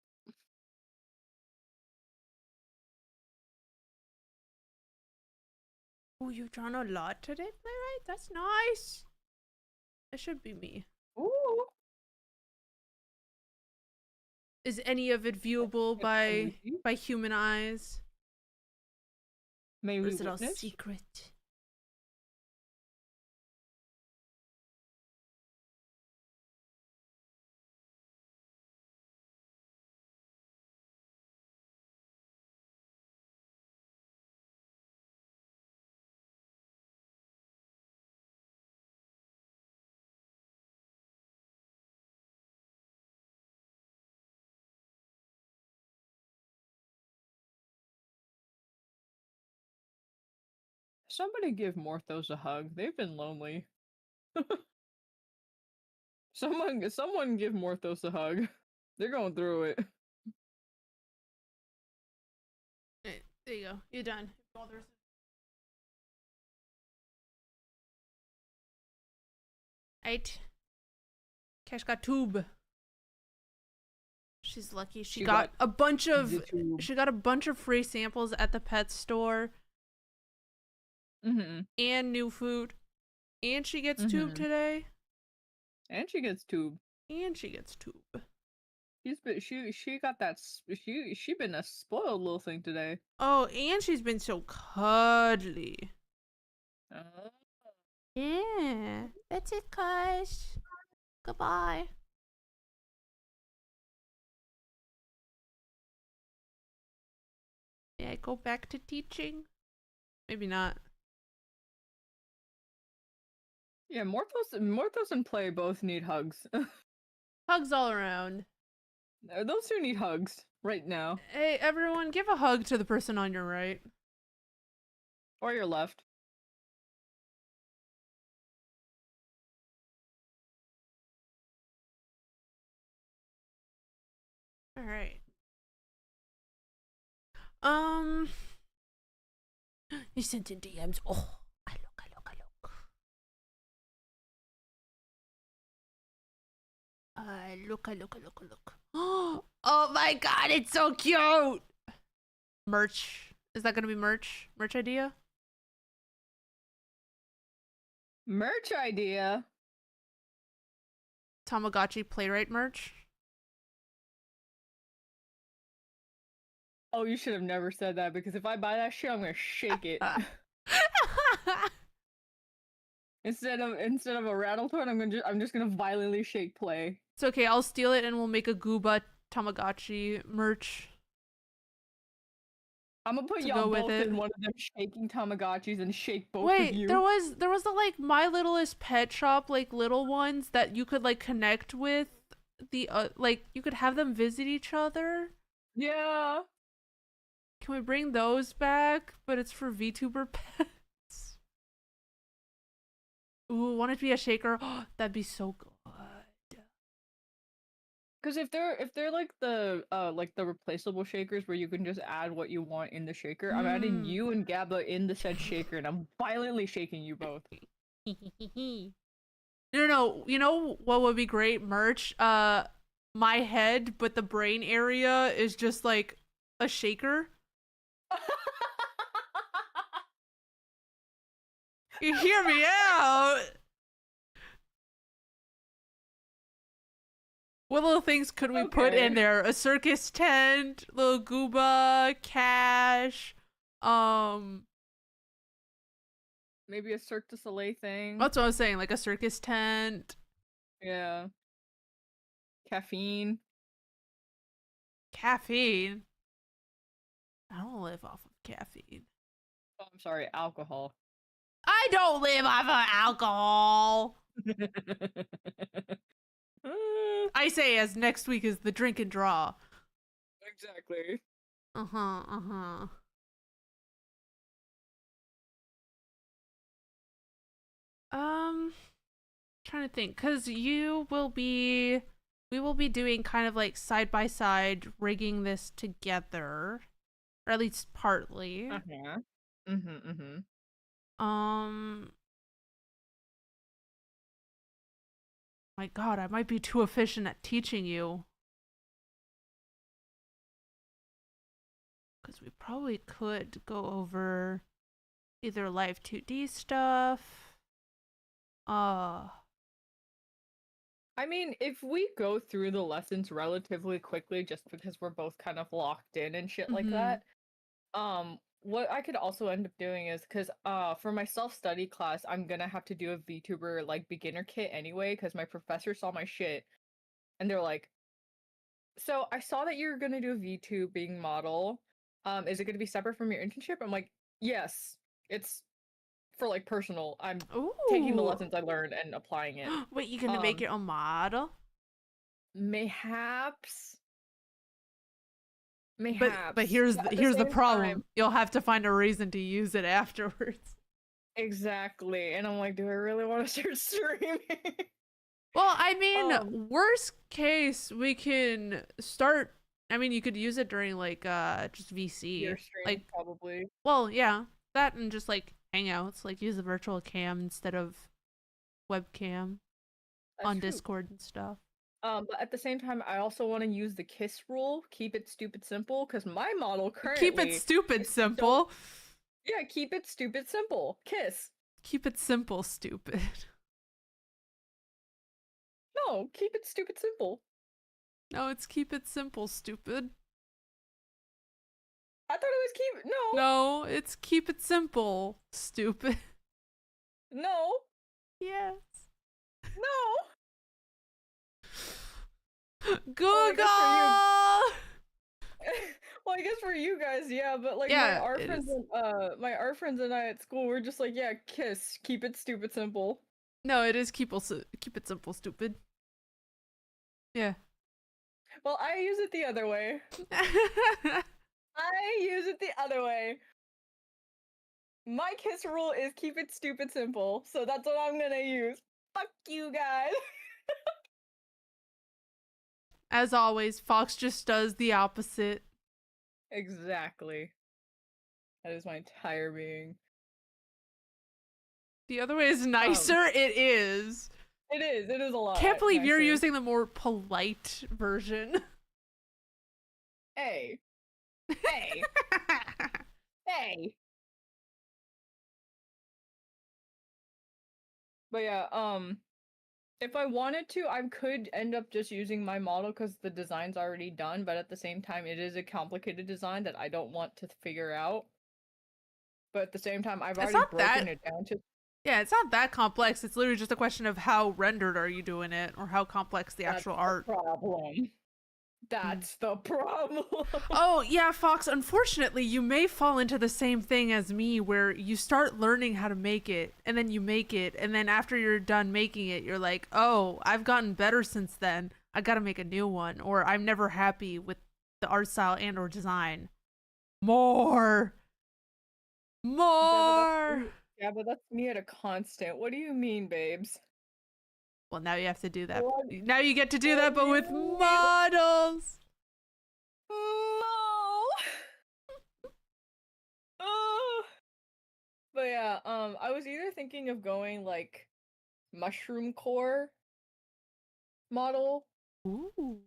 Oh, you've drawn a lot today, Playwright? That's nice. That should be me. Ooh. Is any of it viewable by human eyes? May Or we is it all witness? secret? Somebody give Morthos a hug. They've been lonely. Someone give Morthos a hug. They're going through it. There you go. You're done. Right. Cash got tube. She's lucky. She She got got a bunch of Vtuber. she got a bunch of free samples at the pet store Mm-hmm. and new food. And she gets tube Mm-hmm. today. And she gets tube. And she gets tube. She got that she been a spoiled little thing today. Oh, and she's been so cuddly. Oh. Yeah. That's it, guys. Goodbye. Yeah, go back to teaching. Maybe not. Yeah, Morthos and Play both need hugs. Hugs all around. Those two need hugs right now. Hey, everyone, give a hug to the person on your right. Or your left. All right. Um, he sent in DMs. Oh, I look. Look. Oh my god, it's so cute. Merch. Is that gonna be merch? Merch idea? Merch idea. Tamagotchi playwright merch? Oh, you should have never said that because if I buy that shit, I'm gonna shake it. Instead of a rattle toad, I'm just gonna violently shake Play. It's okay, I'll steal it and we'll make a Gooba Tamagotchi merch. I'm gonna put To y'all go with both it. in one of them shaking Tamagotchis and shake both of Wait, you. there was the like My Littlest Pet Shop like little ones that you could like connect with the like you could have them visit each other. Yeah. Can we bring those back? But it's for VTuber pets. Ooh, want it to be a shaker? That'd be so good. Because if they're like the replaceable shakers where you can just add what you want in the shaker, I'm adding you and Gabba in the said shaker and I'm violently shaking you both. No. You know what would be great merch? My head, but the brain area is just like a shaker. You hear me out. What little things could we put in there? A circus tent, little Gooba, cash, Maybe a Cirque du Soleil thing. that's what I was saying, like a circus tent. Yeah. Caffeine. Caffeine. I don't live off of caffeine. Oh, I'm sorry, alcohol. I don't live off of alcohol. I say as next week is the drink and draw. Exactly. Uh-huh. Trying to think, cause we will be doing kind of like side by side rigging this together, or at least partly. My God, I might be too efficient at teaching you. Because we probably could go over either live 2D stuff. I mean, if we go through the lessons relatively quickly, just because we're both kind of locked in and shit like that, what I could also end up doing is because for my self-study class, I'm gonna have to do a VTuber like beginner kit anyway, because my professor saw my shit and they're like, so I saw that you're gonna do a VTubing model. Is it gonna be separate from your internship? I'm like, yes, it's for like personal. I'm taking the lessons I learned and applying it. Wait, you gonna make your own model? Mayhaps. But here's the problem. Time. You'll have to find a reason to use it afterwards. Exactly. And I'm like, do I really want to start streaming? Well, I mean, worst case, we can start. I mean, you could use it during like just VC, Your stream, like probably. Well, yeah, that and just like hangouts, like use a virtual cam instead of webcam. on true. Discord and stuff. But at the same time, I also want to use the KISS rule. Keep it stupid simple, because my model currently. Keep it stupid is so- simple. Yeah, keep it stupid simple. KISS. Keep it simple, stupid. No, keep it stupid simple. No, it's keep it simple, stupid. I thought it was keep. No. No, it's keep it simple, stupid. No. Yes. No. Google! Well, I guess for you guys, yeah, but like Yeah, my art it friends is. and my art friends and I at school, we're just like, yeah, KISS, keep it stupid simple. No, it is keep it simple, stupid. Yeah. Well, I use it the other way. I use it the other way. My KISS rule is keep it stupid simple, so that's what I'm gonna use. Fuck you guys. As always, Fox just does the opposite. Exactly. That is my entire being. The other way is nicer. It is. It is. It is a lot. Can't believe you're nicer. using the more polite version. Hey. Hey. Hey. But yeah, if I wanted to, I could end up just using my model because the design's already done, but at the same time, it is a complicated design that I don't want to figure out. But at the same time, I've already broken it down to. Yeah, it's not that complex. It's literally just a question of how rendered are you doing it, or how complex the actual art. Problem. That's the problem. Oh, yeah, Fox, unfortunately, you may fall into the same thing as me where you start learning how to make it, and then you make it, and then after you're done making it, you're like, oh, I've gotten better since then. I gotta make a new one, or I'm never happy with the art style and or design. More! Yeah, but that's me at a constant. What do you mean, babes? Well, now you have to do that. What? Now you get to do that, but with models. No. Oh. But yeah, I was either thinking of going like mushroom core model Ooh.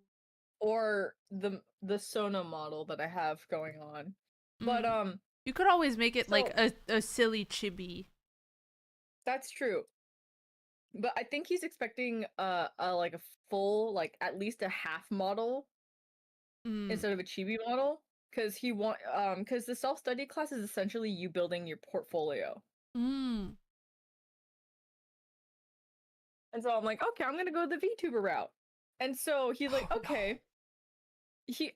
or the Sona model that I have going on. But you could always make it like a silly chibi. That's true. But I think he's expecting like a full, like at least a half model instead of a chibi model, because because the self-study class is essentially you building your portfolio. And so I'm like, okay, I'm gonna go the VTuber route. And so he's like, okay. He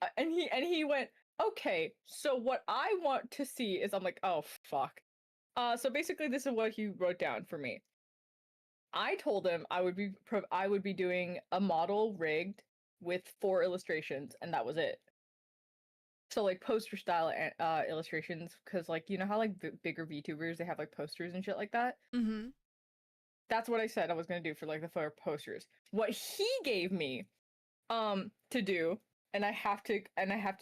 went, okay, so what I want to see is, I'm like, oh fuck. So basically this is what he wrote down for me. I told him I would be doing a model rigged with 4 illustrations, and that was it. So like poster style illustrations, because like you know how like bigger VTubers they have like posters and shit like that. That's what I said I was gonna do for like the 4 posters. What he gave me, to do, and I have to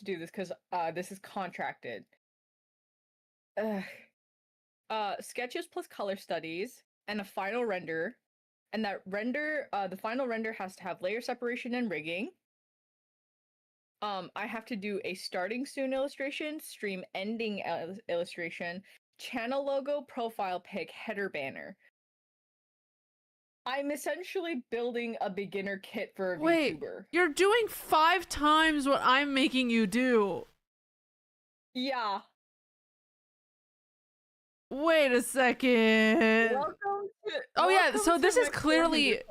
do this because this is contracted. Sketches plus color studies and a final render, and that render, the final render has to have layer separation and rigging. I have to do a starting soon illustration, stream ending illustration, channel logo, profile pic, header banner. I'm essentially building a beginner kit for a VTuber. You're doing 5 times what I'm making you do. Yeah. Wait a second. So this is clearly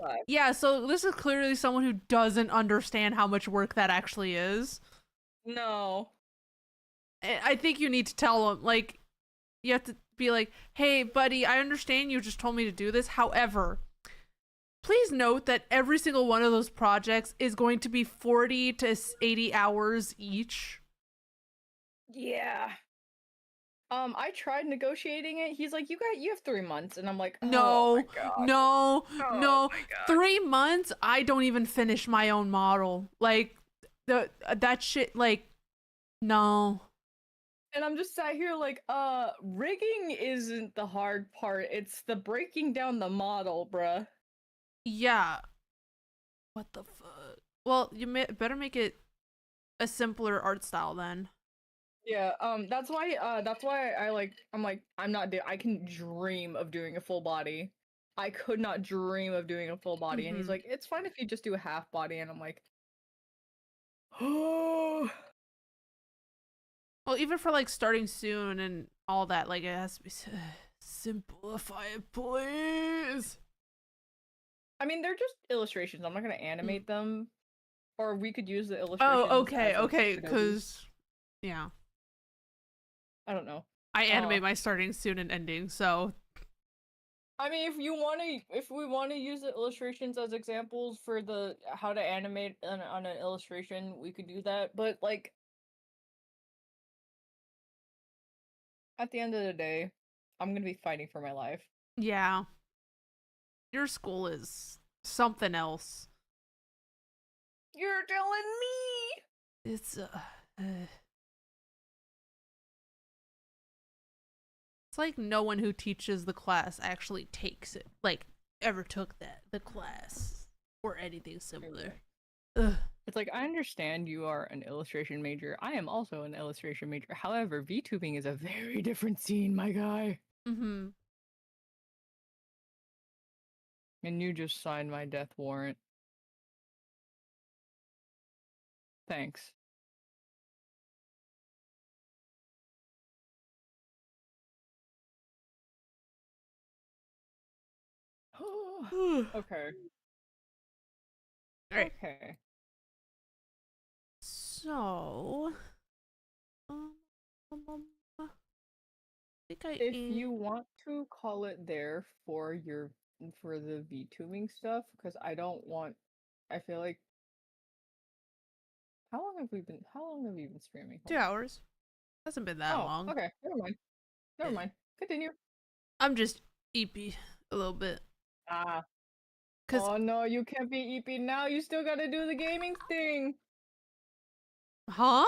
so this is clearly someone who doesn't understand how much work that actually is. No. I think you need to tell him, like, you have to be like, hey buddy, I understand you just told me to do this. However, please note that every single one of those projects is going to be 40 to 80 hours each. Yeah. I tried negotiating it. He's like, you have 3 months, and I'm like, oh no, my God. no, Oh no. my God. 3 months, I don't even finish my own model. Like, that shit, like, no. And I'm just sat here like, rigging isn't the hard part. It's the breaking down the model, bruh. Yeah. What the fuck? Well, better make it a simpler art style then. Yeah, that's why I'm not I can dream of doing a full body. I could not dream of doing a full body. And he's Mm-hmm. like, it's fine if you just do a half body. And I'm like, oh, Well, even for like starting soon and all that, like it has to be simplify it, please. I mean, they're just illustrations. I'm not gonna Mm. animate them, or we could use the Oh, illustrations okay, as like okay, Adobe. because yeah, I don't know. I Uh, animate my starting soon and ending, so I mean, if we want to use the illustrations as examples for the how to animate on an illustration, we could do that. But like at the end of the day, I'm gonna be fighting for my life. yeah, your school is something else. You're telling me. It's it's like no one who teaches the class actually takes it, like ever took the class or anything similar. Ugh. It's like I understand you are an illustration major. I am also an illustration major. However, VTubing is a very different scene, my guy. Mm-hmm. And you just signed my death warrant. Thanks. All Okay. right. Okay. So, um, I think I If am. you want to call it there for your for the VTubing stuff, because I don't want. I feel like how long have you been streaming? Hold 2 hours. Hasn't been that on. Oh, long. okay. Never mind. Never Yeah. mind. Continue. I'm just eepy a little bit. Ah. Cause, Oh no, you can't be EP now. You still gotta do the gaming thing. huh?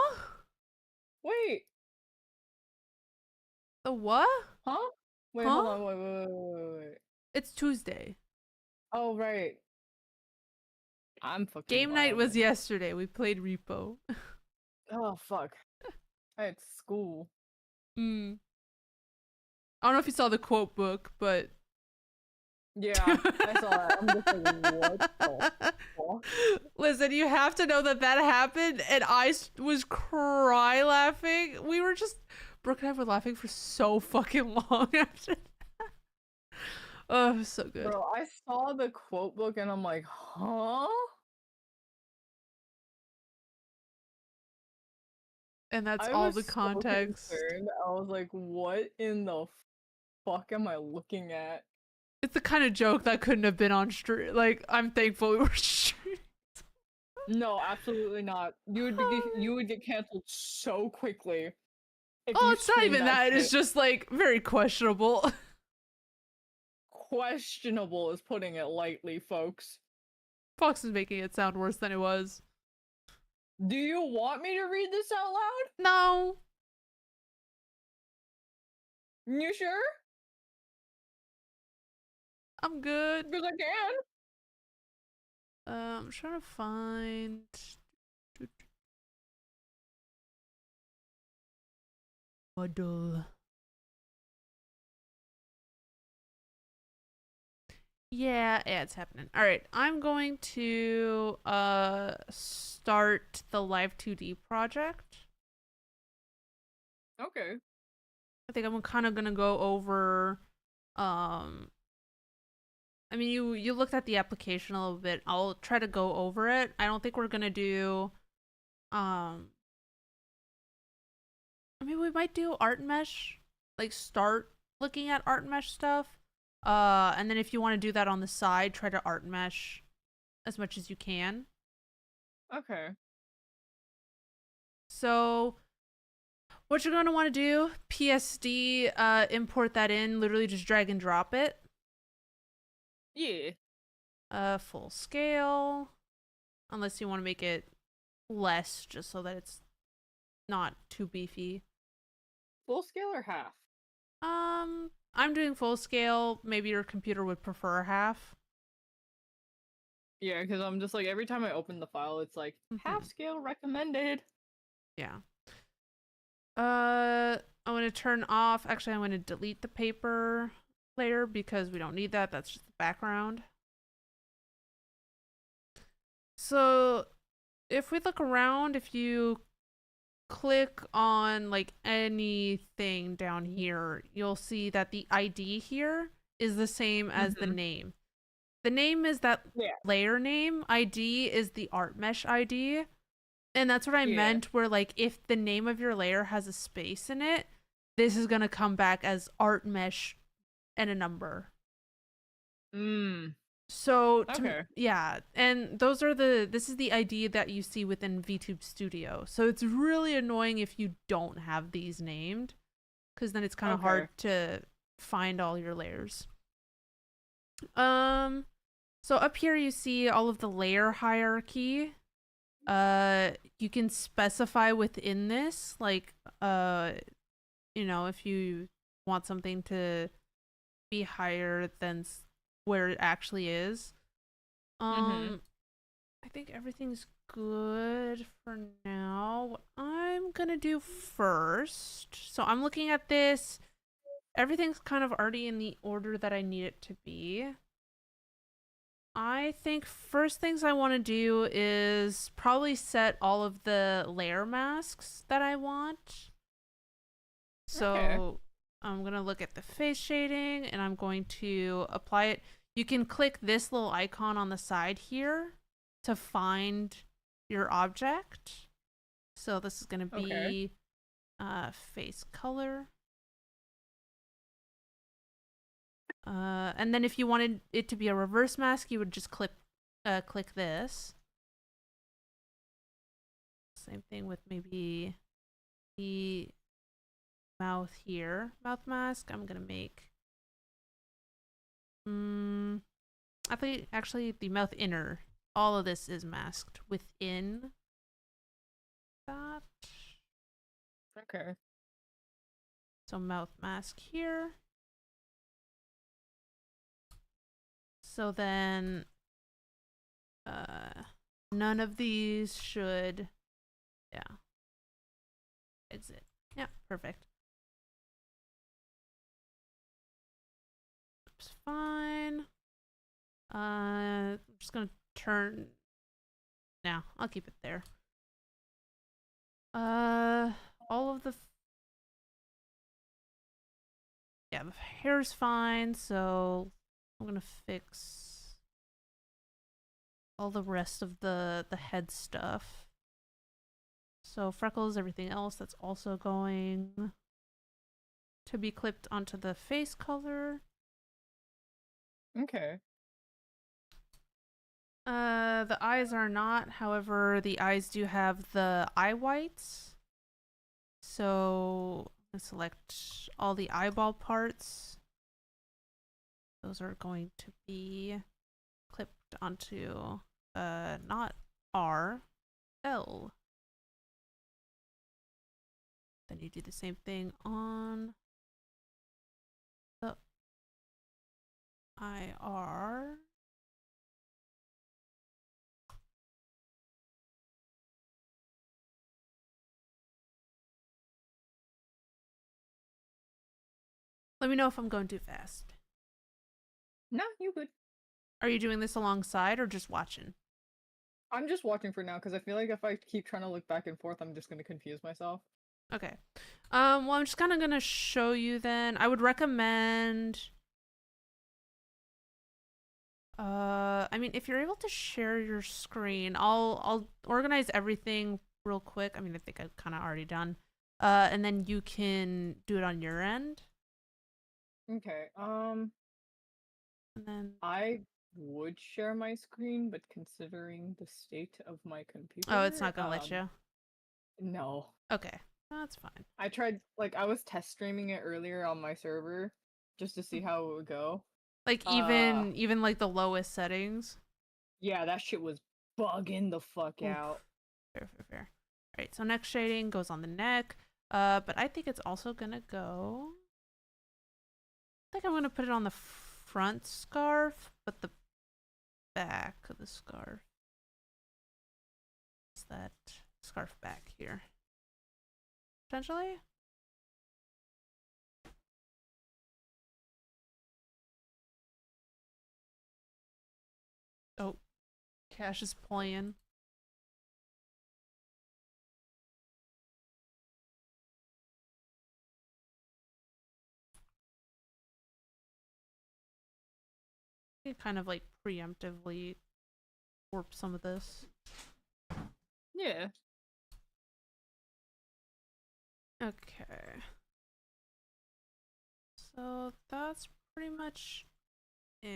Wait. The what? Huh? Wait, Huh? hold on. Wait. It's Tuesday. Oh, right. I'm fucking Game night was wild. yesterday. We played Repo. Oh, fuck. I had school. Hmm. I don't know if you saw the quote book, but Yeah, I saw that. I'm just like, what the fuck? listen, you have to know that that happened, and was cry laughing. We were just Brooke and I were laughing for so fucking long after. Oh, it was so good. Bro, I saw the quote book and I'm like, huh? And that's I all was the so context. concerned. I was like, what in the fuck am I looking at? It's the kind of joke that couldn't have been on stream. Like, I'm thankful we were streaming. No, absolutely not. You would get canceled so quickly if Oh, you it's not streamed even that that. It's shit. just like very questionable. Questionable is putting it lightly, folks. Fox is making it sound worse than it was. Do you want me to read this out loud? No, You sure? I'm good. Because I can. I'm trying to find. Model. Yeah, it's happening. All right, I'm going to start the Live 2D project. Okay. I think I'm kind of gonna go over. I mean, you looked at the application a little bit. I'll try to go over it. I don't think we're gonna do. Um, I mean, we might do art mesh. Like, start looking at art mesh stuff. And then if you want to do that on the side, try to art mesh as much as you can. Okay. So what you're going to want to do, PSD, import that in, literally just drag and drop it. Yeah. Full scale, unless you want to make it less, just so that it's not too beefy. Full scale or half? I'm doing full scale. Maybe your computer would prefer half. Yeah, because I'm just like every time I open the file, it's like half scale recommended. Yeah. I'm gonna turn off. Actually, I'm gonna delete the paper layer because we don't need that. That's just the background. So if we look around, if you click on like anything down here, you'll see that the ID here is the same as the name. The name is that layer name. ID is the art mesh ID. And that's what I meant, where like if the name of your layer has a space in it, this is gonna come back as art mesh and a number. So yeah, and those are this is the ID that you see within VTube Studio. So it's really annoying if you don't have these named, because then it's kind of hard to find all your layers. So up here you see all of the layer hierarchy. You can specify within this, like, you know, if you want something to be higher than where it actually is. I think everything's good for now. What I'm gonna do first, so I'm looking at this. Everything's kind of already in the order that I need it to be. I think first things I want to do is probably set all of the layer masks that I want. So I'm going to look at the face shading and I'm going to apply it. You can click this little icon on the side here to find your object. So this is going to be face color. And then if you wanted it to be a reverse mask, you would just click this. Same thing with maybe the mouth here. Mouth mask, I'm gonna make I think actually the mouth inner. All of this is masked within that. Okay. So mouth mask here. So then none of these should exit. Yeah, perfect. It's fine. I'm just gonna turn now. I'll keep it there. All of the the hair's fine, so I'm gonna fix all the rest of the head stuff. So freckles, everything else, that's also going to be clipped onto the face color. Okay. The eyes are not. However, the eyes do have the eye whites. So I select all the eyeball parts. Those are going to be clipped onto not R, L. Then you do the same thing on the IR. Let me know if I'm going too fast. No, you good. Are you doing this alongside or just watching? I'm just watching for now because I feel like if I keep trying to look back and forth, I'm just going to confuse myself. Okay. Well, I'm just kind of going to show you then. I would recommend... I mean, if you're able to share your screen, I'll organize everything real quick. I mean, I think I've kind of already done. And then you can do it on your end. Okay. And then I would share my screen, but considering the state of my computer, oh, it's not gonna let you. No. Okay, that's fine. I tried, like, I was test streaming it earlier on my server just to see how it would go. Like even like the lowest settings. Yeah, that shit was bugging the fuck out. Fair. All right, so neck shading goes on the neck. But I think it's also gonna go. I think I'm gonna put it on the front scarf, but the back of the scarf. Is that scarf back here? Potentially? Oh, Cash is playing. You kind of like preemptively warp some of this. Yeah. Okay. So that's pretty much it.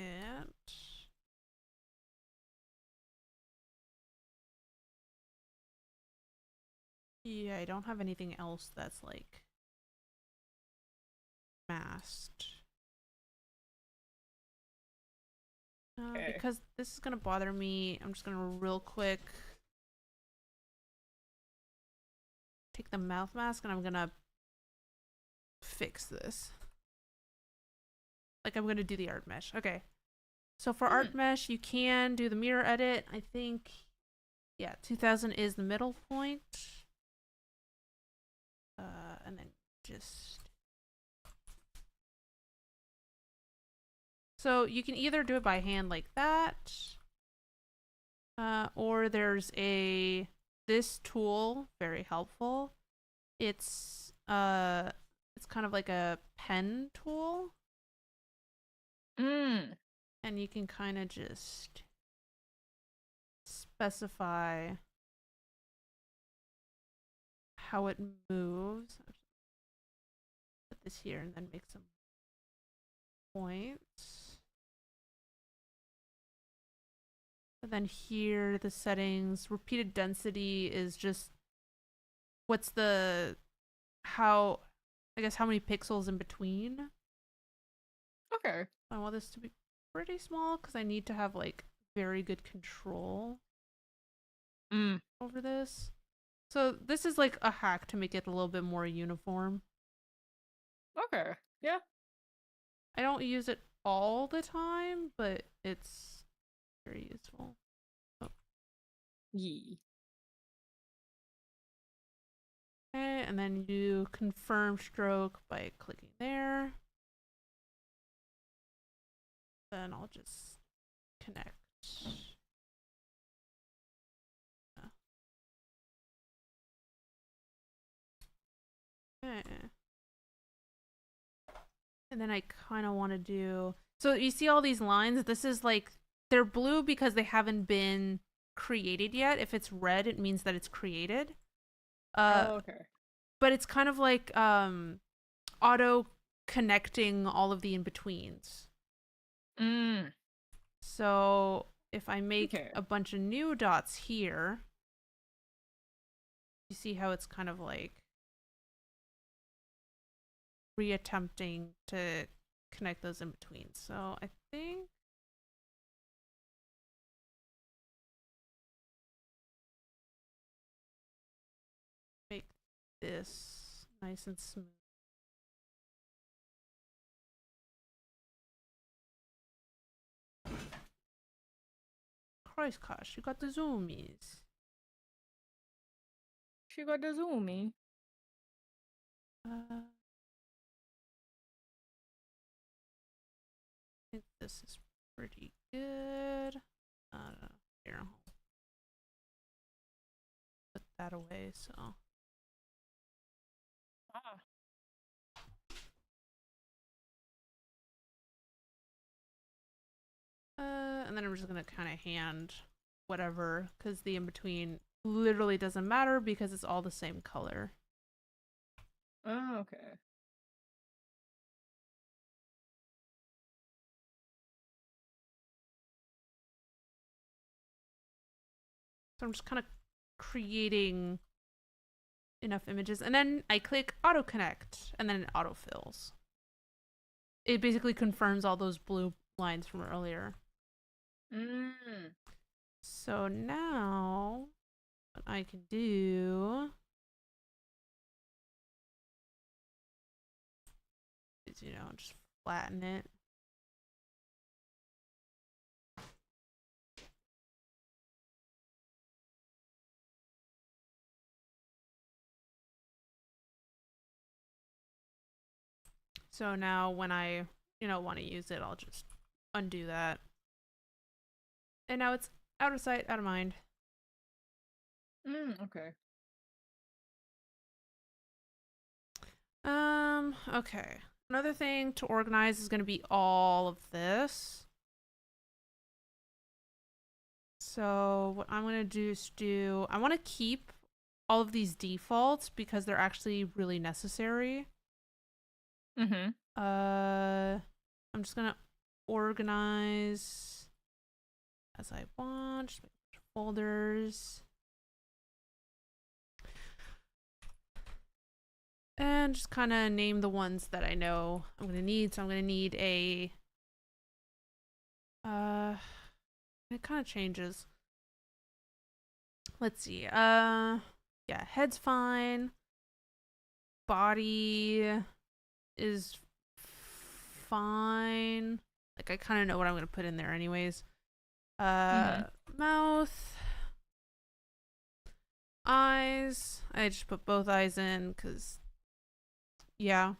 Yeah, I don't have anything else that's like masked. Okay. Because this is gonna bother me, I'm just gonna real quick take the mouth mask and I'm gonna fix this. Like I'm gonna do the art mesh. Okay. So for art mesh, you can do the mirror edit. I think, yeah, 2000 is the middle point. And then just... So you can either do it by hand like that, or there's this tool, very helpful. It's kind of like a pen tool. And you can kind of just specify how it moves. Put this here and then make some points. And then here, the settings, repeated density is just what's the, how, I guess how many pixels in between. Okay. I want this to be pretty small because I need to have like very good control over this. So this is like a hack to make it a little bit more uniform. Okay. Yeah. I don't use it all the time, but it's very useful. Oh. Yee. Okay, and then you confirm stroke by clicking there. Then I'll just connect. Okay. And then I kind of want to do... So you see all these lines? This is like... They're blue because they haven't been created yet. If it's red, it means that it's created. Okay. But it's kind of like auto connecting all of the in-betweens. So if I make a bunch of new dots here, you see how it's kind of like reattempting to connect those in between. So I think make this nice and smooth. Christ, gosh, you got the zoomies. She got the zoomy. I think this is pretty good. Here, I'll put that away. So. And then I'm just gonna kind of hand whatever, because the in-between literally doesn't matter because it's all the same color. Oh, okay. So I'm just kind of creating enough images, and then I click auto connect, and then it autofills. It basically confirms all those blue lines from earlier. So now what I can do is, you know, just flatten it. So now when I, want to use it, I'll just undo that. And now it's out of sight, out of mind. Okay. Okay. Another thing to organize is going to be all of this. So what I'm going to do is I want to keep all of these defaults because they're actually really necessary. Mm-hmm. I'm just going to organize as I want, just folders. And just kind of name the ones that I know I'm going to need. So I'm going to need a it kind of changes. Let's see. Yeah, head's fine. Body is fine. Like I kind of know what I'm going to put in there anyways. Mouth. Eyes. I just put both eyes in cuz yeah.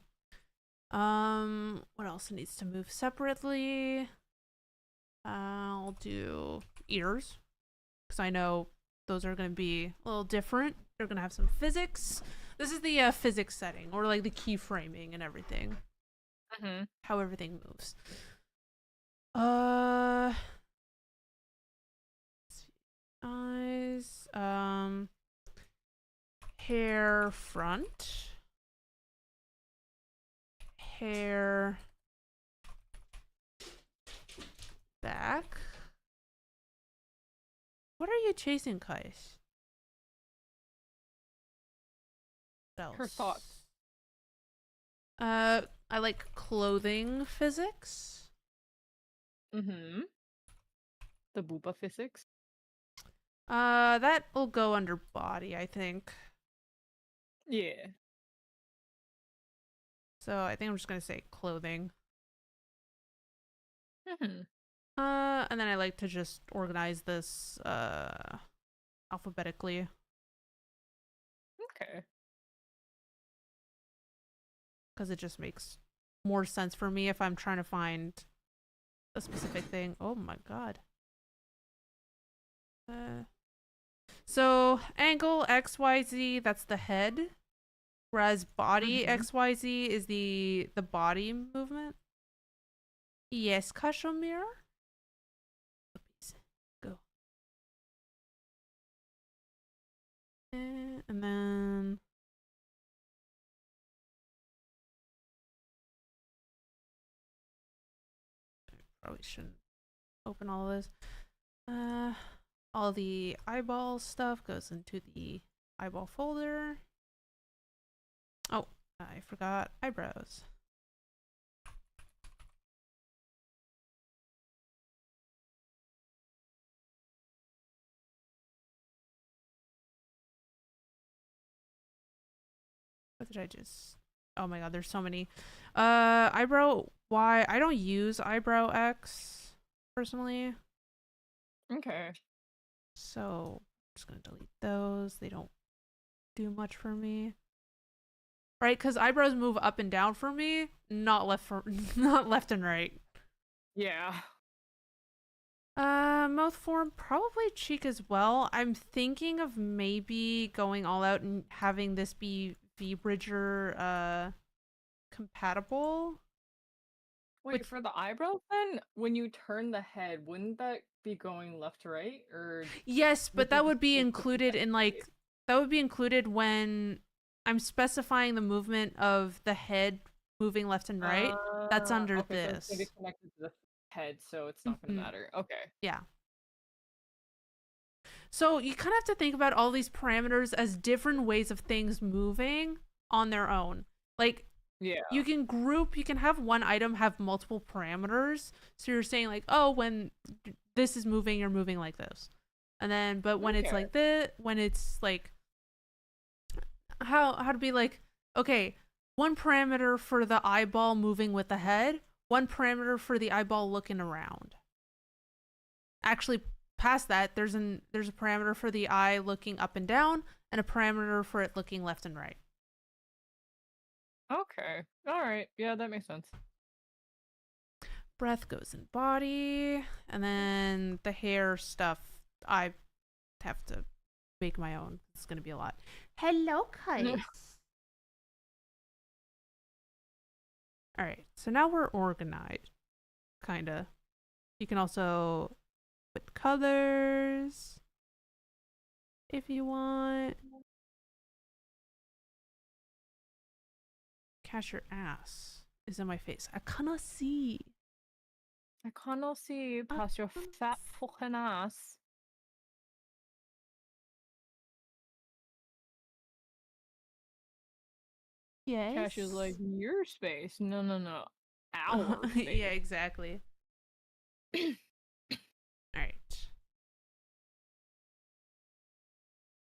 What else needs to move separately? I'll do ears because I know those are going to be a little different. They're going to have some physics. This is the physics setting or like the keyframing and everything. How everything moves. Eyes. Hair front. Hair back. What are you chasing, Kais? What else? Her thoughts. I like clothing physics. The booba physics. That will go under body, I think. Yeah. So I think I'm just gonna say clothing. Mm-hmm. And then I like to just organize this alphabetically. Okay. Because it just makes more sense for me if I'm trying to find a specific thing. Oh my god. So angle XYZ, that's the head. Whereas body XYZ is the body movement. Yes, Kashmir. Go. And then probably shouldn't open all of this. All the eyeball stuff goes into the eyeball folder. Oh, I forgot eyebrows. What did I just... Oh my god, there's so many. Eyebrow Y. I don't use eyebrow X personally. Okay. So I'm just gonna delete those. They don't do much for me. Right, because eyebrows move up and down for me, not not left and right. Yeah. Mouth form, probably cheek as well. I'm thinking of maybe going all out and having this be VBridger compatible. Wait, for the eyebrows then, when you turn the head, wouldn't that be going left to right? Or yes, but that would be just included in like that would be included when I'm specifying the movement of the head moving left and right. That's under okay, so this. it's gonna be connected to the head, so it's not gonna matter. Okay. Yeah. So you kind of have to think about all these parameters as different ways of things moving on their own. Like, yeah, you can have one item have multiple parameters. So you're saying like, oh, when this is moving, you're moving like this. And then, but when it's like this, when it's like, how to be like, okay, one parameter for the eyeball moving with the head, one parameter for the eyeball looking around. Actually, past that, there's a parameter for the eye looking up and down, and a parameter for it looking left and right. Okay. All right. Yeah, that makes sense. Breath goes in body, and then the hair stuff I have to make my own. It's gonna be a lot. Hello, guys. All right, so now we're organized, kinda. You can also put colors if you want. Cash your ass is in my face. I cannot see. I cannot see past your fat fucking ass. Yes. Cash is like, your space. No, no, no. Our space. Yeah, exactly. All right.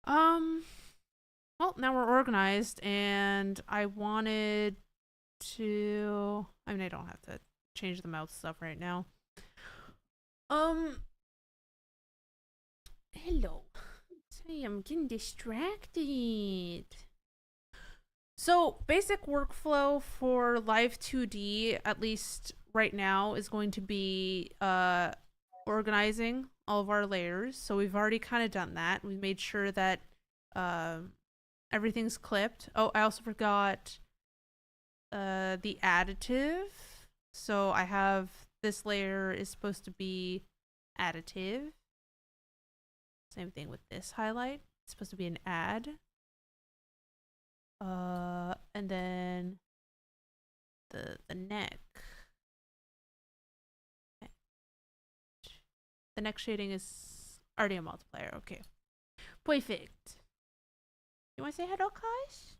Well, now we're organized, and I wanted to. I mean, I don't have to change the mouth stuff right now. Hello. Sorry, I'm getting distracted. So, basic workflow for Live 2D, at least right now, is going to be organizing all of our layers. So we've already kind of done that. We made sure that everything's clipped. Oh, I also forgot the additive. So I have this layer is supposed to be additive. Same thing with this highlight. It's supposed to be an add. And then the neck. The neck shading is already a multiplier. Okay. Perfect. You want to say hello, guys?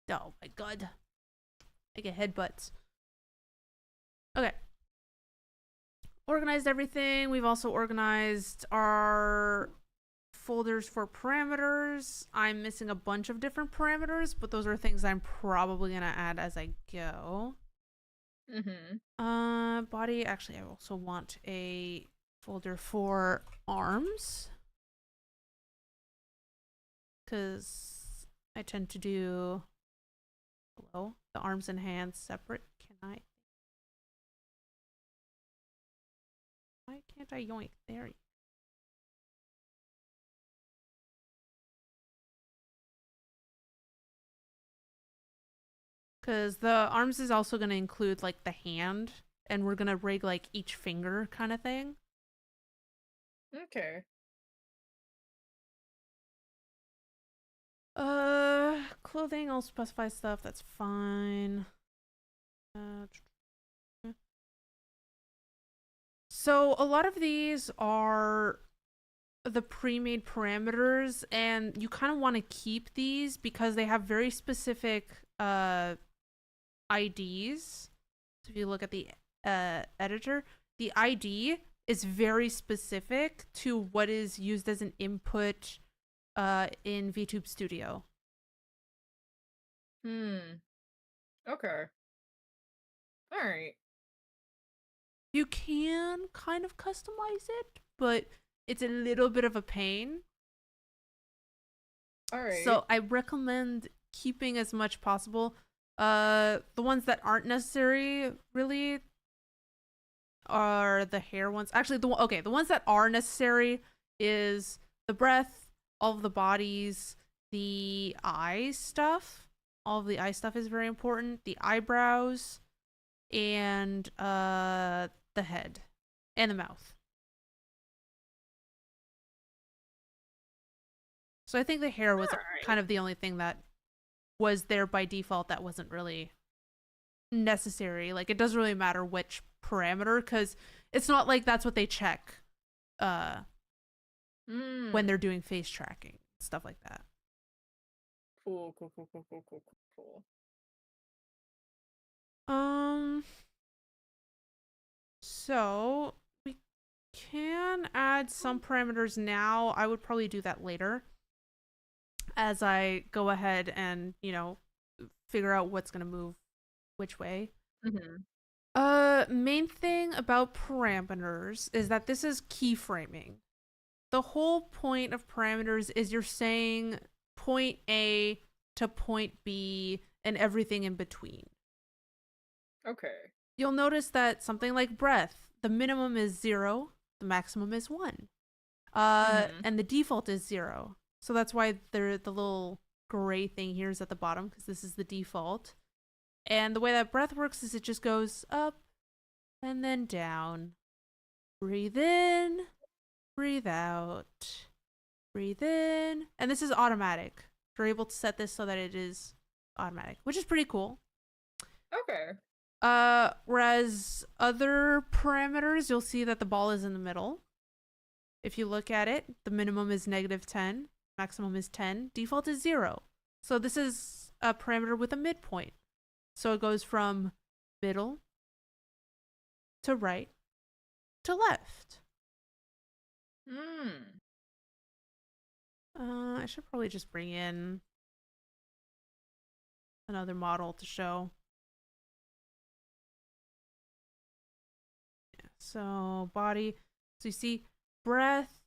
Oh my god. I get headbutts. Okay. Organized everything. We've also organized our folders for parameters. I'm missing a bunch of different parameters, but those are things I'm probably gonna add as I go. Body. Actually, I also want a folder for arms, because I tend to do the arms and hands separate. Why can't I yoink? There. Because the arms is also going to include like the hand, and we're going to rig like each finger kind of thing. Okay. Clothing, I'll specify stuff, that's fine. So a lot of these are the pre-made parameters, and you kind of want to keep these because they have very specific IDs. So if you look at the editor, the ID is very specific to what is used as an input in VTube Studio. Okay. Alright. You can kind of customize it, but it's a little bit of a pain. Alright. So I recommend keeping as much possible. The ones that aren't necessary really are the hair ones. Actually, the ones that are necessary is the breath, all of the bodies, the eye stuff. All of the eye stuff is very important. The eyebrows, and the head, and the mouth. So I think the hair was kind of the only thing that was there by default that wasn't really necessary. Like, it doesn't really matter which parameter, because it's not like that's what they check when they're doing face tracking, stuff like that. Cool. So we can add some parameters now. I would probably do that later as I go ahead and, figure out what's going to move which way. Main thing about parameters is that this is keyframing. The whole point of parameters is you're saying point A to point B, and everything in between. Okay. You'll notice that something like breath, the minimum is 0, the maximum is 1. And the default is 0. So that's why the little gray thing here is at the bottom, because this is the default. And the way that breath works is it just goes up and then down. Breathe in, breathe out, breathe in. And this is automatic. You're able to set this so that it is automatic, which is pretty cool. Okay. Whereas other parameters, you'll see that the ball is in the middle. If you look at it, the minimum is -10, maximum is 10, default is 0. So this is a parameter with a midpoint. So it goes from middle to right to left. I should probably just bring in another model to show. Yeah, so body. So you see breath.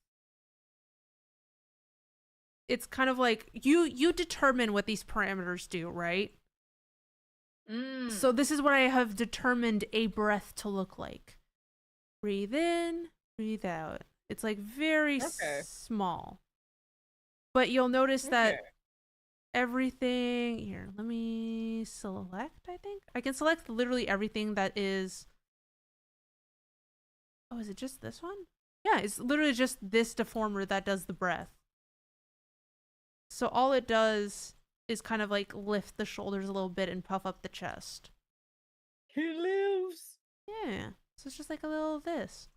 It's kind of like you determine what these parameters do, right? So this is what I have determined a breath to look like. Breathe in, breathe out. It's like very small. But you'll notice that everything here, let me select, I think. I can select literally everything that is. Oh, is it just this one? Yeah, it's literally just this deformer that does the breath. So all it does is kind of like lift the shoulders a little bit and puff up the chest. He lives. Yeah. So it's just like a little this.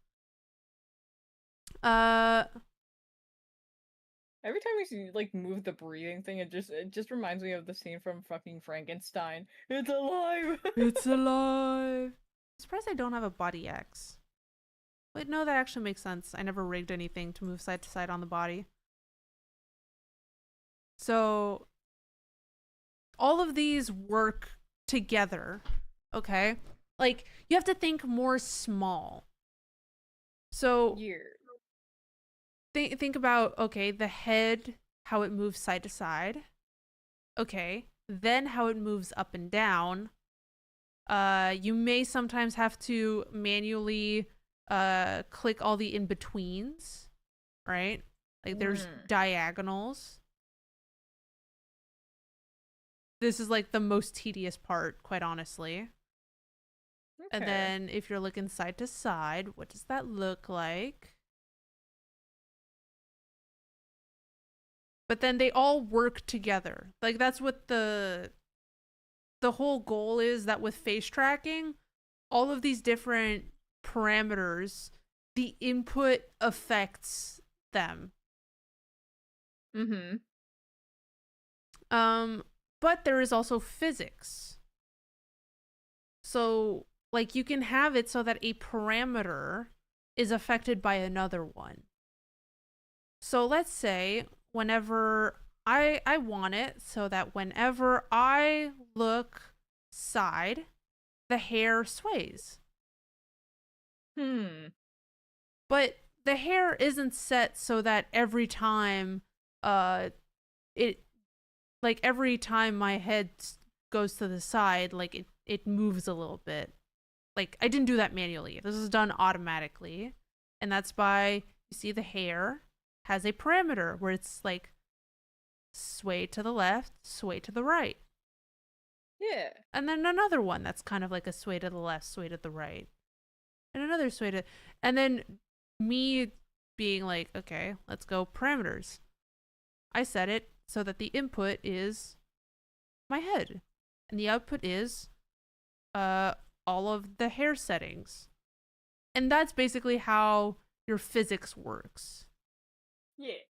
Every time we see like move the breathing thing, it just reminds me of the scene from fucking Frankenstein. It's alive. It's alive. I'm surprised I don't have a body X. Wait, no, that actually makes sense. I never rigged anything to move side to side on the body. So all of these work together, okay? Like, you have to think more small. So think about, okay, the head, how it moves side to side. Okay, then how it moves up and down. You may sometimes have to manually click all the in-betweens, right? Like there's diagonals. This is like the most tedious part, quite honestly. And then if you're looking side to side, what does that look like? But then they all work together. Like that's what the whole goal is, that with face tracking, all of these different parameters, the input affects them. But there is also physics. So, like, you can have it so that a parameter is affected by another one. So let's say whenever I want it so that whenever I look side, the hair sways. But the hair isn't set so that every time every time my head goes to the side, like it moves a little bit. Like I didn't do that manually. This is done automatically. And that's by, you see the hair has a parameter where it's like sway to the left, sway to the right. Yeah. And then another one that's kind of like a sway to the left, sway to the right. And another sway to, and then me being like, okay, let's go parameters. I set it so that the input is my head and the output is all of the hair settings. And that's basically how your physics works. Yeah.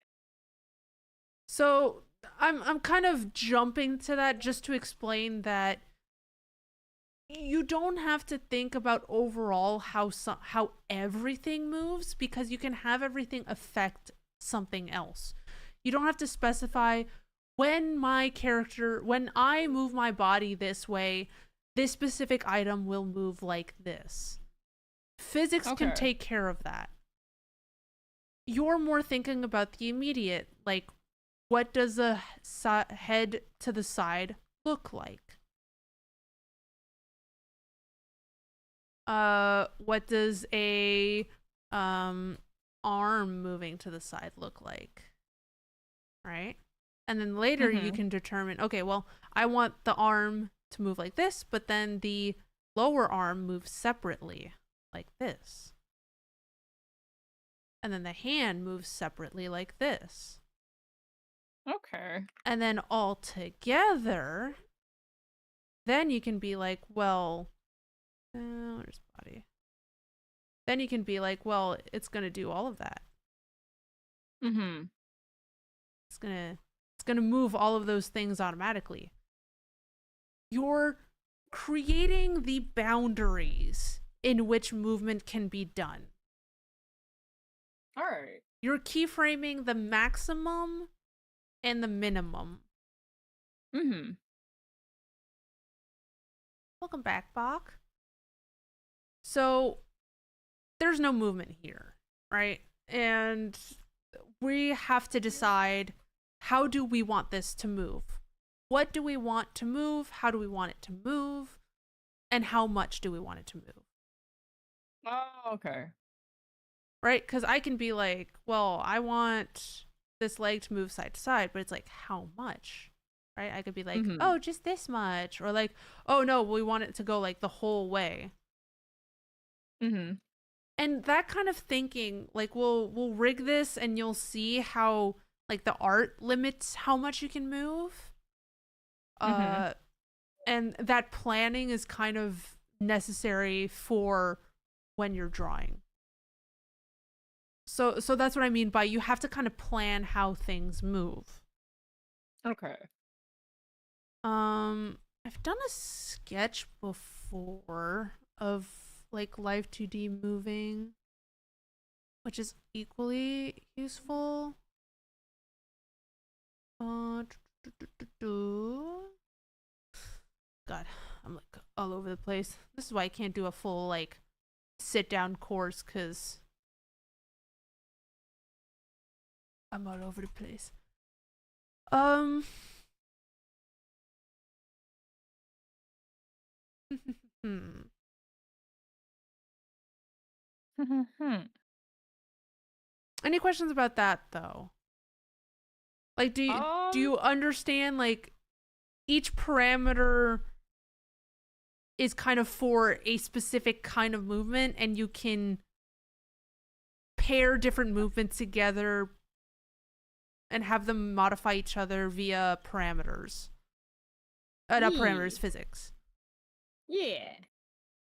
So I'm kind of jumping to that just to explain that you don't have to think about overall how everything moves, because you can have everything affect something else. You don't have to specify when I move my body this way, this specific item will move like this. Physics can take care of that. You're more thinking about the immediate, like, what does a head to the side look like? what does a arm moving to the side look like? Right? And then later you Mhm. can determine, okay, well, I want the arm to move like this, but then the lower arm moves separately like this. And then the hand moves separately like this. Okay. And then all together, then you can be like, well, where's body? Then you can be like, well, it's going to do all of that. Mhm. It's gonna move all of those things automatically. You're creating the boundaries in which movement can be done. All right. You're keyframing the maximum and the minimum. Mhm. Welcome back, Bach. So there's no movement here, right? And we have to decide, how do we want this to move? What do we want to move? How do we want it to move? And how much do we want it to move? Oh, okay. Right? Because I can be like, well, I want this leg to move side to side, but it's like, how much? Right? I could be like, Mhm. oh, just this much. Or like, oh, no, we want it to go like the whole way. Mhm. And that kind of thinking, like, we'll rig this and you'll see how, like, the art limits how much you can move. Mhm. And that planning is kind of necessary for when you're drawing. So that's what I mean by you have to kind of plan how things move. Okay. I've done a sketch before of like live 2D moving, which is equally useful. Uh, God, I'm like all over the place. This is why I can't do a full like sit down course because I'm all over the place. Um, hmm. Mhm. Any questions about that though? Like, do Um. you understand like each parameter is kind of for a specific kind of movement, and you can pair different movements together and have them modify each other via parameters. Not Yeah. parameters, physics. Yeah.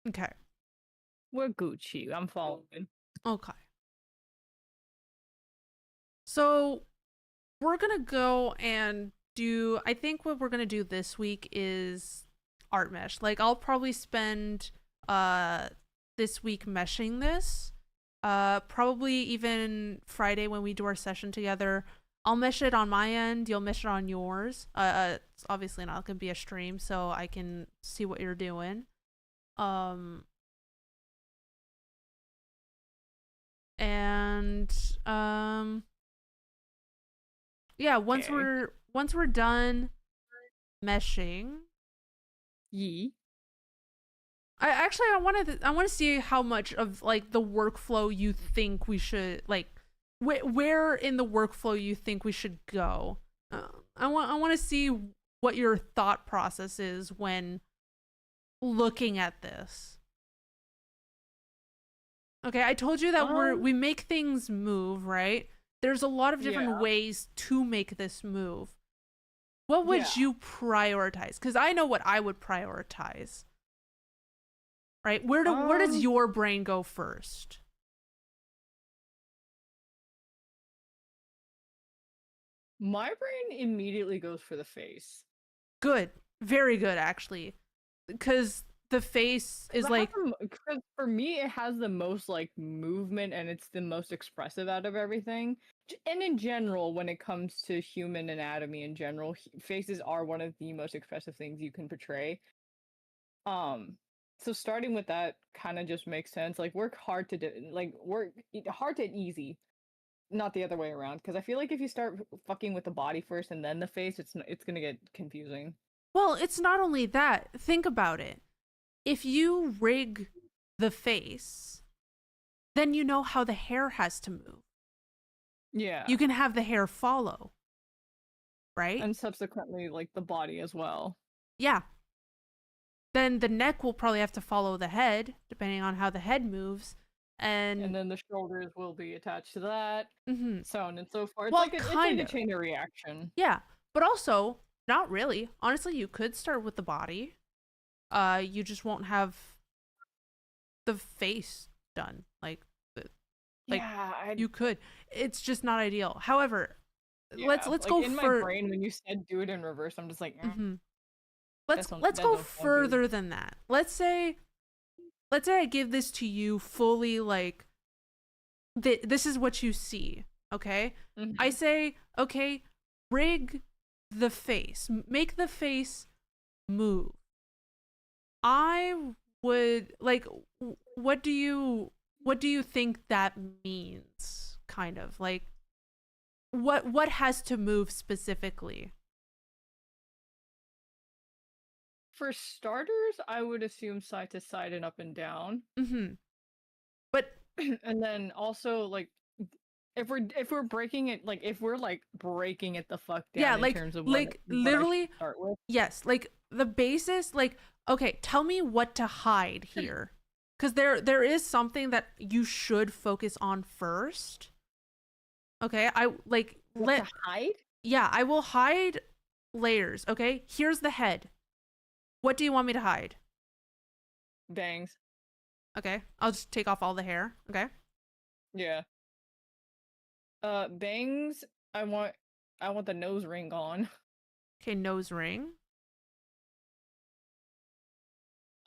Okay. We're Gucci. I'm following. Okay. So we're gonna go and do. I think what we're gonna do this week is art mesh. Like I'll probably spend this week meshing this. Probably even Friday when we do our session together. I'll mesh it on my end. You'll mesh it on yours. It's obviously not gonna be a stream, so I can see what you're doing. Um, and yeah. Okay. Once we're done meshing, Yee. I want to see how much of like the workflow you think we should like where in the workflow you think we should go. I want to see what your thought process is when looking at this. Okay, I told you that Um. we make things move, right? There's a lot of different Yeah. ways to make this move. What Yeah. would you prioritize? Cuz I know what I would prioritize. Right? Where does Um. your brain go first? My brain immediately goes for the face. Good. Very good, actually. Because the face is like, Because for me, it has the most like movement and it's the most expressive out of everything. And in general, when it comes to human anatomy in general, faces are one of the most expressive things you can portray. Um, so starting with that kind of just makes sense. Like work hard to do, like work hard to easy, not the other way around. Because I feel like if you start fucking with the body first and then the face, it's gonna get confusing. well, it's not only that. Think about it. If you rig the face, then you know how the hair has to move. Yeah. You can have the hair follow, right? And subsequently, like, the body as well. Yeah. Then the neck will probably have to follow the head, depending on how the head moves. And then the shoulders will be attached to that, Mhm. so on and so forth. It's Well, like it's like kind a of. chain of reaction. Yeah, but also not really. Honestly, you could start with the body. You just won't have the face done. Like Yeah, you could. It's just not ideal. However, let's like go in my brain when you said do it in reverse, I'm just like, Mhm. That Let's don't go sound good. further than that. Let's say I give this to you fully, like this is what you see, okay? Mhm. I say, okay, rig the face. Make the face move. I would like what do you think that means, kind of? Like what has to move specifically? For starters, I would assume side to side and up and down. Mhm. But And then also like if we're breaking it, like if we're like breaking it the fuck down yeah, in terms of what I literally should start with. yes, like the basis, like okay, tell me what to hide here. Cuz there is something that you should focus on first. Okay? I like What to hide? yeah, I will hide layers, okay? Here's the head. What do you want me to hide? Bangs. Okay. I'll just take off all the hair, okay? Yeah. Bangs. I want the nose ring gone. Okay, nose ring.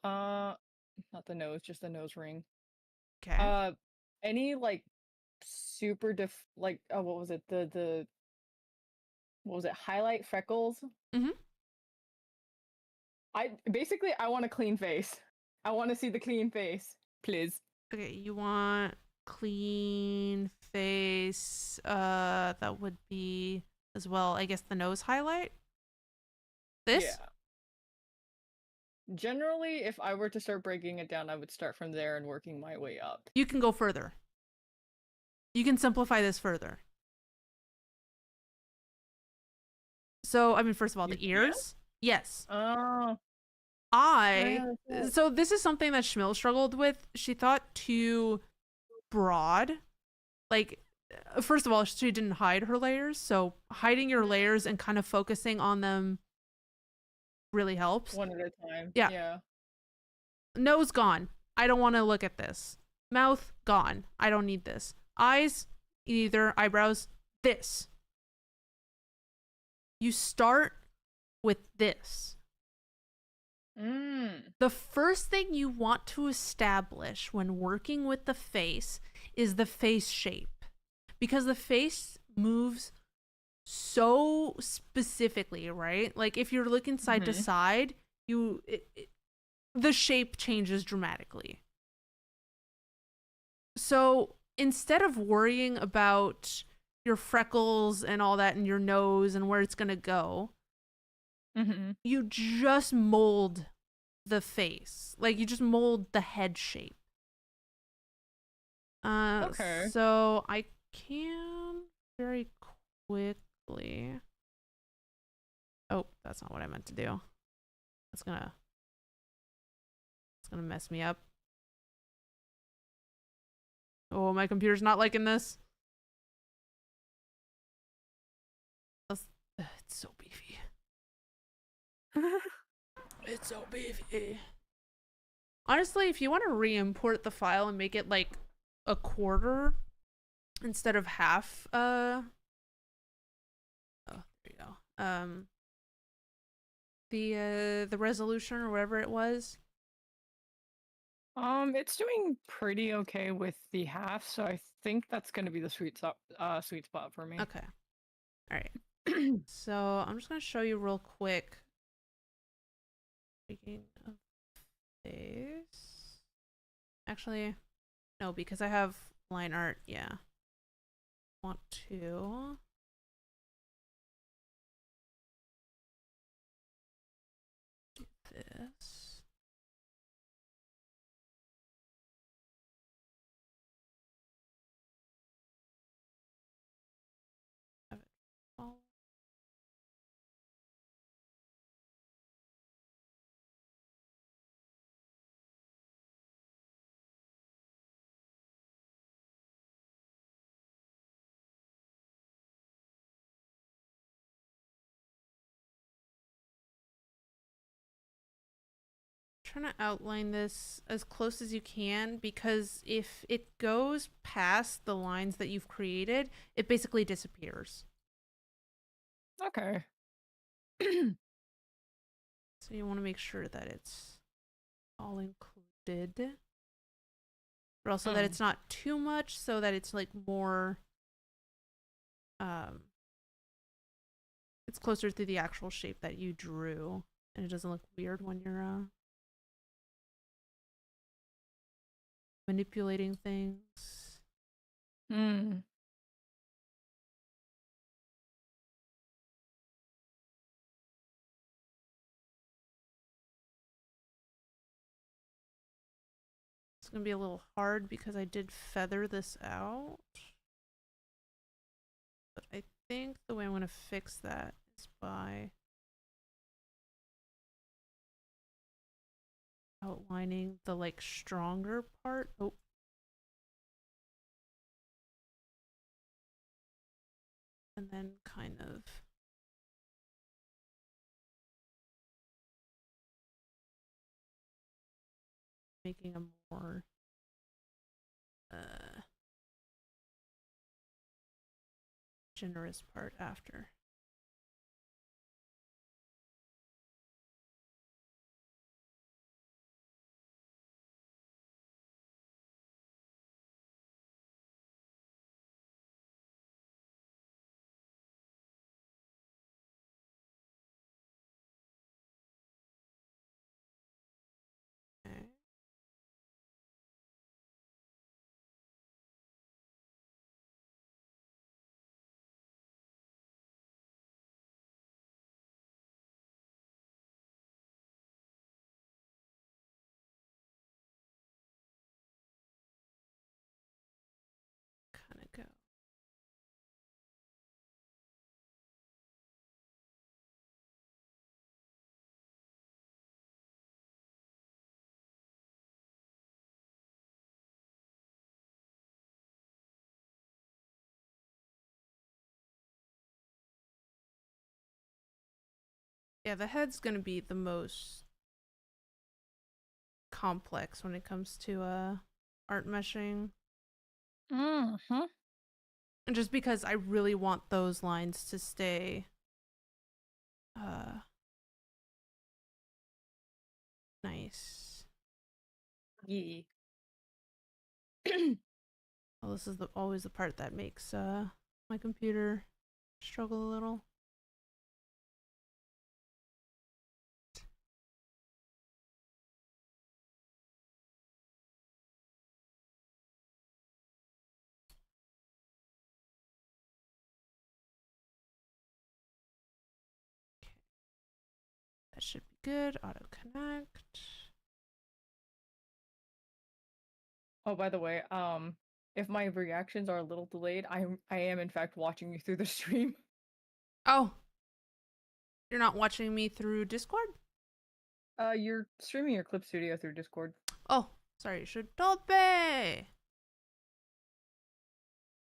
Not the nose, just the nose ring. Okay. Any like super like what was it? The what was it? Highlight freckles. Mhm. I want a clean face. I want to see the clean face, please. Okay, you want clean face. That would be as well, I guess, the nose highlight. This? Yeah. Generally, if I were to start breaking it down, I would start from there and working my way up. You can go further. You can simplify this further. So, I mean, first of all, You the ears. Yes. Oh. So this is something that Schmill struggled with. She thought too broad. Like, first of all, she didn't hide her layers. So hiding your layers and kind of focusing on them really helps. One at a time. Yeah. Yeah. Nose gone. I don't want to look at this. Mouth gone. I don't need this. Eyes, either. Eyebrows, this. You start with this. The first thing you want to establish when working with the face is the face shape, because the face moves so specifically, right? Like if you're looking side to side, the shape changes dramatically. So instead of worrying about your freckles and all that in your nose and where it's gonna go, you just mold the face. Like you just mold the head shape. Okay. So I can very quickly. Oh, that's not what I meant to do. It's gonna mess me up. Oh, my computer's not liking this. It's so beefy. It's so beefy. Honestly, if you want to re-import the file and make it like a quarter instead of half, oh, there you go. The resolution or whatever it was. It's doing pretty okay with the half, so I think that's gonna be the sweet spot for me. Okay. All right. So I'm just gonna show you real quick. Speaking of face, actually, no, because I have line art. Yeah. Want to. Do this. trying to outline this as close as you can because if it goes past the lines that you've created, it basically disappears. Okay. So you want to make sure that it's all included. But also that it's not too much so that it's like more it's closer to the actual shape that you drew and it doesn't look weird when you're manipulating things. Hmm. It's gonna be a little hard because I did feather this out. But I think the way I'm gonna fix that is by outlining the like stronger part. Oh. And then kind of making a more generous part after. Okay. Kind of go. Yeah, the head's gonna be the most complex when it comes to art meshing. Mm-hmm. And just because I really want those lines to stay nice. Yeah. Well, this is always the part that makes my computer struggle a little. That should be good. Auto connect. Oh, by the way, if my reactions are a little delayed, I am in fact watching you through the stream. Oh, you're not watching me through Discord? You're streaming your Clip Studio through Discord. Oh, sorry. You should told me.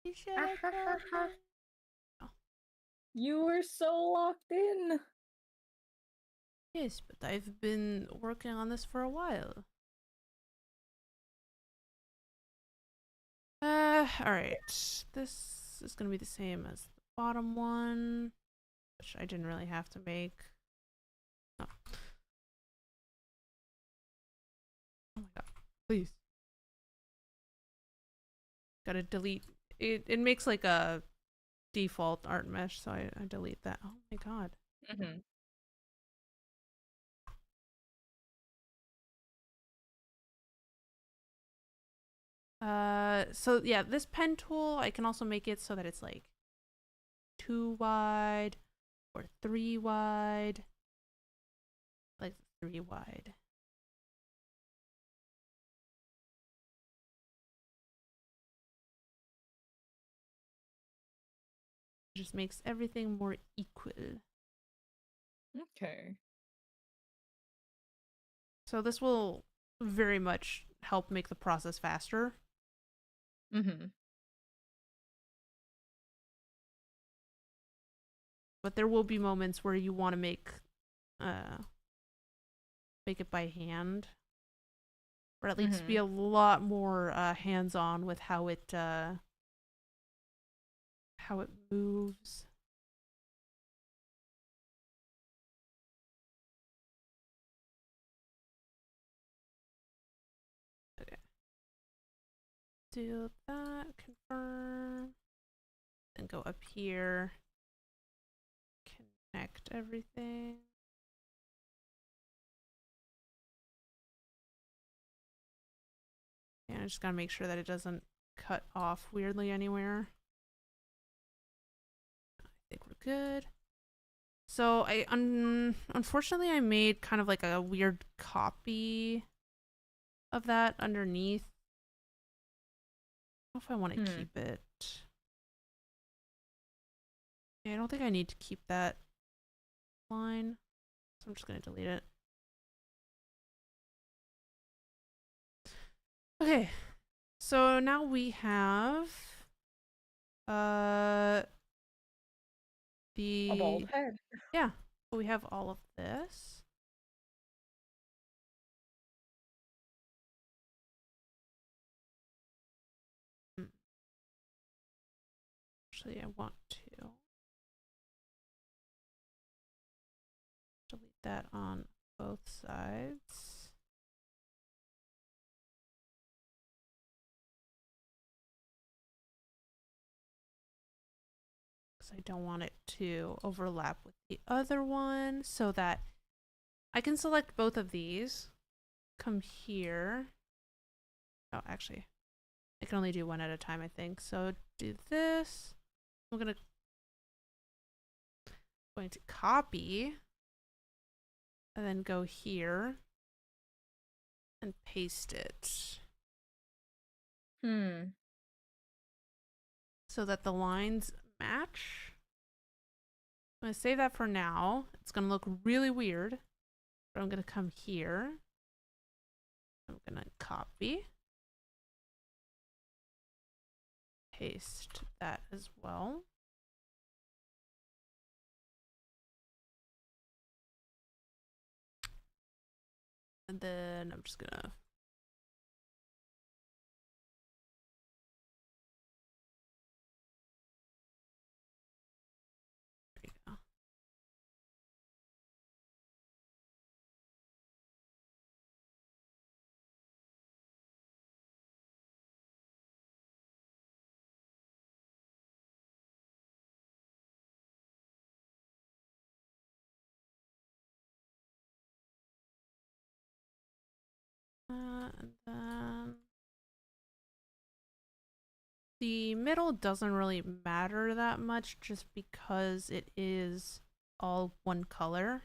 You should have told me. Oh. You were so locked in. Yes, but I've been working on this for a while. Alright. This is gonna be the same as the bottom one, which I didn't really have to make. Oh, oh my god. Please. Gotta delete. It makes like a default art mesh, so I delete that. Oh my god. Mm-hmm. So yeah, this pen tool, I can also make it so that it's like 2 wide or 3 wide. Like 3 wide. It just makes everything more equal. Okay. So this will very much help make the process faster. Mm-hmm. But there will be moments where you want to make make it by hand, or at least be a lot more hands-on with how it moves. Okay. Do that, confirm, and go up here, connect everything. And I just gotta make sure that it doesn't cut off weirdly anywhere. I think we're good. So I unfortunately I made kind of like a weird copy of that underneath. I don't know if I want to keep it. Yeah, I don't think I need to keep that line, so I'm just gonna delete it. Okay, so now we have A bald head. Yeah, we have all of this. Actually, I want to delete that on both sides. Because I don't want it to overlap with the other one, so that I can select both of these, come here. Oh, actually, I can only do one at a time, I think. So do this. I'm going to copy and then go here and paste it. So that the lines match. I'm going to save that for now. It's going to look really weird, but I'm going to come here. I'm going to copy. Paste that as well. And then I'm just gonna there you go. And then the middle doesn't really matter that much just because it is all one color.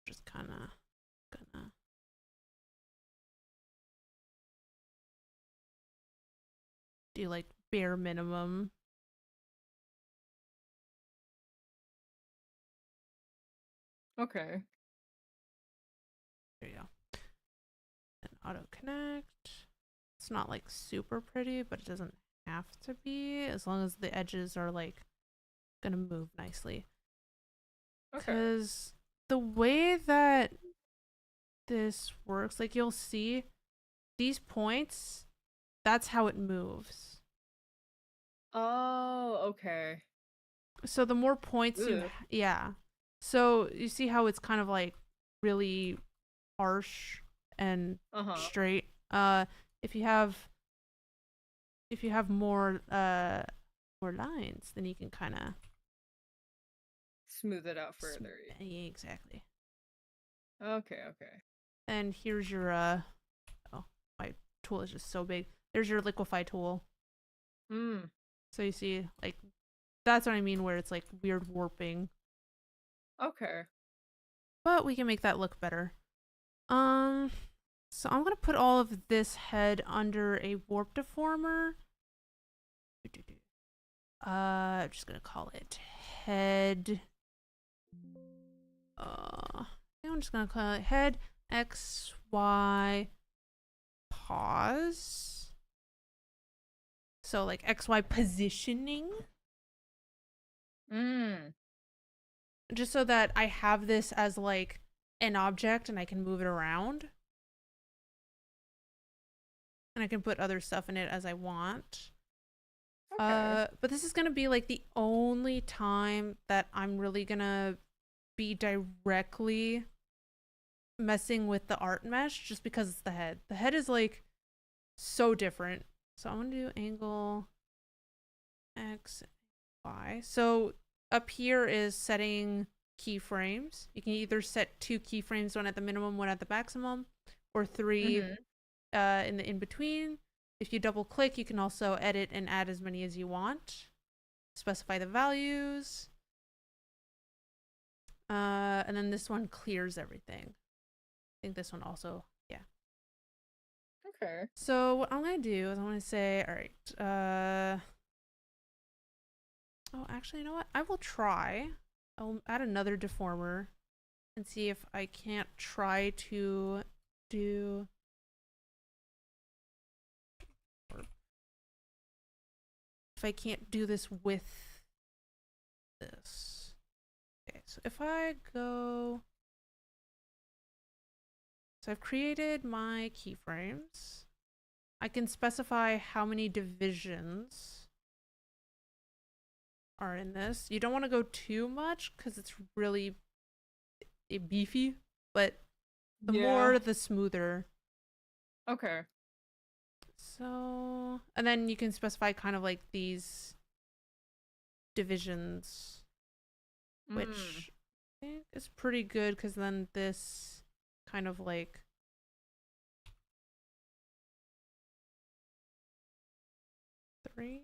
Just kind of gonna do like bare minimum. Okay. There you go. And auto connect. It's not like super pretty, but it doesn't have to be as long as the edges are like gonna move nicely. Because the way that this works, like you'll see these points, that's how it moves. Oh, okay. So the more points yeah. So you see how it's kind of like really harsh and straight. If you have more lines, then you can kind of smooth it out further. Yeah, exactly. Okay. And here's your oh, my tool is just so big. There's your liquify tool. So you see, like, that's what I mean where it's like weird warping. Okay. But we can make that look better. So I'm gonna put all of this head under a warp deformer. I'm just gonna call it head. I think I'm just gonna call it head X Y pause. So like XY positioning. Just so that I have this as like an object and I can move it around. And I can put other stuff in it as I want. Okay. But this is gonna be like the only time that I'm really gonna be directly messing with the art mesh, just because it's the head. The head is like so different. So I'm gonna do angle X, Y. So up here is setting keyframes. You can either set 2 keyframes, one at the minimum, one at the maximum, or 3 in the in between. If you double click, you can also edit and add as many as you want. Specify the values. And then this one clears everything. I think this one also, yeah. Okay. So what I'm gonna do is I'm gonna say, all right, oh, actually, you know what? I will try. I'll add another deformer and see if I can't try to do. If I can't do this with this. Okay, so if I go. So I've created my keyframes. I can specify how many divisions are in this. You don't want to go too much because it's really beefy, but the more, the smoother. Okay. So, and then you can specify kind of like these divisions, which I think is pretty good because then this kind of like three,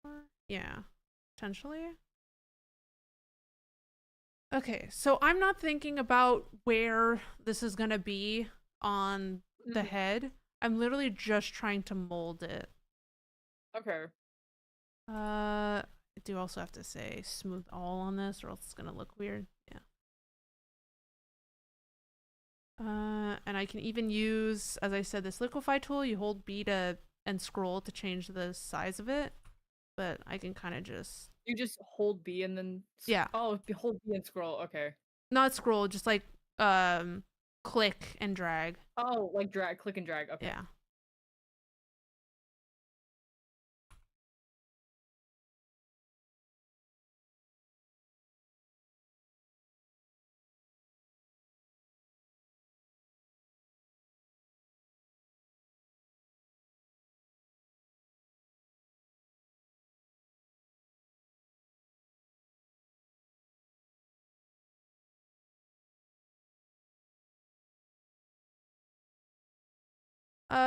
four, yeah, potentially. Okay, so I'm not thinking about where this is gonna be on the head. I'm literally just trying to mold it. Okay. I do also have to say smooth all on this or else it's gonna look weird. Yeah. And I can even use, as I said, this liquify tool. You hold B and scroll to change the size of it. But I can kind of just... You just hold B and then... Yeah. Oh, hold B and scroll. Okay. Not scroll, just like click and drag. Oh, like drag, click and drag. Okay. Yeah.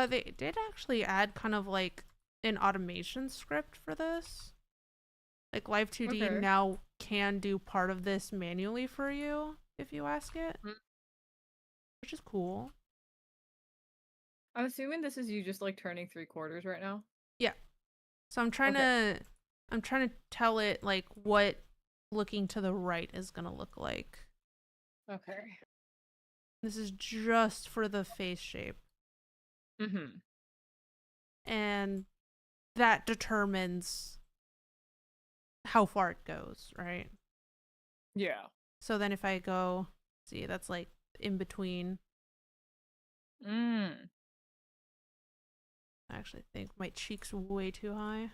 They did actually add kind of like an automation script for this. Like Live2D now can do part of this manually for you if you ask it, which is cool. I'm assuming this is you just like turning 3/4 right now. Yeah. So I'm trying to tell it like what looking to the right is gonna look like. Okay. This is just for the face shape. And that determines how far it goes, right? Yeah. So then if I go, see, that's like in between. I actually think my cheek's way too high.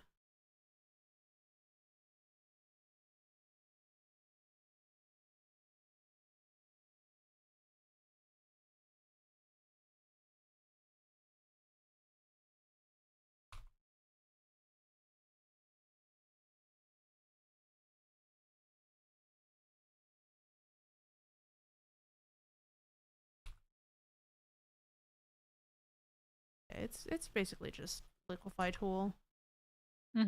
It's basically just liquify tool. So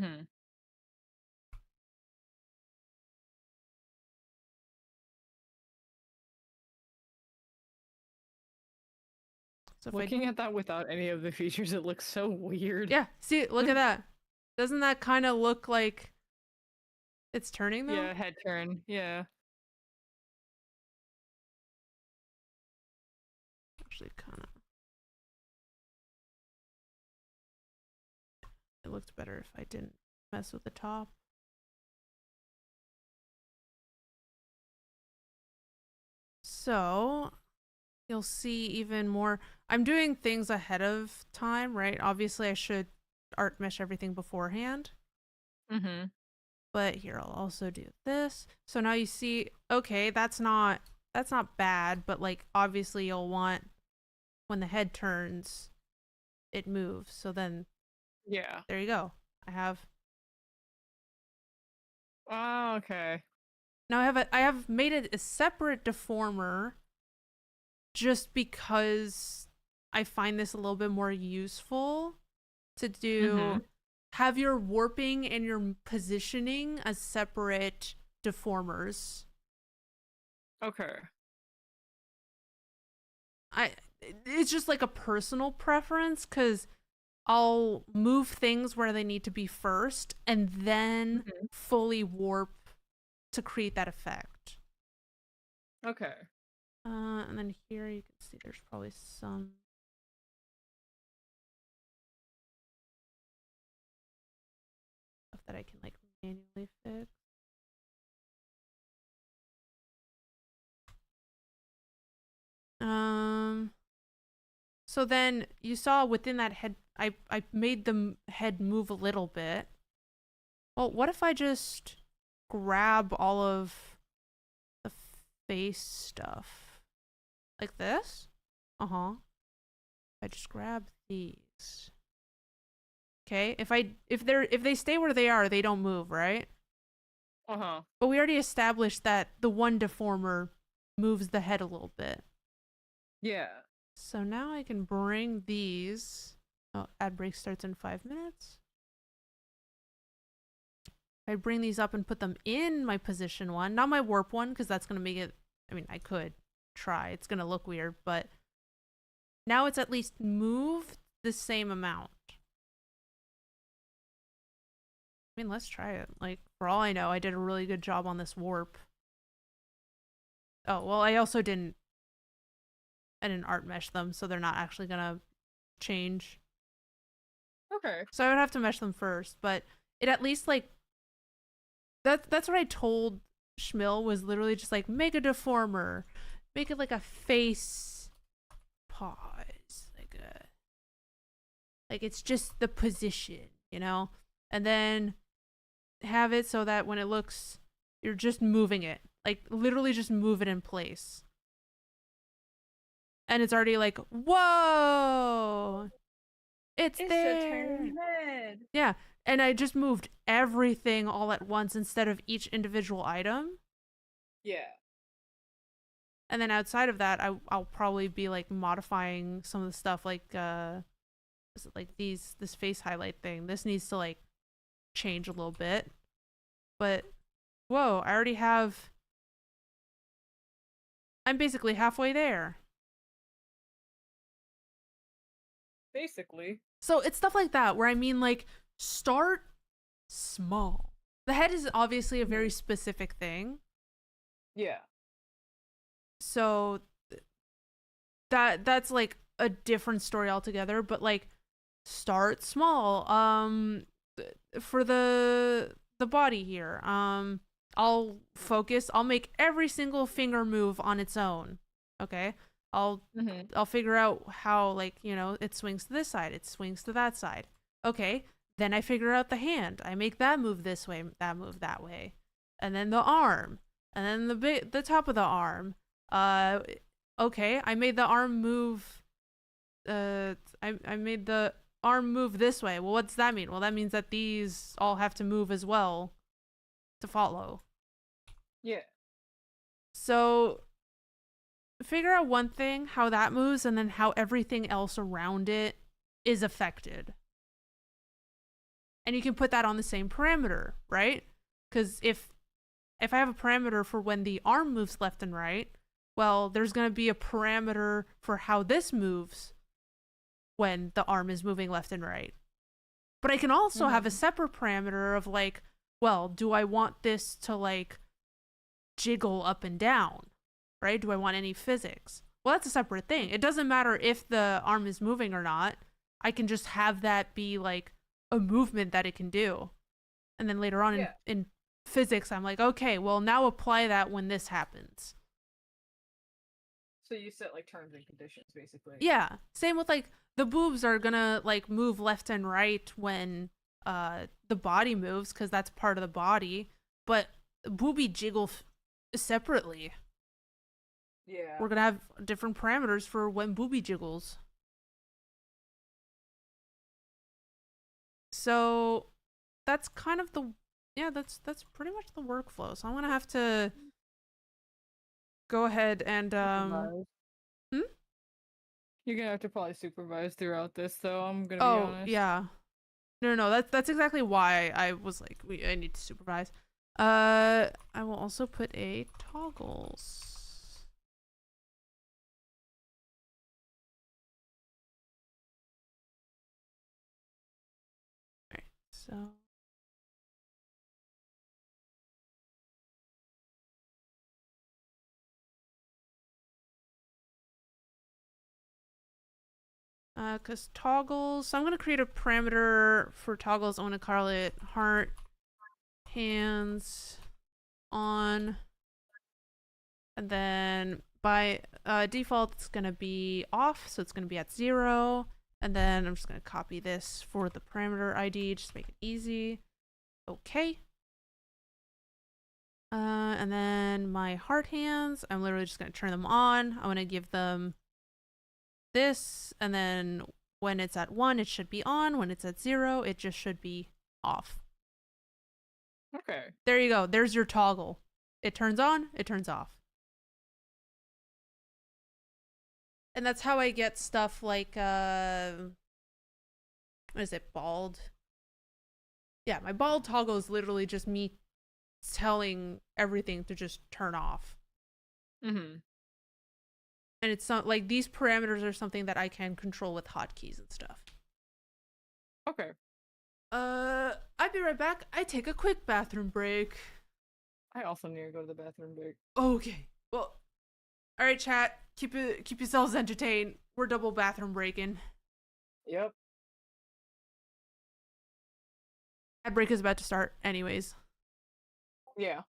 Looking at that without any of the features, it looks so weird. Yeah, see, look at that. Doesn't that kind of look like it's turning though? Yeah, head turn. Yeah. Actually, kind of. it looked better if I didn't mess with the top. So you'll see even more. I'm doing things ahead of time, right? Obviously, I should art mesh everything beforehand. Mm-hmm. But here, I'll also do this. So now you see, okay, that's not bad, but like obviously you'll want when the head turns, it moves. So then Yeah. there you go. I have Oh, okay. now I have made it a separate deformer just because I find this a little bit more useful to do have your warping and your positioning as separate deformers. Okay. It's just like a personal preference because I'll move things where they need to be first and then fully warp to create that effect. Okay. And then here you can see there's probably some stuff that I can like manually fix. So then you saw within that head, I made the head move a little bit. Well, what if I just grab all of the face stuff like this? I just grab these. Okay, if they stay where they are, they don't move, right? But we already established that the one deformer moves the head a little bit. Yeah. So now I can bring these. Oh, ad break starts in 5 minutes. I bring these up and put them in my position one, not my warp one, because that's gonna make it. I mean, I could try. It's gonna look weird, but now it's at least moved the same amount. I mean, let's try it. Like, for all I know, I did a really good job on this warp. Oh, well, I also didn't art mesh them, so they're not actually gonna change. Okay. So I would have to mesh them first, but it at least like that's what I told Schmill was literally just like make a deformer, make it like a face pause, like it's just the position, you know, and then have it so that when it looks, you're just moving it, like literally just move it in place. And it's already like, whoa, it's there. A turning head. Yeah, and I just moved everything all at once instead of each individual item. Yeah. And then outside of that, I'll probably be like modifying some of the stuff, like is it like this face highlight thing. This needs to like change a little bit. But whoa, I already have. I'm basically halfway there. Basically. So it's stuff like that where I mean like start small. The head is obviously a very specific thing. Yeah. So that's like a different story altogether, but like start small. For the body here, I'll make every single finger move on its own. Okay? I'll figure out how, like, you know, it swings to this side, it swings to that side. Okay, then I figure out the hand. I make that move this way, that move that way. And then the arm. And then the top of the arm. Okay, I made the arm move I made the arm move this way. Well, what does that mean? Well, that means that these all have to move as well to follow. Yeah. So figure out one thing, how that moves, and then how everything else around it is affected. And you can put that on the same parameter, right? Because if I have a parameter for when the arm moves left and right, well, there's going to be a parameter for how this moves when the arm is moving left and right. But I can also have a separate parameter of like, well, do I want this to like jiggle up and down? Right? Do I want any physics? Well, that's a separate thing. It doesn't matter if the arm is moving or not. I can just have that be like a movement that it can do. And then later on Yeah. in physics, I'm like, okay, well, now apply that when this happens. So you set like terms and conditions basically. Yeah. Same with like the boobs are gonna like move left and right when the body moves because that's part of the body, but booby jiggle separately. Yeah. We're gonna have different parameters for when booby jiggles. So that's kind of the yeah, that's pretty much the workflow. So I'm gonna have to go ahead and Supervise. hmm? You're gonna have to probably supervise throughout this, though. I'm gonna be Oh honest. yeah. No, that's exactly why I was like, I need to supervise. I will also put a toggles. Alright, so because toggles, so I'm gonna create a parameter for toggles. I'm gonna call it heart hands on, and then by default it's gonna be off, so it's gonna be at 0. And then I'm just gonna copy this for the parameter ID, just make it easy. Okay. And then my heart hands, I'm literally just gonna turn them on. I'm gonna give them this, and then when it's at 1, it should be on. When it's at 0, it just should be off. Okay. There you go. There's your toggle. It turns on, it turns off. And that's how I get stuff like what is it, bald? Yeah, my bald toggle is literally just me telling everything to just turn off. Mm-hmm. And it's not like these parameters are something that I can control with hotkeys and stuff. Okay. I'll be right back. I take a quick bathroom break. I also need to go to the bathroom break. Okay. Well, all right, chat. Keep yourselves entertained. We're double bathroom breaking. Yep. Ad break is about to start, anyways. Yeah.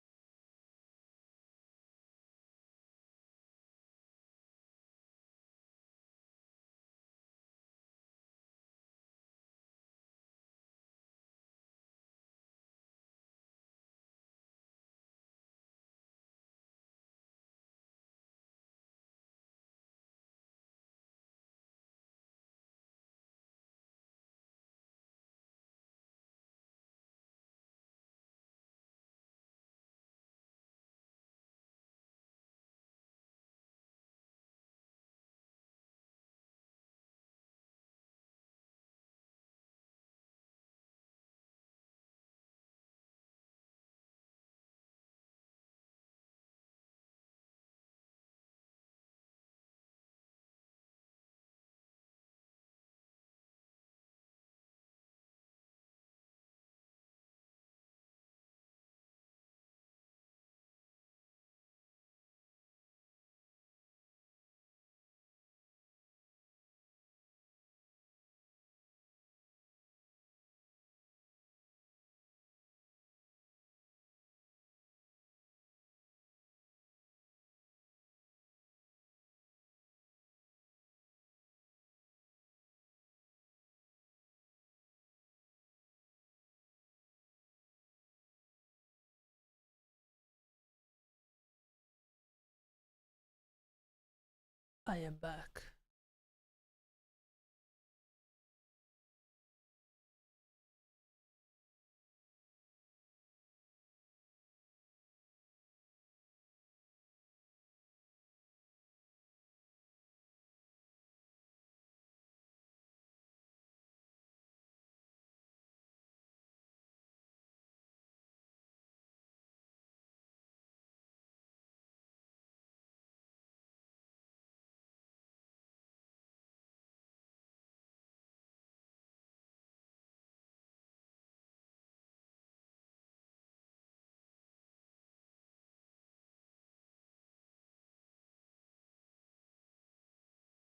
I am back.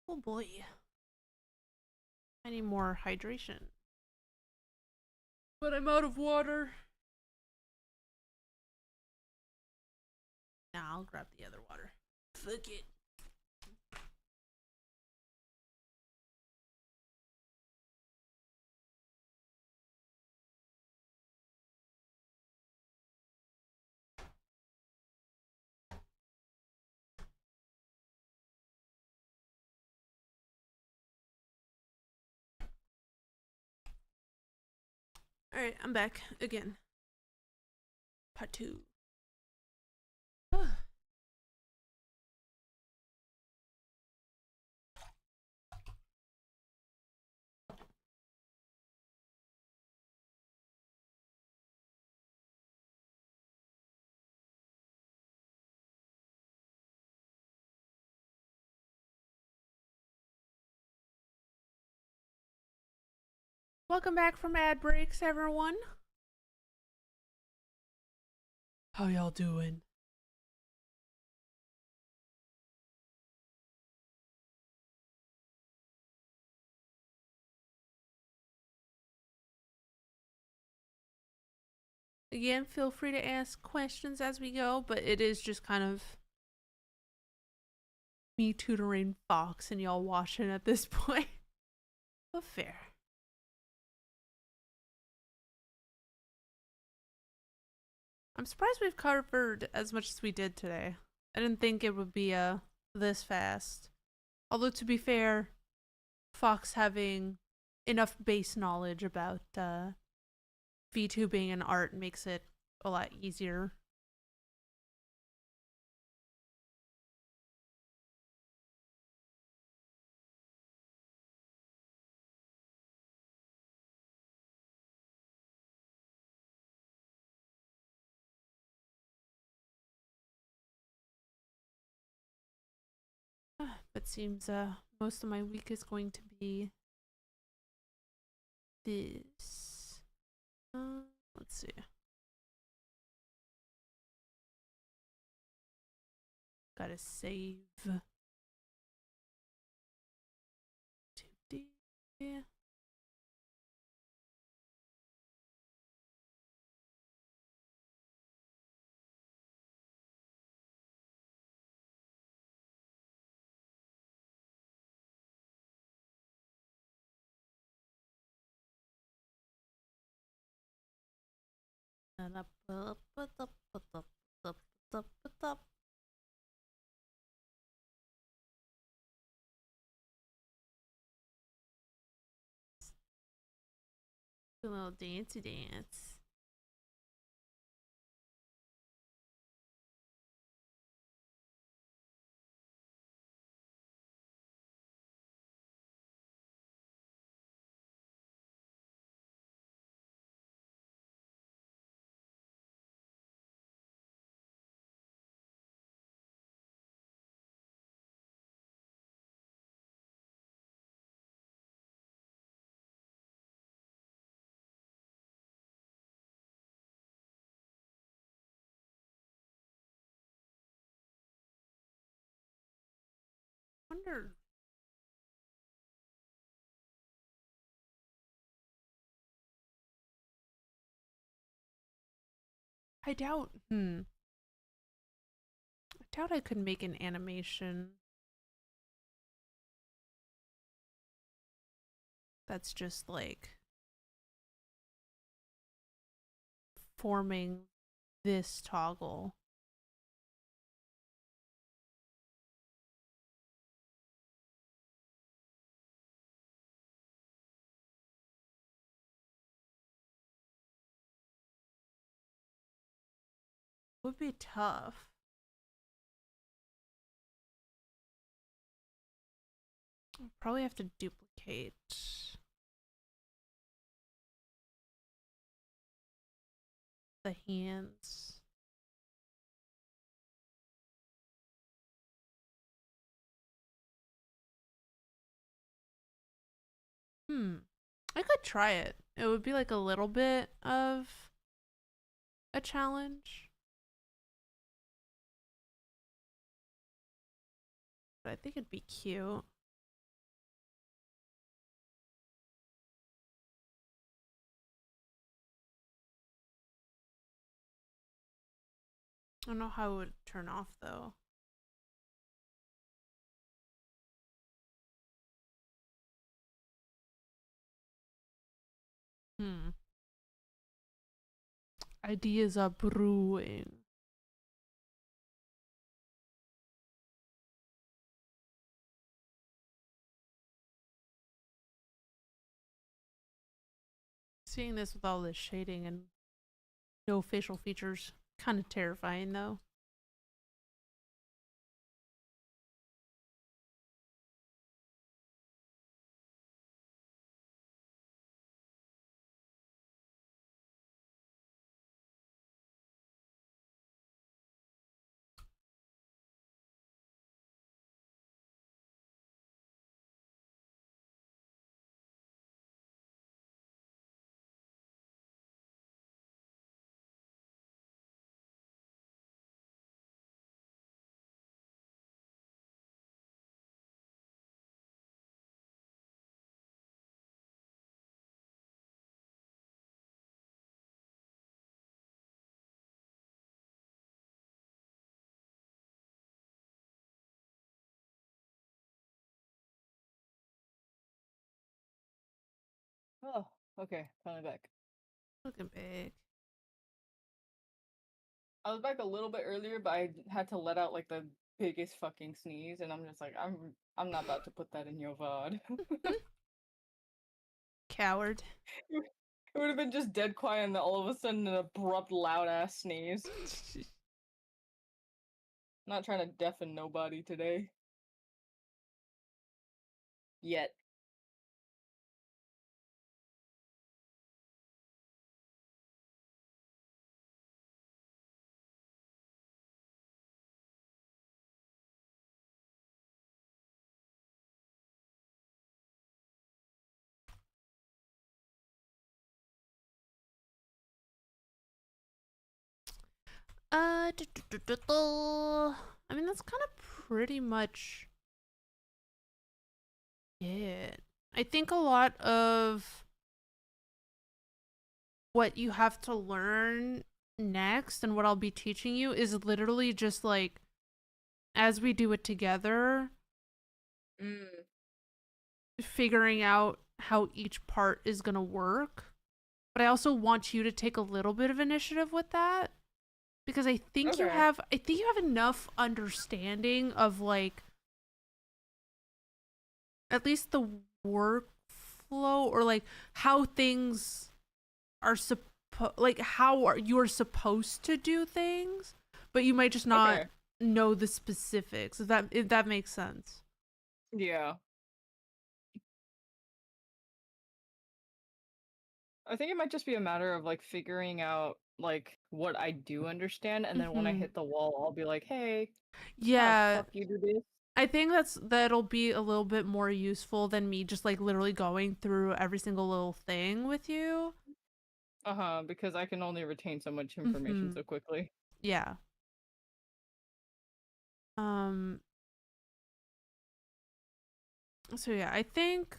Oh boy. I need more hydration. But I'm out of water. Nah, I'll grab the other water. Fuck it. Alright, I'm back again. Part 2. Welcome back from ad breaks, everyone. How y'all doing? Again, feel free to ask questions as we go, but it is just kind of me tutoring Fox and y'all watching at this point. But fair. I'm surprised we've covered as much as we did today. I didn't think it would be this fast. Although to be fair, Fox having enough base knowledge about VTubing and art makes it a lot easier. But seems most of my week is going to be this. Let's see. Gotta save. Yeah. A little dancey dance. Wonder. I doubt. I doubt I could make an animation that's just like forming this toggle. Would be tough. I'll probably have to duplicate the hands. I could try it. It would be like a little bit of a challenge. But I think it'd be cute. I don't know how it would turn off though. Hmm. Ideas are brewing. Seeing this with all this shading and no facial features, kind of terrifying though. Oh, okay, finally back. Looking big. I was back a little bit earlier, but I had to let out like the biggest fucking sneeze, and I'm just like, I'm not about to put that in your VOD. Coward. It would have been just dead quiet, and then all of a sudden an abrupt, loud ass sneeze. Not trying to deafen nobody today. Yet. I mean, that's kind of pretty much it. I think a lot of what you have to learn next and what I'll be teaching you is literally just like as we do it together, figuring out how each part is going to work. But I also want you to take a little bit of initiative with that because I think you Okay. have enough understanding of like at least the workflow or like how things are like how are you're supposed to do things, but you might just not Okay. know the specifics. If that makes sense. Yeah. I think it might just be a matter of like figuring out like what I do understand, and then when I Mm-hmm. hit the wall, I'll be like, "Hey, how the Yeah, fuck you do this?" I think that'll be a little bit more useful than me just like literally going through every single little thing with you. Uh-huh, because I can only retain so much information Mm-hmm. so quickly. Yeah. Um. So yeah, I think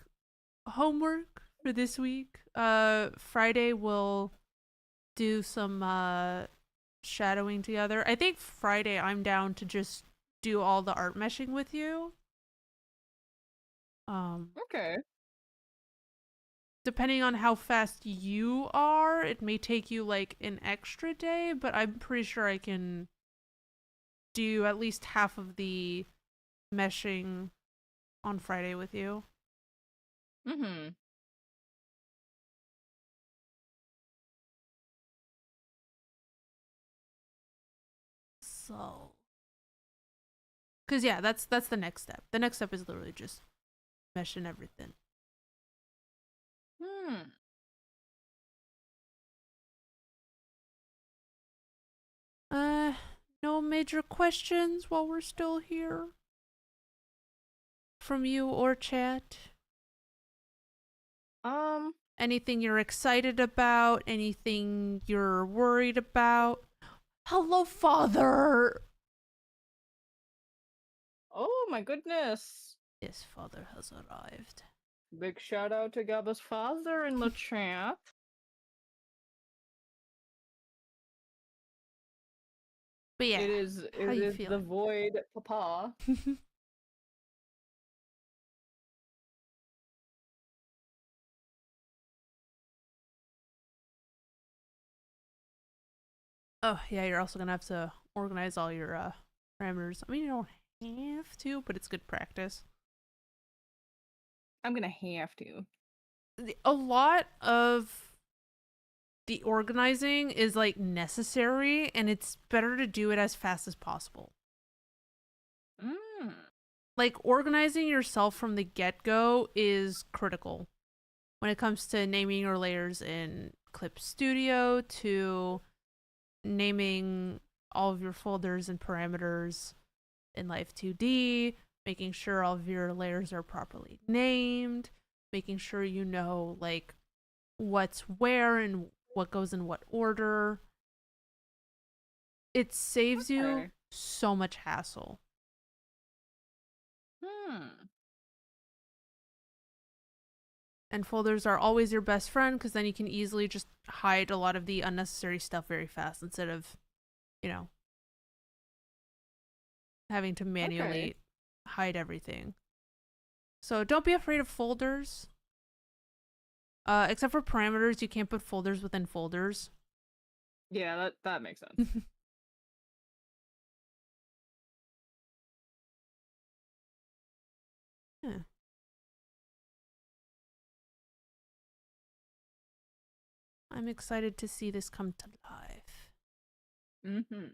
homework for this week. Friday we'll do some shadowing together. I think Friday I'm down to just do all the art meshing with you. Um, Okay. Depending on how fast you are, it may take you like an extra day, but I'm pretty sure I can do at least half of the meshing on Friday with you. Mm-hmm. So, cause yeah, that's the next step. The next step is literally just meshing everything. Hmm. Uh, no major questions while we're still here from you or chat. Um, Anything you're excited about? Anything you're worried about? Hello, Father! oh my goodness. Yes, Father has arrived. Big shout out to Gaba's father in the chat. But yeah, It is how you the feeling? void, papa. Oh yeah, you're also gonna have to organize all your parameters. I mean, you don't have to, but it's good practice. I'm gonna have to. A lot of the organizing is like necessary, and it's better to do it as fast as possible. Mm. Like organizing yourself from the get-go is critical when it comes to naming your layers in Clip Studio, to naming all of your folders and parameters in Live 2D, making sure all of your layers are properly named, making sure you know like what's where and what goes in what order. It saves you Okay. so much hassle. Hmm. And folders are always your best friend because then you can easily just hide a lot of the unnecessary stuff very fast instead of, you know, having to Okay. manually hide everything. So don't be afraid of folders. Except for parameters, you can't put folders within folders. Yeah, that makes sense. Yeah. I'm excited to see this come to life. Mm-hmm.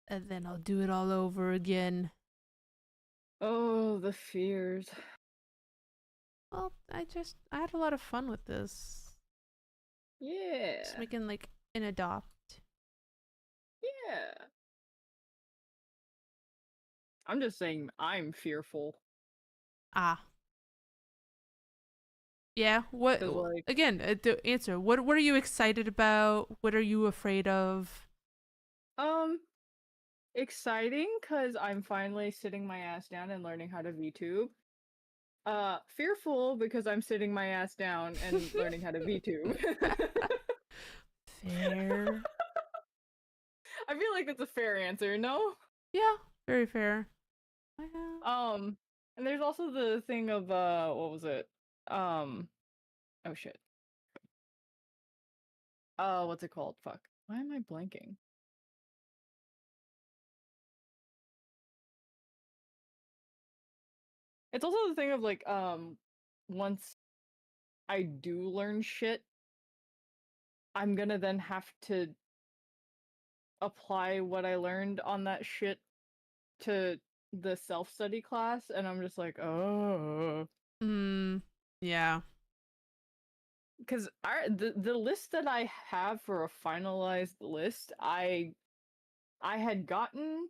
And then I'll do it all over again. Oh, the fears. Well, I had a lot of fun with this. Just Yeah. making like an adopt. Yeah. I'm just saying I'm fearful. Ah. Yeah, what Cause like again, the answer. What are you excited about? What are you afraid of? um exciting because I'm finally sitting my ass down and learning how to VTube. Fearful because I'm sitting my ass down and learning how to VTube. Fair. I feel like that's a fair answer, no? Yeah, very fair. I have And there's also the thing of what was it? Um oh shit. What's it called? Fuck. Why am I blanking? It's also the thing of like once I do learn shit, I'm gonna then have to apply what I learned on that shit to the self-study class, and I'm just like, oh, yeah. because the list that I have for a finalized list, I had gotten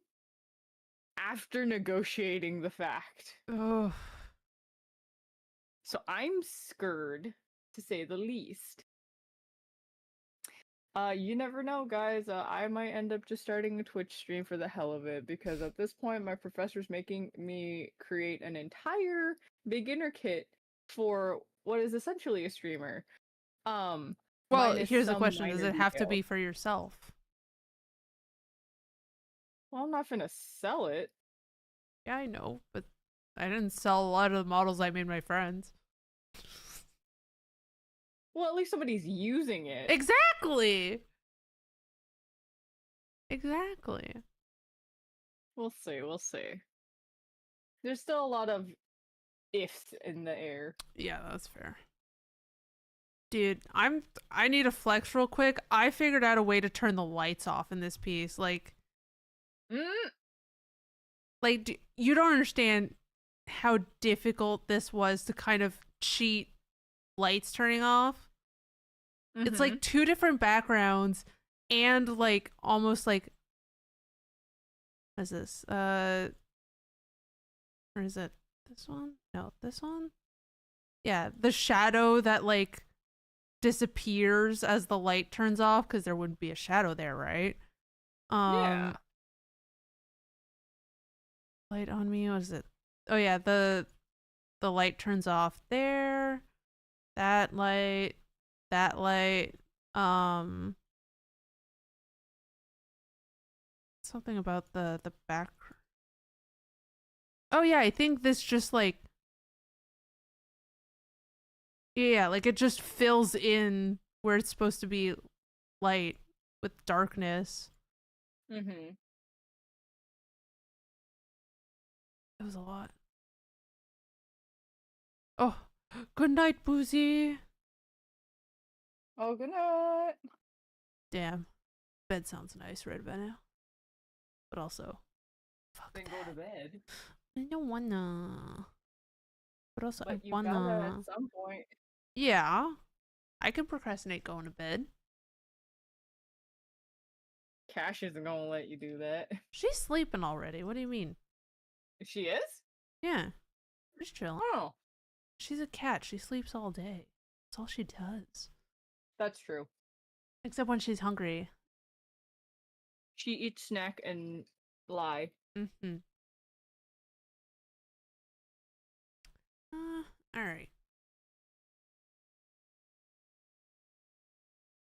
after negotiating the fact, Oh. so I'm scared to say the least. You never know, guys. I might end up just starting a Twitch stream for the hell of it because at this point, my professor's making me create an entire beginner kit for what is essentially a streamer. Well, Minus here's the some question. Does minor it have to details. be for yourself? Well, I'm not gonna sell it. Yeah, I know, but I didn't sell a lot of the models I made my friends. Well, at least somebody's using it. Exactly. Exactly. We'll see. We'll see. There's still a lot of ifs in the air. Yeah, that's fair. Dude, I need to flex real quick. I figured out a way to turn the lights off in this piece. Mm. You don't understand how difficult this was to kind of cheat lights turning off. It's Mm-hmm. like two different backgrounds and like almost like what is this? Or is it this one? No, this one? Yeah, the shadow that like disappears as the light turns off because there wouldn't be a shadow there, right? Yeah. Light on me. What is it? Oh yeah, the light turns off there. That light, Um, something about the back. Oh yeah, I think this just like yeah, like it just fills in where it's supposed to be light with darkness. Mm-hmm. It was a lot. Oh, good night, Boozy. Oh, good night. Damn, bed sounds nice right about now, but also fuck Then that. go to bed. I don't wanna, but also I But you gotta wanna. at some point. Yeah, I can procrastinate going to bed. Cash isn't gonna let you do that. She's sleeping already. What do you mean? She is? Yeah, just chilling. Oh, She's a cat. She sleeps all day. That's all she does. that's true. Except when she's hungry. She eats snack and lie. Mm-hmm. All right.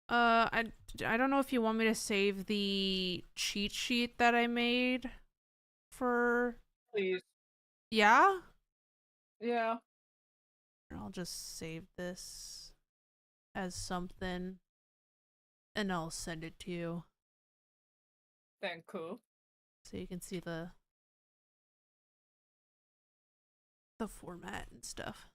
I don't know if you want me to save the cheat sheet that I made for. Please. Yeah? Yeah. I'll just save this as something and I'll send it to you Thank you. so you can see the format and stuff.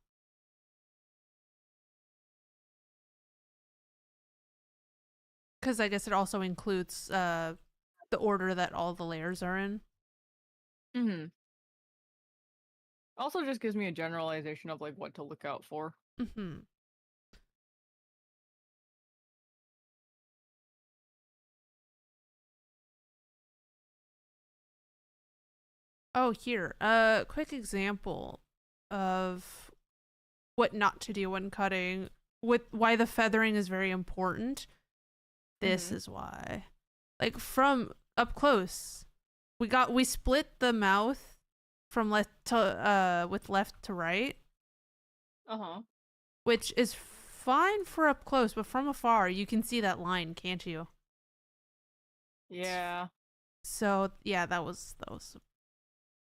Cuz I guess it also includes the order that all the layers are in. Mm-hmm. Also just gives me a generalization of like what to look out for. Mhm. Oh, here. Quick example of what not to do when cutting, with why the feathering is very important. This Mhm. is why. Like from up close, we split the mouth from left to with left to right, Uh-huh. which is fine for up close, but from afar you can see that line, can't you? Yeah. So, yeah, that was a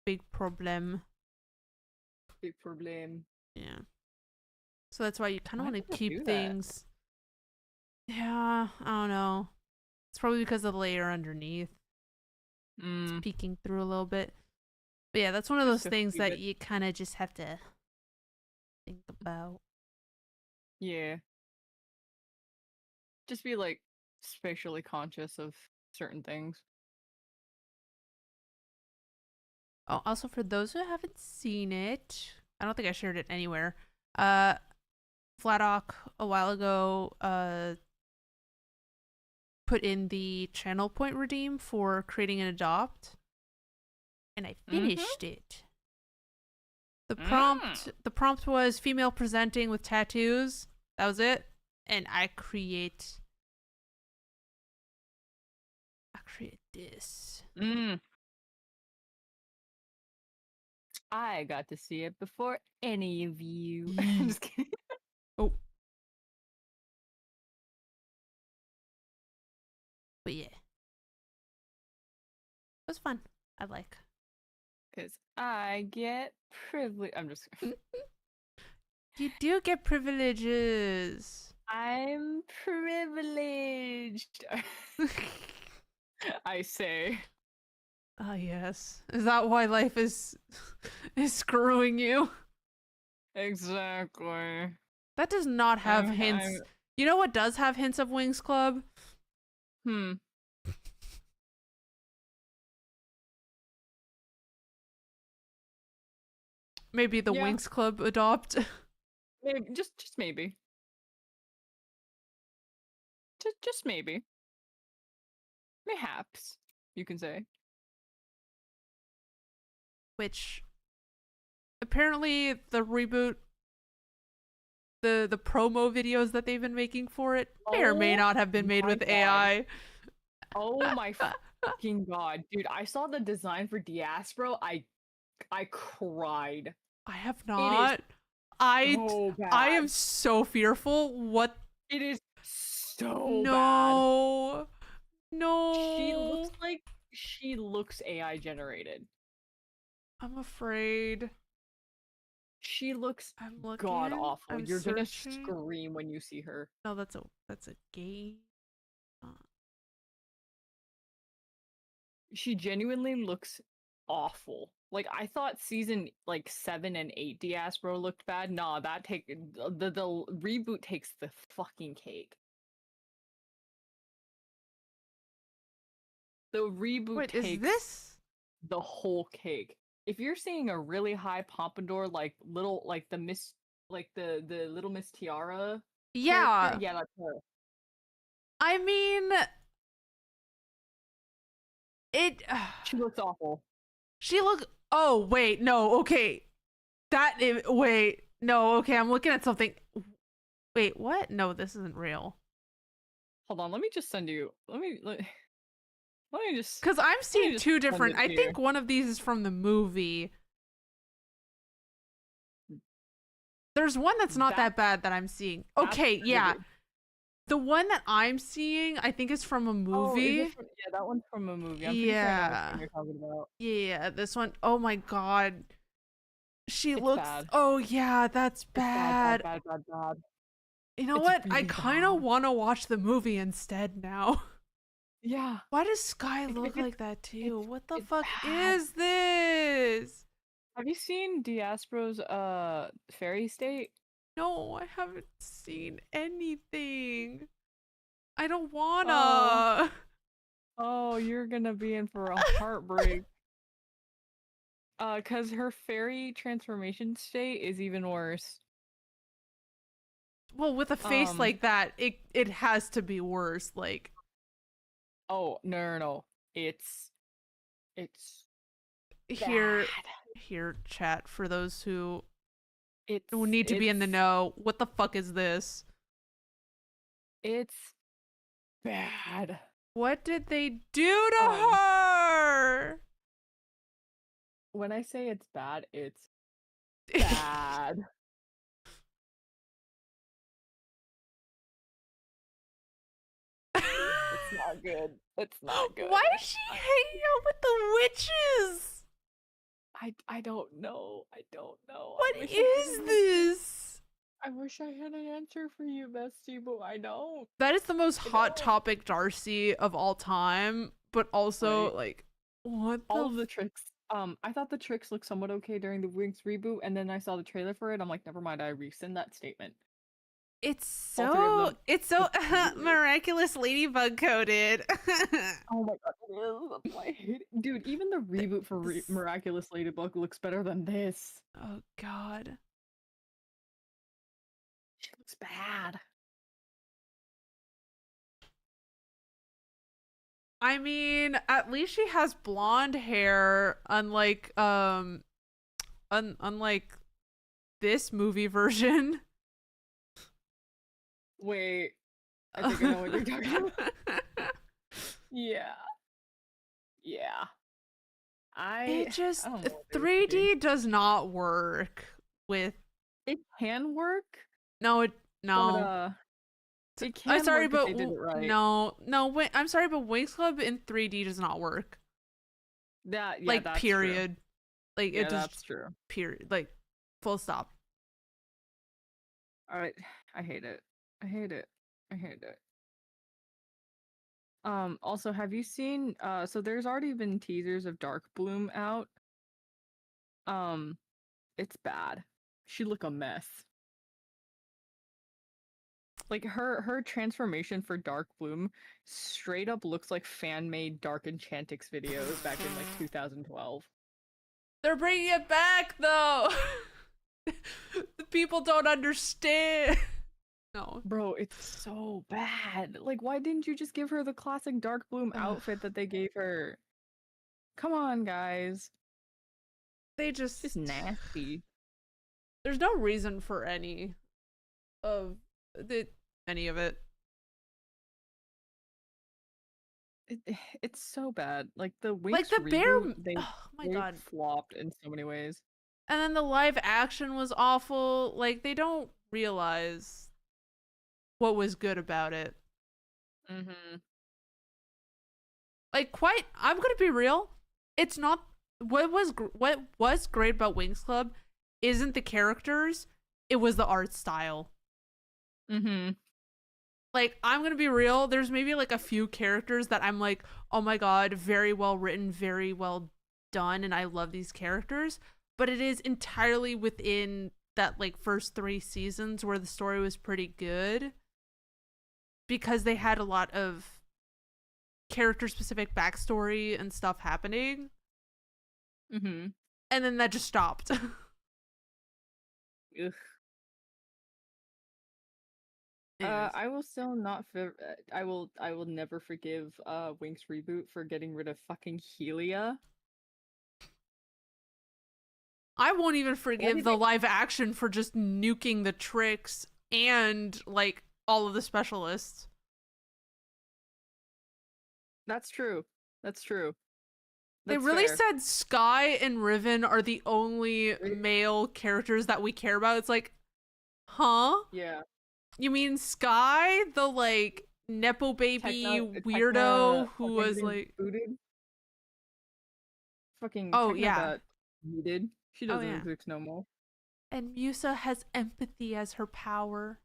big problem. Big problem. Yeah. So that's why you kind of Why want did to it keep do that? things. Yeah, I don't know. It's probably because of the layer underneath. It's Mm. peeking through a little bit. But yeah, that's one of Just those a things few that bit. you kind of just have to think about. Yeah. Just be like spatially conscious of certain things. Oh, also for those who haven't seen it, I don't think I shared it anywhere. Uh, Fladock a while ago put in the channel point redeem for creating an adopt, and I finished it. The prompt was female presenting with tattoos. That was it, and I create this. Mm. I got to see it before any of you. Yee. Just kidding. Oh, but yeah, it was fun. I like. Because I get privilege. I'm just. You do get privileges. I'm privileged. I say. Ah, yes. Is that why life is screwing you? Exactly. That does not have hints. I'm. You know what does have hints of Wings Club? Hmm. Maybe the Yeah. Wings Club adopt. Maybe. Just maybe. Just maybe. Mayhaps. You can say. Which apparently the reboot, the promo videos that they've been making for it may or may Oh not have been made my with God. AI. Oh my fucking god, dude! I saw the design for Diaspro. I cried. I have It is not. I so I am bad. so fearful. What It is so bad. No. No. She looks AI generated. I'm afraid. She looks I'm looking. god awful. I'm You're gonna searching. scream when you see her. No, that's a game. She genuinely looks awful. Like I thought season like 7 and 8 Diaspora looked bad. Nah, that take the reboot takes the fucking cake. The reboot Wait, is takes this? the whole cake. If you're seeing a really high pompadour like little like the Miss like the little Miss Tiara Yeah. character, yeah, that's her. I mean, it. She looks awful. She look. Oh wait, no. Okay, wait, no. Okay, I'm looking at something. Wait, what? No, this isn't real. Hold on, let me just send you. Let me just. Because I'm seeing just two send different. it I to think you. one of these is from the movie. There's one that's not that bad that I'm seeing. Okay, yeah. The one that I'm seeing, I think, is from a movie. Yeah, that one's from a movie. I'm pretty sure I know which one you're talking about. Yeah, this one. Oh my god. She looks. Bad. Oh yeah, that's bad. Bad. You know It's what? I really kind of bad. want to watch the movie instead now. Yeah. Why does Sky look like that too? What the fuck bad. is this? Have you seen Diaspora's Fairy State? No, I haven't seen anything. I don't wanna. Oh, you're gonna be in for a heartbreak. Cause her fairy transformation state is even worse. Well, with a face like that, it has to be worse. Like, oh no. It's here, bad. here, chat for those who It's need to be in the know. What the fuck is this? It's bad. What did they do to her? When I say it's bad, it's bad. It's not good. It's not good. Why is she hanging out with the witches? I don't know. What is this? I wish I had an answer for you, bestie, but I don't. That is the most hot topic Darcy of all time, but also Right. like what all of the tricks. I thought the tricks looked somewhat okay during the Winx reboot, and then I saw the trailer for it. I'm like, never mind. I rescind that statement. It's so really miraculous ladybug coded. Oh my god, it is. I hate it. Dude, even the reboot for Miraculous Ladybug looks better than this. Oh god. She looks bad. I mean, at least she has blonde hair, unlike unlike this movie version. Wait, I think I know what you're talking about. Yeah. It just I don't know what they were 3D thinking. does not work with. It can work. No. But, it can I'm sorry, work but if they did it right. no. I'm sorry, but Winx Club in 3D does not work. That yeah, Like that's period. True. Like Yeah, it just that's true. period. Like full stop. All right, I hate it. Also, have you seen? So there's already been teasers of Dark Bloom out. It's bad. She look a mess. Like her transformation for Dark Bloom straight up looks like fan-made Dark Enchantix videos back in like 2012. They're bringing it back though. The people don't understand. No. Bro, it's so bad. Like, why didn't you just give her the classic Dark Bloom outfit that they gave her? Come on, guys. They just nasty. There's no reason for any of it. It's so bad. Like the Winx Like the bear. reboot, Oh my god. flopped in so many ways. And then the live action was awful. Like they don't realize what was good about it. Mm-hmm. Like, quite. I'm gonna be real. It's not what was great about Wings Club isn't the characters. It was the art style. Mm-hmm. Like, I'm gonna be real. There's maybe like a few characters that I'm like, oh my god, very well written, very well done, and I love these characters. But it is entirely within that like first 3 seasons where the story was pretty good because they had a lot of character specific backstory and stuff happening, Mm-hmm. and then that just stopped. Ugh. Anyways. I will still not. I will never forgive Winx reboot for getting rid of fucking Helia. I won't even Why forgive did the they? live action for just nuking the tricks and like all of the specialists. That's true. That's true. They That's really fair. said Sky and Riven are the only male characters that we care about. It's like, huh? Yeah. You mean Sky, the like nepo baby weirdo who Techna was getting like, booted. Fucking oh Techna yeah, got yeeted. She oh doesn't yeah. exist no more. And Musa has empathy as her power.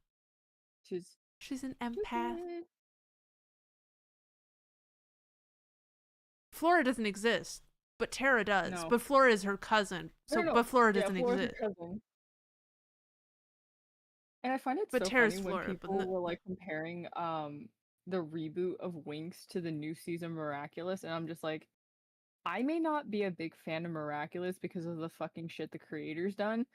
She's She's an empath. stupid. Flora doesn't exist, but Terra does. No. But Flora is her cousin. So, No. but Flora Yeah, doesn't Flora's exist. her cousin. And I find it But so Terra's funny when Flora. people were like comparing the reboot of Winx to the new season Miraculous, and I'm just like, I may not be a big fan of Miraculous because of the fucking shit the creator's done,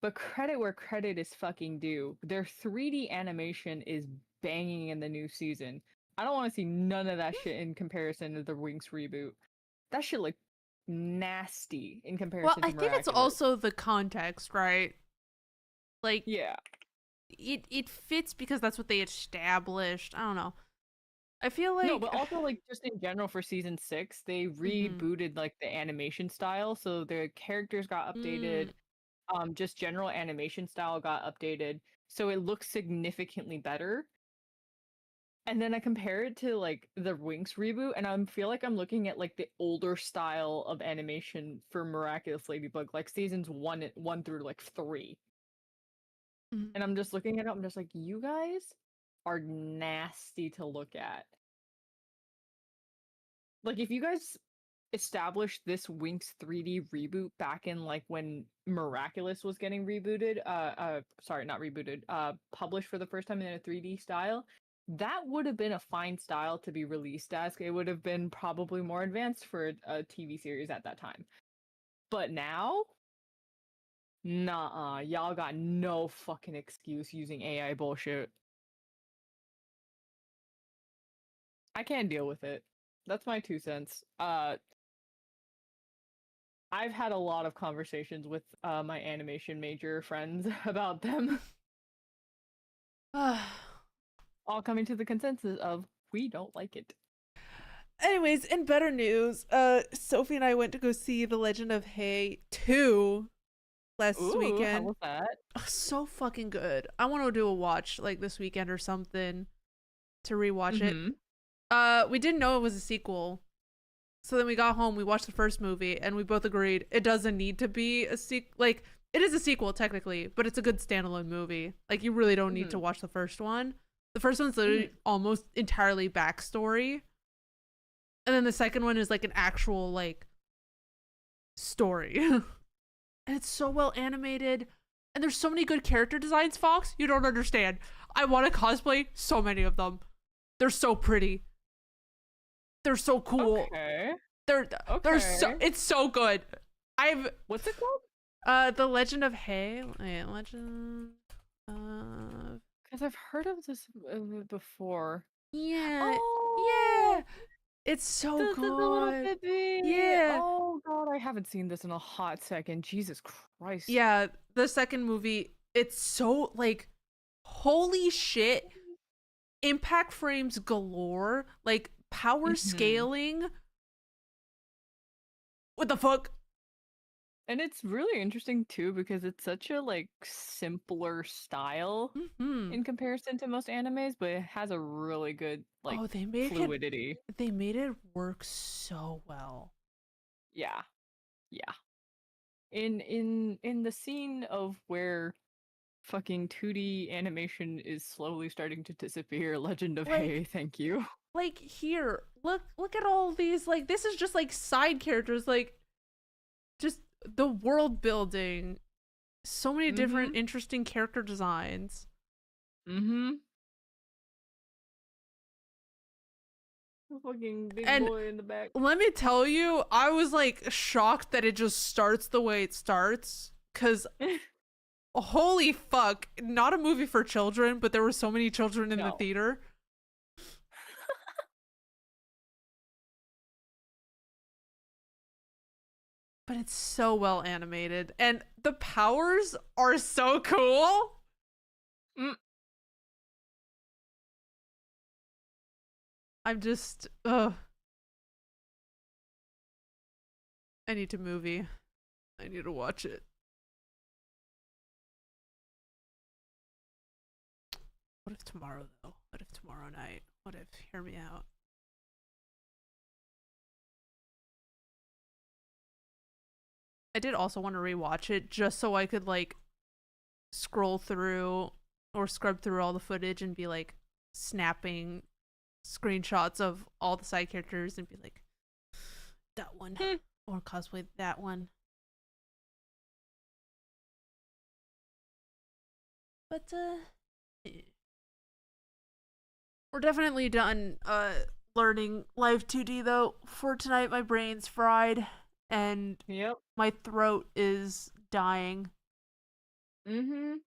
but credit where credit is fucking due. Their 3D animation is banging in the new season. I don't want to see none of that shit in comparison to the Winx reboot. That shit look nasty in Well, comparison I to think it's Miraculous. also the context, right? Like Yeah. it fits because that's what they established. I don't know. I feel like No, but also like just in general for season 6, they Mhm. rebooted like the animation style, so the characters got updated. Mm. Just general animation style got updated, so it looks significantly better. And then I compare it to like the Winx reboot, and I feel like I'm looking at like the older style of animation for Miraculous Ladybug, like seasons one through like 3. Mhm. And I'm just looking at it, I'm just like, you guys are nasty to look at. Like if you guys established this Winx 3D reboot back in like when Miraculous was getting rebooted, sorry, not rebooted, published for the first time in a 3D style, that would have been a fine style to be released as. It would have been probably more advanced for a TV series at that time. But now, nah, y'all got no fucking excuse using AI bullshit. I can't deal with it. That's my 2 cents. I've had a lot of conversations with my animation major friends about them, all coming to the consensus of we don't like it. Anyways, in better news, Sophie and I went to go see The Legend of Hay 2 last Ooh, how weekend. was that? Oh, so fucking good. I want to do a watch like this weekend or something to rewatch it. We didn't know it was a sequel. So then we got home, we watched the first movie, and we both agreed it doesn't need to be a sequel. Like, it is a sequel technically, but it's a good standalone movie. Like, you really don't need to watch the first one. The first one's literally almost entirely backstory. And then the second one is like an actual like story. And it's so well animated. And there's so many good character designs, Fox. You don't understand. I want to cosplay so many of them. They're so pretty. They're so cool. Okay. They're so it's so good. What's it called? The Legend of Hay. Wait, Legend of Because I've heard of this before. Yeah. Oh, Yeah. It's so the little good. baby. Yeah. Oh god, I haven't seen this in a hot second. Jesus Christ. Yeah, the second movie, it's so like holy shit. Impact frames galore, like power scaling. What the fuck? And it's really interesting too because it's such a like simpler style Hmm. in comparison to most animes, but it has a really good like Oh, fluidity. they made it work so well. Yeah. Yeah. In the scene of where fucking 2D animation is slowly starting to disappear, Legend of Hay, Like thank you. here, look at all these, like, this is just like side characters, like, just the world building, so many different Mhm. interesting character designs. Mhm. Fucking big And boy in the back. let me tell you, I was like shocked that it just starts the way it starts, cuz holy fuck, not a movie for children, but there were so many children in the No. theater. But it's so well animated and the powers are so cool. Mm. I'm just ugh. I need to movie. I need to watch it. What if tomorrow though? What if tomorrow night? What if hear me out? I did also want to rewatch it just so I could like scroll through or scrub through all the footage and be like snapping screenshots of all the side characters and be like that one or cosplay that one. But we're definitely done learning live 2D though. For tonight my brain's fried and Yep. my throat is dying. Mhm.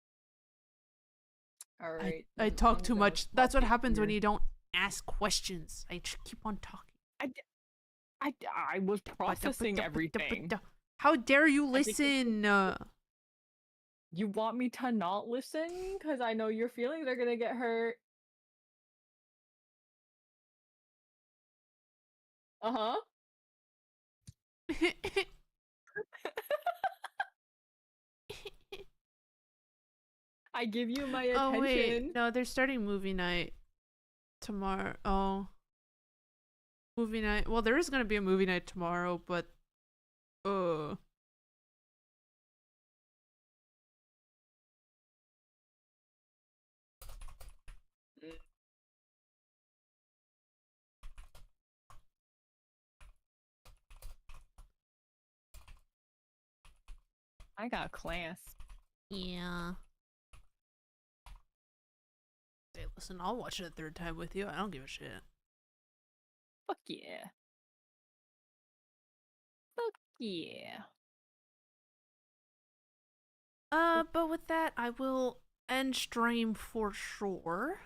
All right. I Then talk I'm too gonna much. stop That's what it happens when here. you don't ask questions. I just keep on talking. I, d- I was processing everything. How dare you I think it's listen? you want me to not listen because I know your feelings are gonna get hurt. Uh huh. I give you my Oh wait, attention. no, they're starting movie night tomorrow. Oh, movie night. Well, there is gonna be a movie night tomorrow, but uh, Mm, I got class. yeah. Hey, listen, I'll watch it a third time with you. I don't give a shit. Fuck yeah. Fuck yeah. But with that, I will end stream for sure.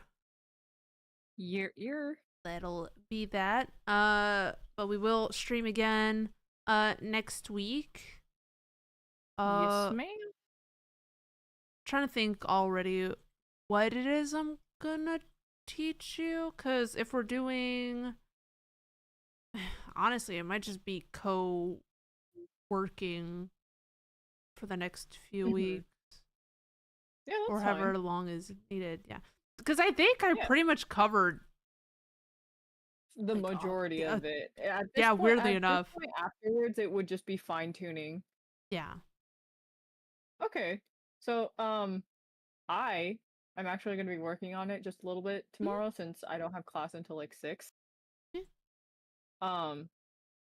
You're That'll be that. But we will stream again next week. yes, Uh, ma'am. trying to think already what it is I'm gonna teach you, cuz if we're doing honestly, it might just be co-working for the next few Hmm. weeks Yeah, or that's however fine. long is needed. Yeah. Cuz I think I Yeah, pretty much covered the like all majority of it. yeah, weirdly At this enough. point afterwards, it would just be fine tuning. Yeah. Okay. So, I I'm actually going to be working on it just a little bit Mhm. tomorrow since I don't have class until like 6. Yeah. Um,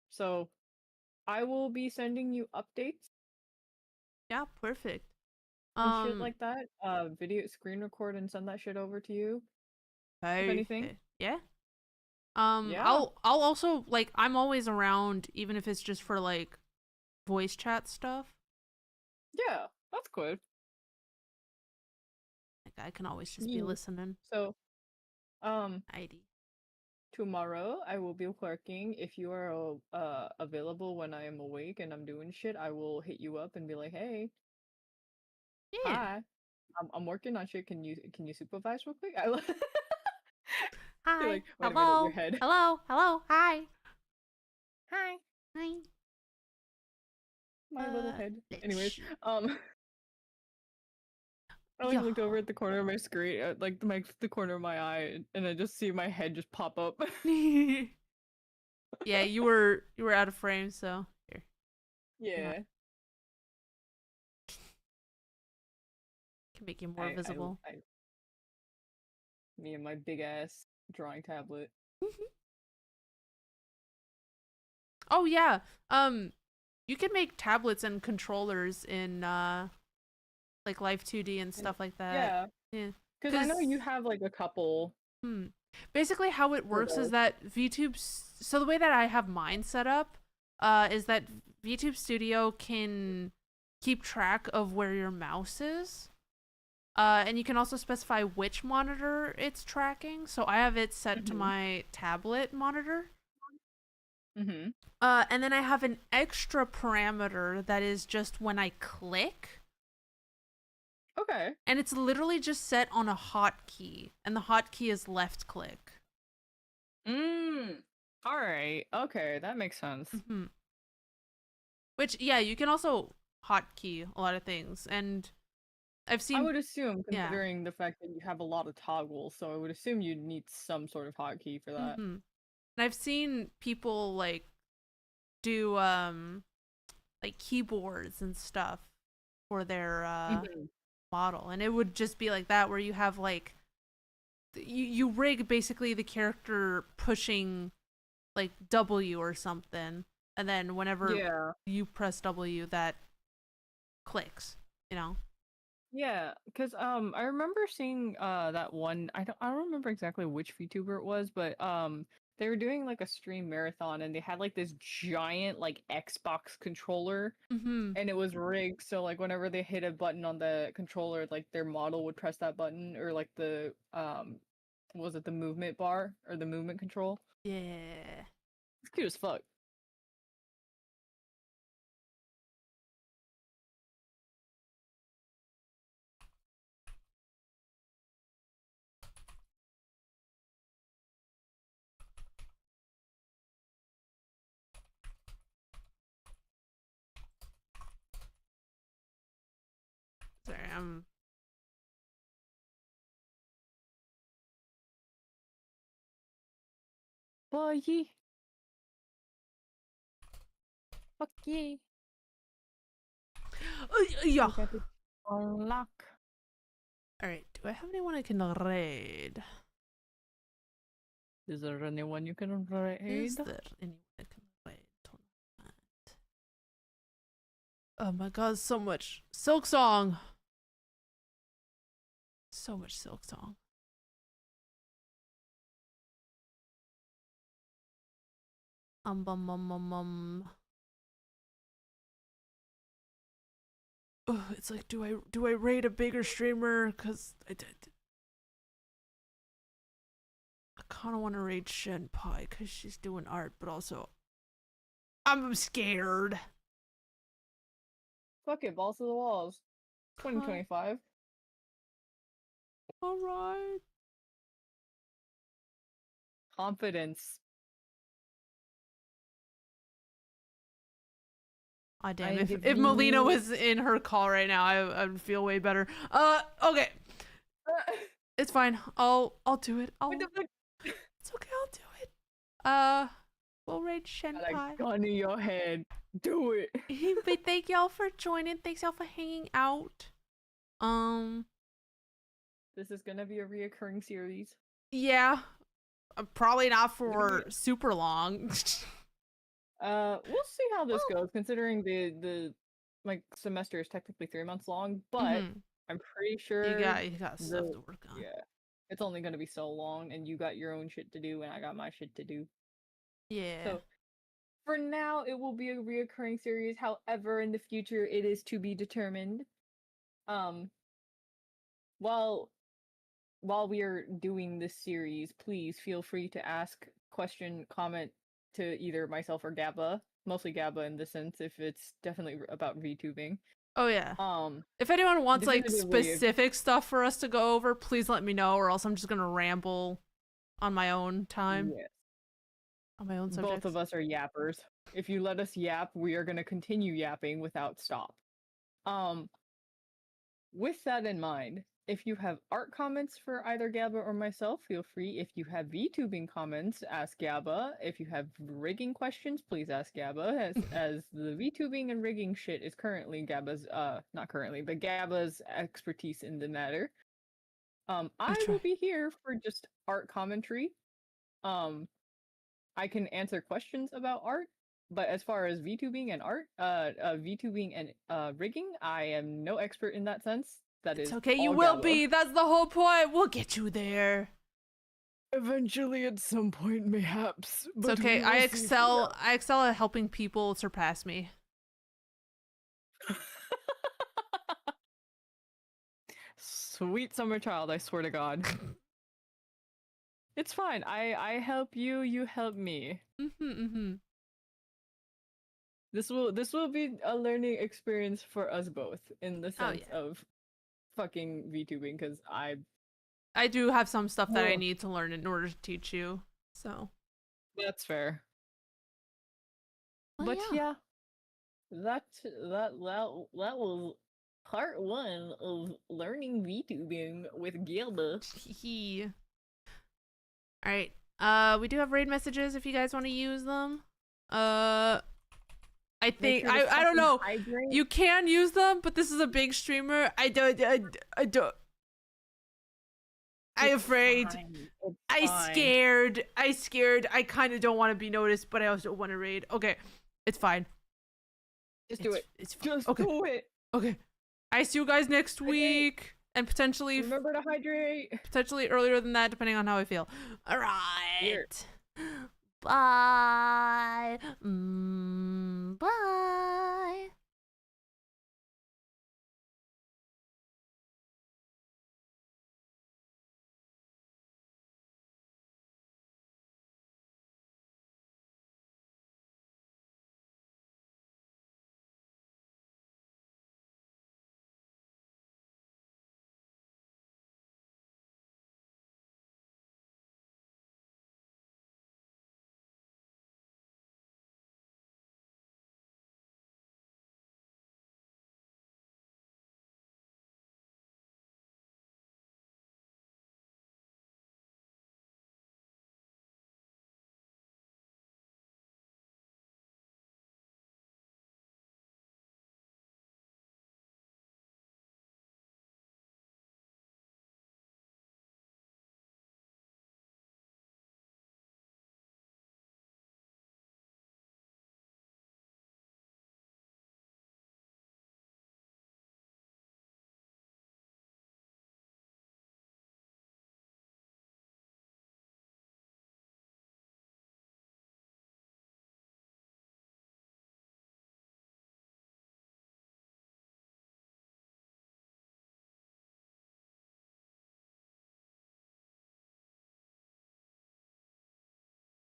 so I will be sending you updates Yeah, perfect. and shit Um like that. Video screen record and send that shit over to you if anything. perfect. Yeah. Yeah. I'll also like I'm always around even if it's just for like voice chat stuff. Yeah, that's good. Like I can always just be Sweet. listening. So, um ID. tomorrow I will be working. If you are available when I am awake and I'm doing shit, I will hit you up and be like, "Hey, Yeah. hi. I'm working on shit. Can you supervise real quick?" I You're Hi. like, "Wait a minute, your Hello. head." Hello. Hello. Hi. Hi. Hi. My little head. Let's Anyways, see. I like Yeah. looked over at the corner of my screen, like the corner of my eye, and I just see my head just pop up. Yeah, you were out of frame, so here. Yeah. Can make you more visible. Me and my big ass drawing tablet. Oh yeah. You can make tablets and controllers in like Live 2D and stuff like that. Yeah. Yeah. Because I know you have like a couple. Hmm. Basically, how it works is that So the way that I have mine set up, is that VTube Studio can keep track of where your mouse is. And you can also specify which monitor it's tracking. So I have it set to my tablet monitor. Mm-hmm. And then I have an extra parameter that is just when I click. Okay. And it's literally just set on a hotkey, and the hotkey is left click. All right. Okay, that makes sense. Mm-hmm. Which, yeah, you can also hotkey a lot of things, and I've seen. I would assume, considering the fact that you have a lot of toggles, so I would assume you'd need some sort of hotkey for that. Mm-hmm. And I've seen people like do like keyboards and stuff for their model, and it would just be like that, where you have like you rig basically the character pushing like W or something, and then whenever you press W, that clicks, you know. Yeah, because I remember seeing that one. I don't remember exactly which VTuber it was, but they were doing like a stream marathon, and they had like this giant like Xbox controller, and it was rigged so like whenever they hit a button on the controller, like their model would press that button, or like the was it the movement bar or the movement control? Yeah. It's cute as fuck. Sorry, I'm. Boy, fuck yeah. Yeah. Unlock. All right. Do I have anyone I can raid? Is there anyone you can raid? Is there anyone I can raid? Oh my god, so much Silk Song. So much Silk Song. Ugh, it's like, do I rate a bigger streamer? Cause I kind of want to rate Shenpai because she's doing art, but also I'm scared. Fuck it, balls to the walls. 2025. All right. Confidence. Ah, damn. If Melina was in her call right now, I would feel way better. Okay. It's fine. I'll do it. It's okay. I'll do it. We'll raid Shenpai. Like gun in your head. Do it. But thank y'all for joining. Thanks y'all for hanging out. This is gonna be a reoccurring series. Yeah. Probably not for super long. We'll see how this goes, considering the like semester is technically 3 months long, but I'm pretty sure you got stuff to work on. Yeah. It's only gonna be so long, and you got your own shit to do, and I got my shit to do. Yeah. So for now, it will be a reoccurring series. However, in the future, it is to be determined. While we are doing this series, please feel free to ask, question, comment to either myself or Gabba. Mostly Gabba in this sense, if it's definitely about VTubing. Oh yeah. If anyone wants like specific stuff for us to go over, please let me know, or else I'm just gonna ramble on my own time. Yes. On my own Both subjects. of us are yappers. If you let us yap, we are going to continue yapping without stop. With that in mind, if you have art comments for either Gabba or myself, feel free. If you have VTubing comments, ask Gabba. If you have rigging questions, please ask Gabba, as the VTubing and rigging shit is currently Gabba's not currently, but Gabba's expertise in the matter. I will be here for just art commentary. I can answer questions about art, but as far as VTubing and art, VTubing and rigging, I am no expert in that sense. That It's is okay, you all will Gabba. be. That's the whole point. We'll get you there. Eventually, at some point, mayhaps. It's okay. I excel at helping people surpass me. Sweet summer child, I swear to God. It's fine. I help you, you help me. This will be a learning experience for us both in the sense of fucking VTubing, because I do have some stuff that I need to learn in order to teach you. So that's fair. Well, But yeah, that was part 1 of learning VTubing with Gilda. All right. We do have raid messages if you guys want to use them. I think I don't know. Hydrate. You can use them, but this is a big streamer. I don't. I'm afraid. I scared. I kind of don't want to be noticed, but I also want to raid. Okay, it's fine. Just do it. It's fine. Just okay. do it. Okay. I see you guys next week, and potentially remember to hydrate. Potentially earlier than that, depending on how I feel. All right. Here. Bye.